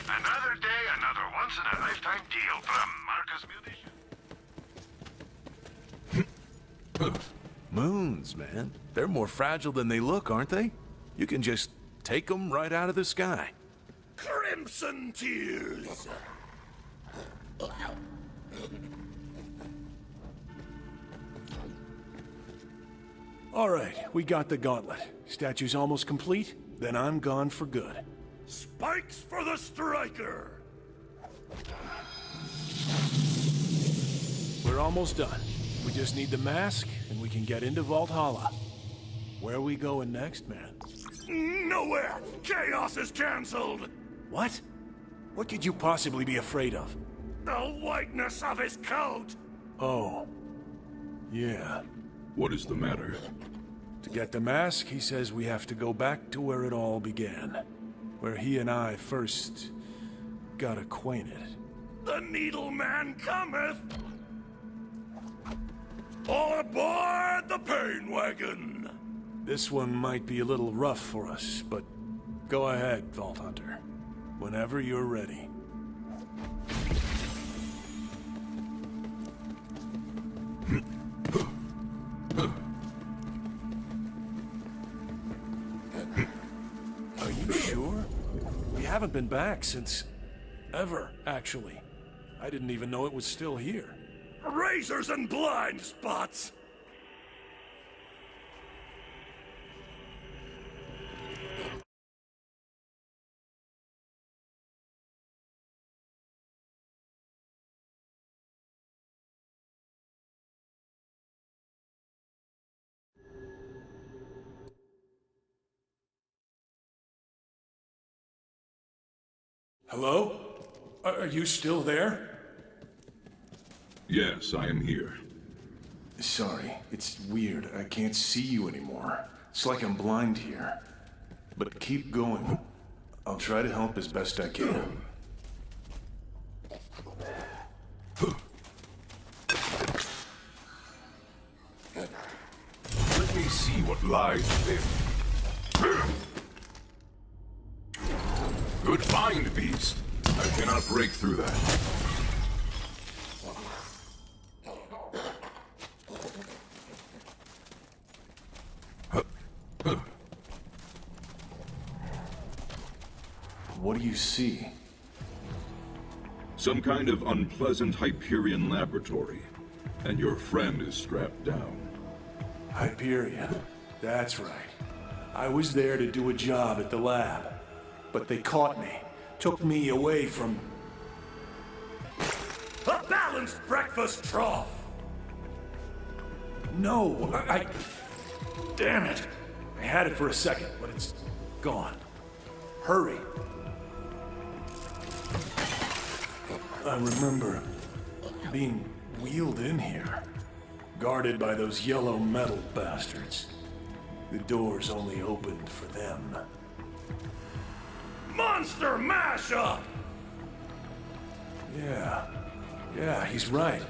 Another day, another once-in-a-lifetime deal from Marcus Munition. Moons, man. They're more fragile than they look, aren't they? You can just take them right out of the sky. Crimson tears! All right, we got the gauntlet. Statue's almost complete, then I'm gone for good. Spikes for the striker! We're almost done. We just need the mask, and we can get into Valhalla. Where are we going next, man? Nowhere! Chaos is cancelled! What? What could you possibly be afraid of? The whiteness of his coat! Oh. Yeah. What is the matter? To get the mask, he says we have to go back to where it all began. Where he and I first got acquainted. The Needle Man cometh! All aboard the pain wagon! This one might be a little rough for us, but go ahead, Vault Hunter. Whenever you're ready. Are you sure? We haven't been back since... ever, actually. I didn't even know it was still here. razors and blind spots. Hello? Are you still there? Yes, I am here. Sorry, it's weird. I can't see you anymore. It's like I'm blind here. But keep going. I'll try to help as best I can. Let me see what lies within. Good find, beast. I cannot break through that. What do you see? Some kind of unpleasant Hyperion laboratory. And your friend is strapped down. Hyperion. That's right. I was there to do a job at the lab. But they caught me. Took me away from... A balanced breakfast trough! No, I... Damn it. I had it for a second, but it's gone. Hurry. I remember being wheeled in here, guarded by those yellow metal bastards. The doors only opened for them. Monster mashup! Yeah, he's right.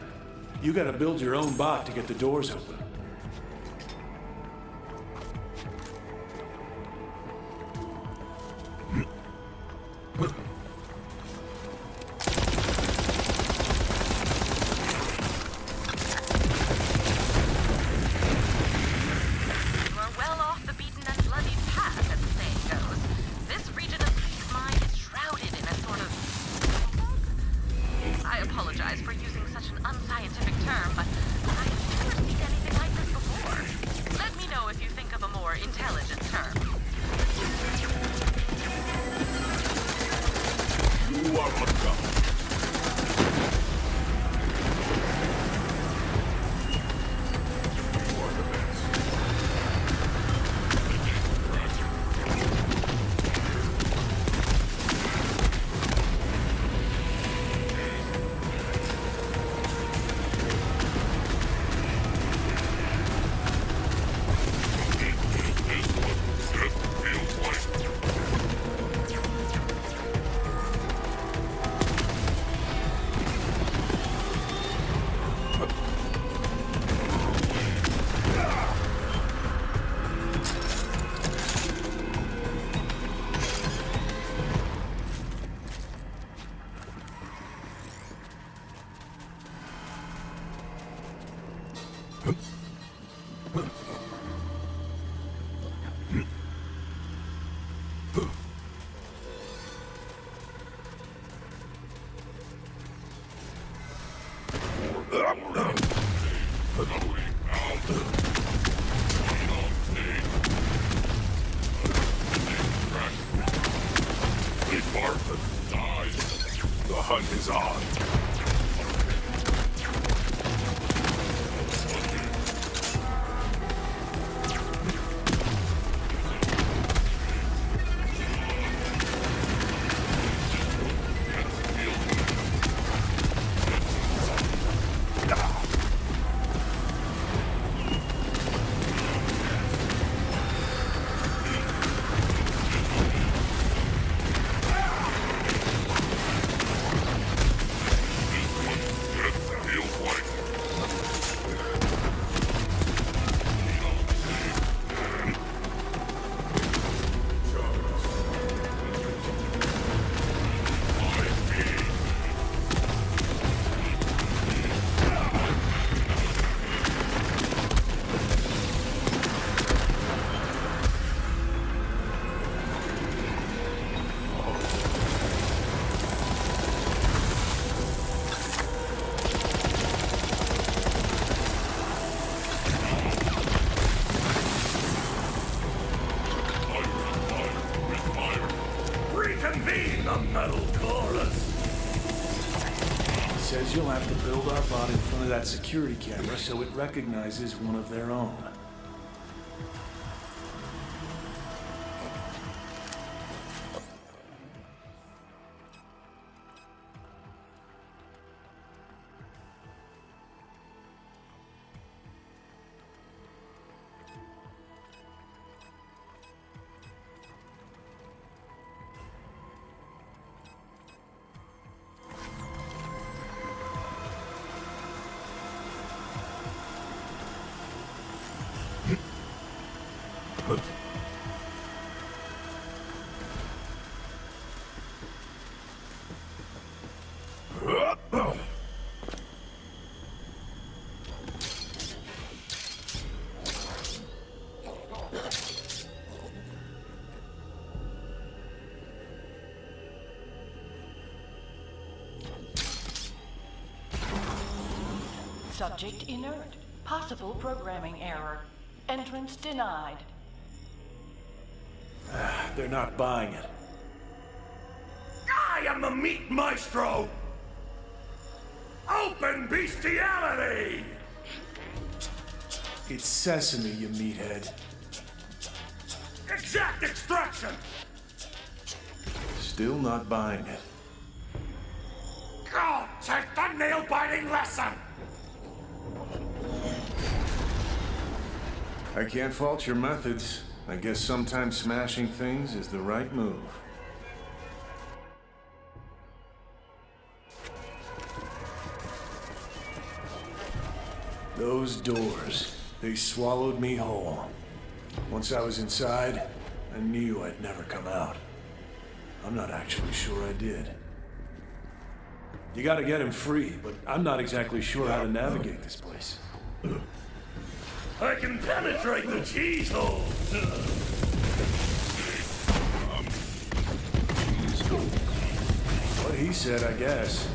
You gotta build your own bot to get the doors open. The hunt is on. means you'll have to build our bot in front of that security camera so it recognizes one of their own. Subject inert. Possible programming error. Entrance denied. They're not buying it. I am the meat maestro! Open bestiality! It's sesame, you meathead. Exact extraction! Still not buying it. Go take the nail-biting lesson! I can't fault your methods. I guess sometimes smashing things is the right move. Those doors, they swallowed me whole. Once I was inside, I knew I'd never come out. I'm not actually sure I did. You gotta get him free, but I'm not exactly sure how to navigate this place. I can penetrate the cheese hole! What he said, I guess.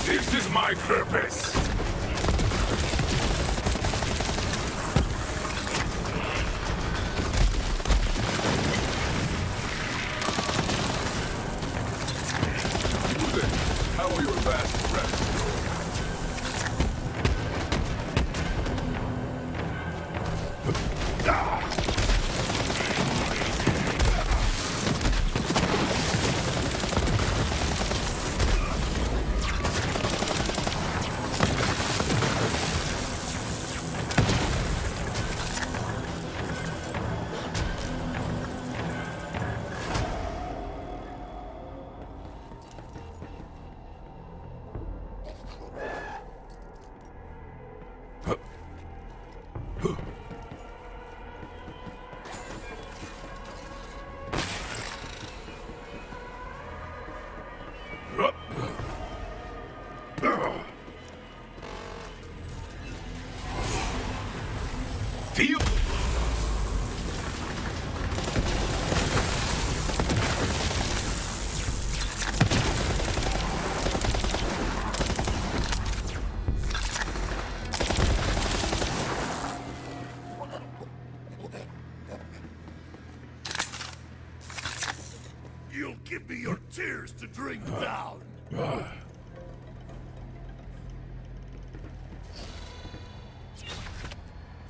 This is my purpose! How are your last friends? You'll give me your tears to drink down.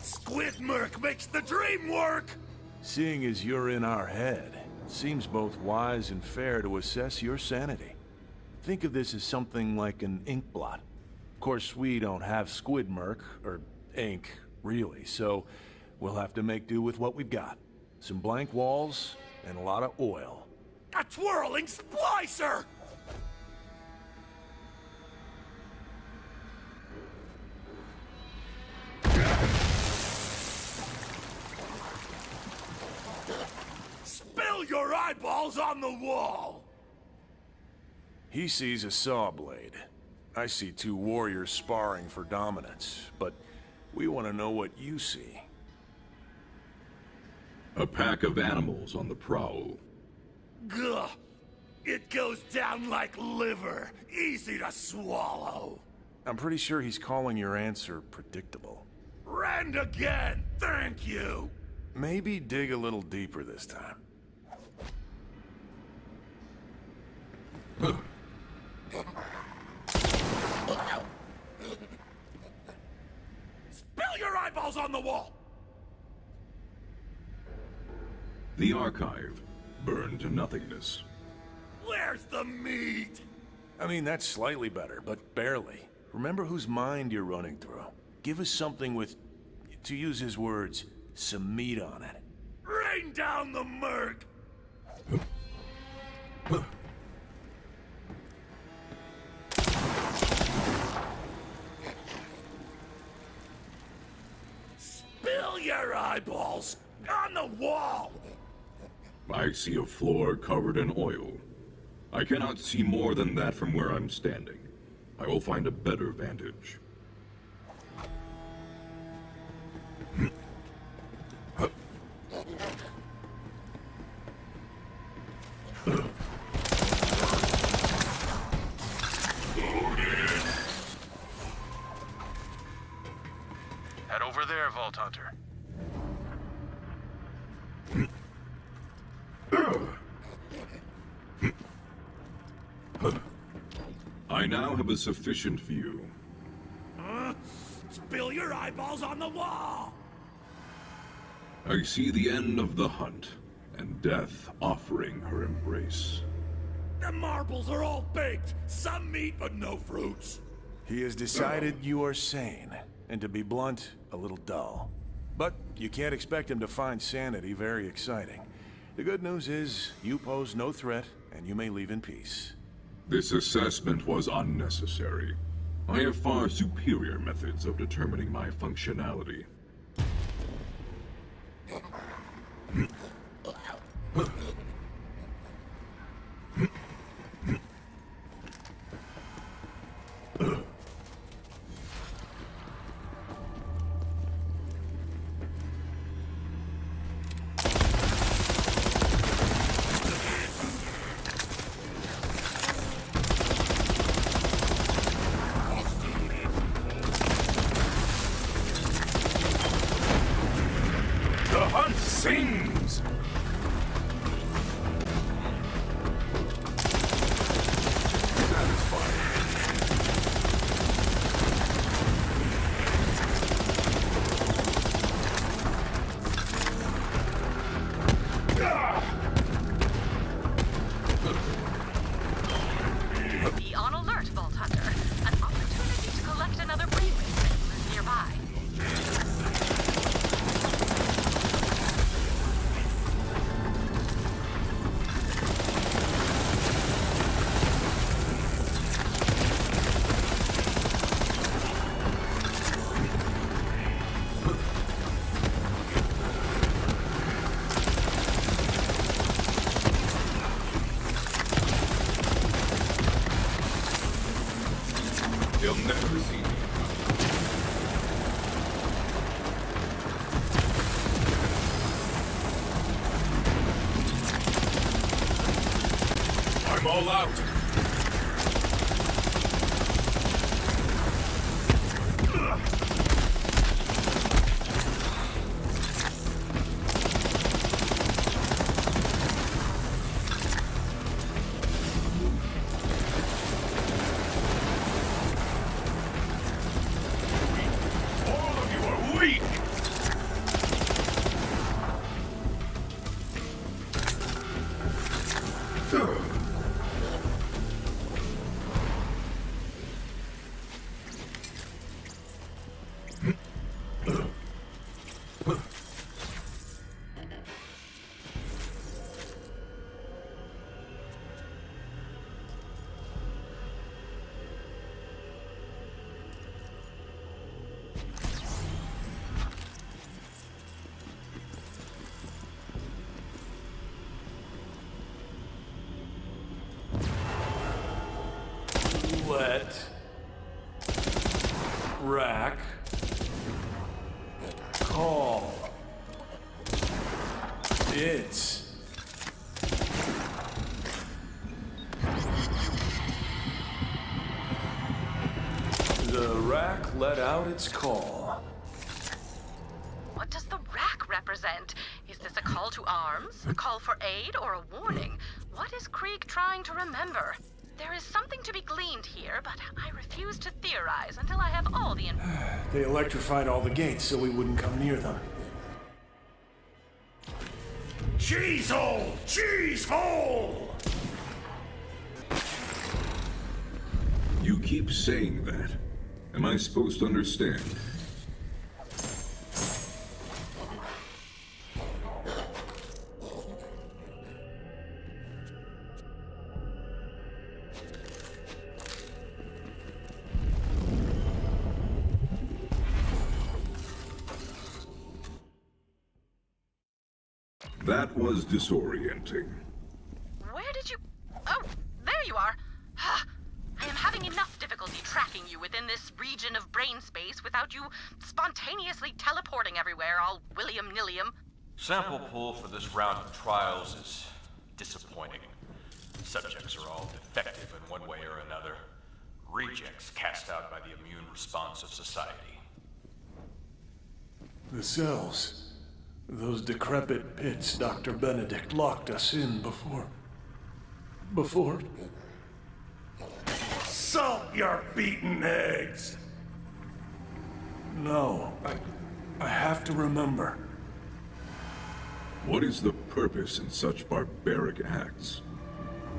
Squidmark makes the dream work! Seeing as you're in our head, it seems both wise and fair to assess your sanity. Think of this as something like an ink blot. Of course, we don't have Squidmark, or ink, really, so we'll have to make do with what we've got. Some blank walls, and a lot of oil. A twirling splicer! Spill your eyeballs on the wall! He sees a saw blade. I see two warriors sparring for dominance, but we want to know what you see. A pack of animals on the prowl. Gah! It goes down like liver, easy to swallow. I'm pretty sure he's calling your answer predictable. Rend again, thank you! Maybe dig a little deeper this time. Spill your eyeballs on the wall! The archive burned to nothingness. Where's the meat? I mean, that's slightly better, but barely. Remember whose mind you're running through. Give us something with, to use his words, some meat on it. Rain down the murk! Spill your eyeballs on the wall! I see a floor covered in oil. I cannot see more than that from where I'm standing. I will find a better vantage. Head over there, Vault Hunter. I now have a sufficient view. Spill your eyeballs on the wall! I see the end of the hunt, and death offering her embrace. The marbles are all baked! Some meat, but no fruits! He has decided you are sane, and to be blunt, a little dull. But you can't expect him to find sanity very exciting. The good news is, you pose no threat, and you may leave in peace. This assessment was unnecessary. I have far superior methods of determining my functionality. Sings! Be on alert, Vault Hunter. An opportunity to collect another brainwave is nearby. He'll never see me. I'm all out. Weak! Let Rack call it the let out its call. What does the rack represent? Is this a call to arms, a call for aid, or a warning? What is Krieg trying to remember? There is something to be gleaned here, but I refuse to theorize until I have all the They electrified all the gates so we wouldn't come near them. Cheese hole! Cheese hole! You keep saying that. Am I supposed to understand? That was disorienting. Where did you... Oh, there you are. I am having enough difficulty tracking you within this region of brain space without you spontaneously teleporting everywhere, all william-nillium. Sample pool for this round of trials is disappointing. Subjects are all defective in one way or another. Rejects cast out by the immune response of society. The cells. Those decrepit pits Dr. Benedict locked us in before... Salt your beaten eggs! No, I have to remember. What is the purpose in such barbaric acts?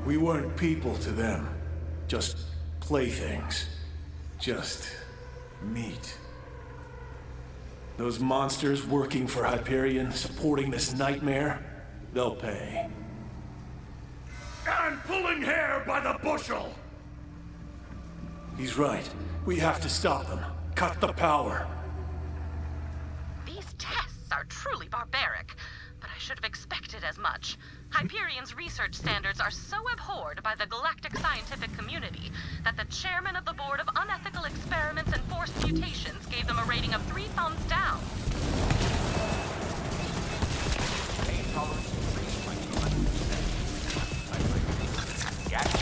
We weren't people to them. Just playthings. Just meat. Those monsters working for Hyperion, supporting this nightmare, they'll pay. And pulling hair by the bushel! He's right. We have to stop them. Cut the power. These tests are truly barbaric, but I should have expected as much. Hyperion's research standards are so abhorred by the galactic scientific community that the chairman of the Board of Unethical Experiments and Forced Mutations gave them a rating of 3 thumbs down. Pain tolerance increased by 200%. Gash.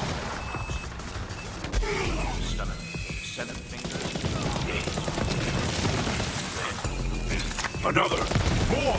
Stunning. 7 fingers. Another! More!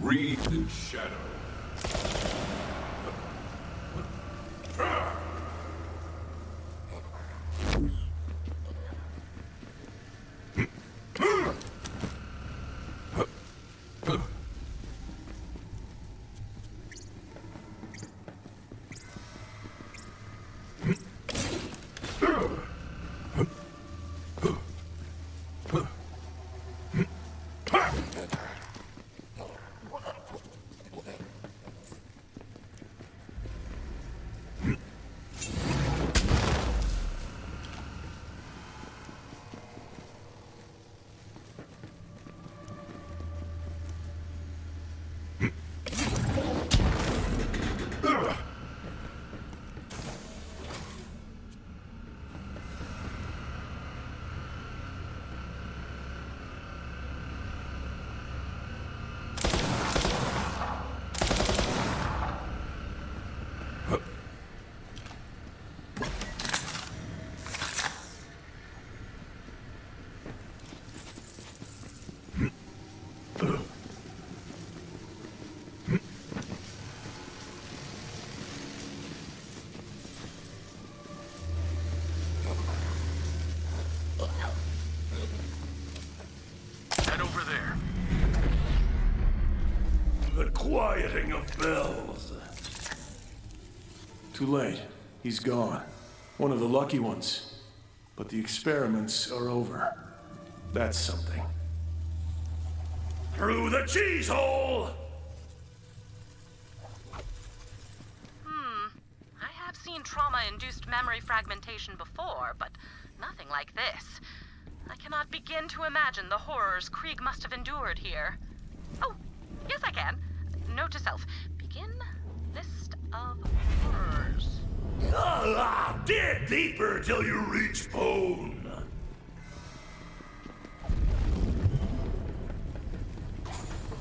Read in shadow. Quieting of bells. Too late. He's gone. One of the lucky ones. But the experiments are over. That's something. Through the cheese hole! I have seen trauma-induced memory fragmentation before, but nothing like this. I cannot begin to imagine the horrors Krieg must have endured here. Oh, yes I can. Note to self. Begin list of horrors. Dig deeper till you reach bone.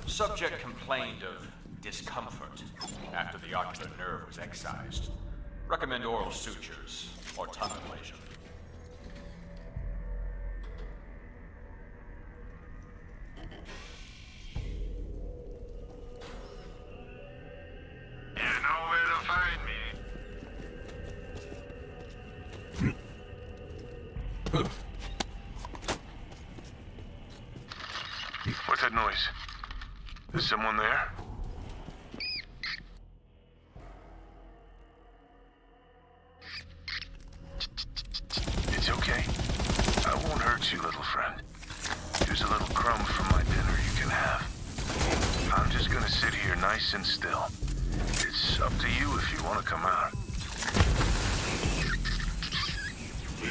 Subject complained of discomfort after the ocular nerve was excised. Recommend oral sutures or tongue ablation. What's that noise? Is someone there? It's okay. I won't hurt you, little friend. Here's a little crumb from my dinner you can have. I'm just gonna sit here nice and still. It's up to you if you want to come out.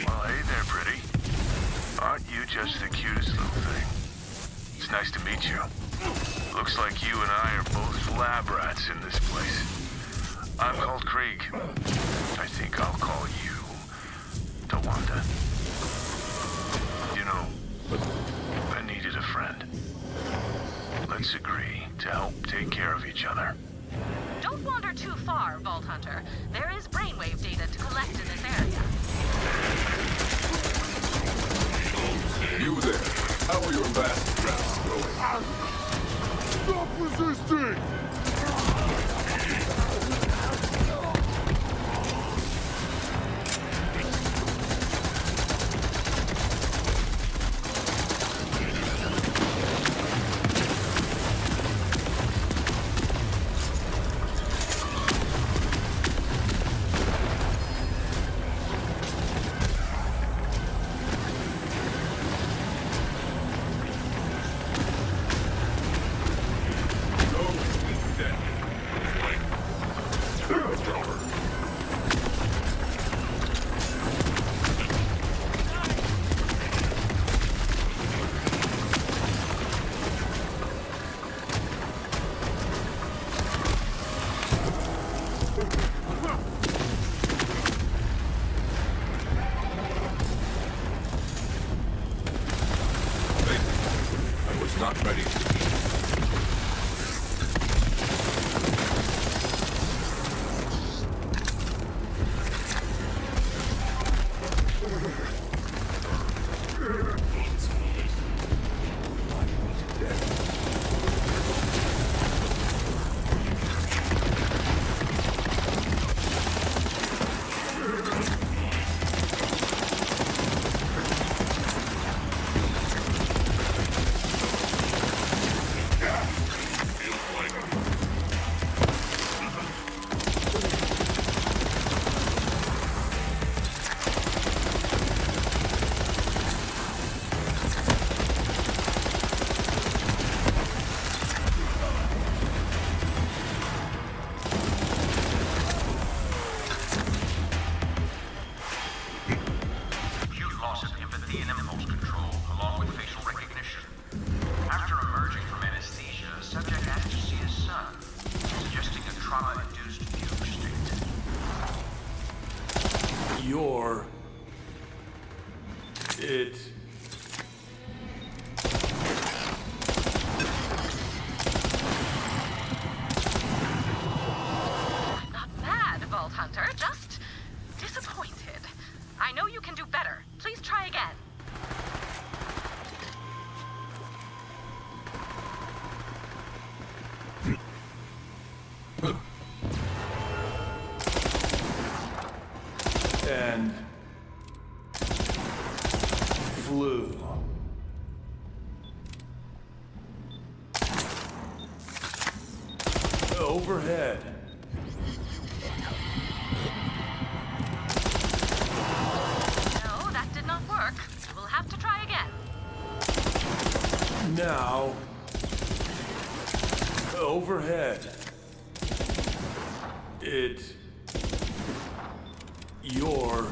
Well, hey there, pretty. Aren't you just the cutest little thing? It's nice to meet you. Looks like you and I are both lab rats in this place. I'm called Krieg. I think I'll call you Tawanda. You know, I needed a friend. Let's agree to help take care of each other. Don't wander too far, Vault Hunter. There is brainwave data to collect in this area. You there. How are your vast traps going? Stop resisting! Not ready. Overhead. No, that did not work. We'll have to try again. Now. Overhead. Your...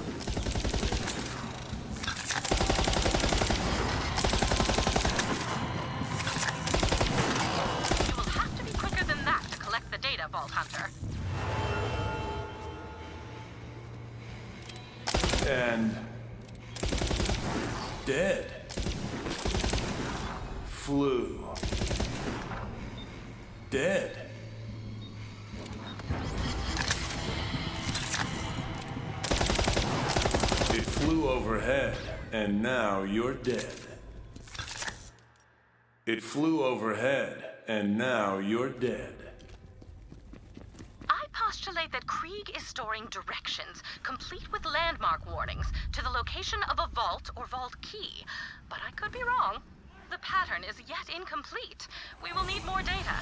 You will have to be quicker than that to collect the data, Vault Hunter. And... dead. Flew. Dead. It flew overhead, and now you're dead. It flew overhead, and now you're dead. I postulate that Krieg is storing directions, complete with landmark warnings, to the location of a vault or vault key. But I could be wrong. The pattern is yet incomplete. We will need more data.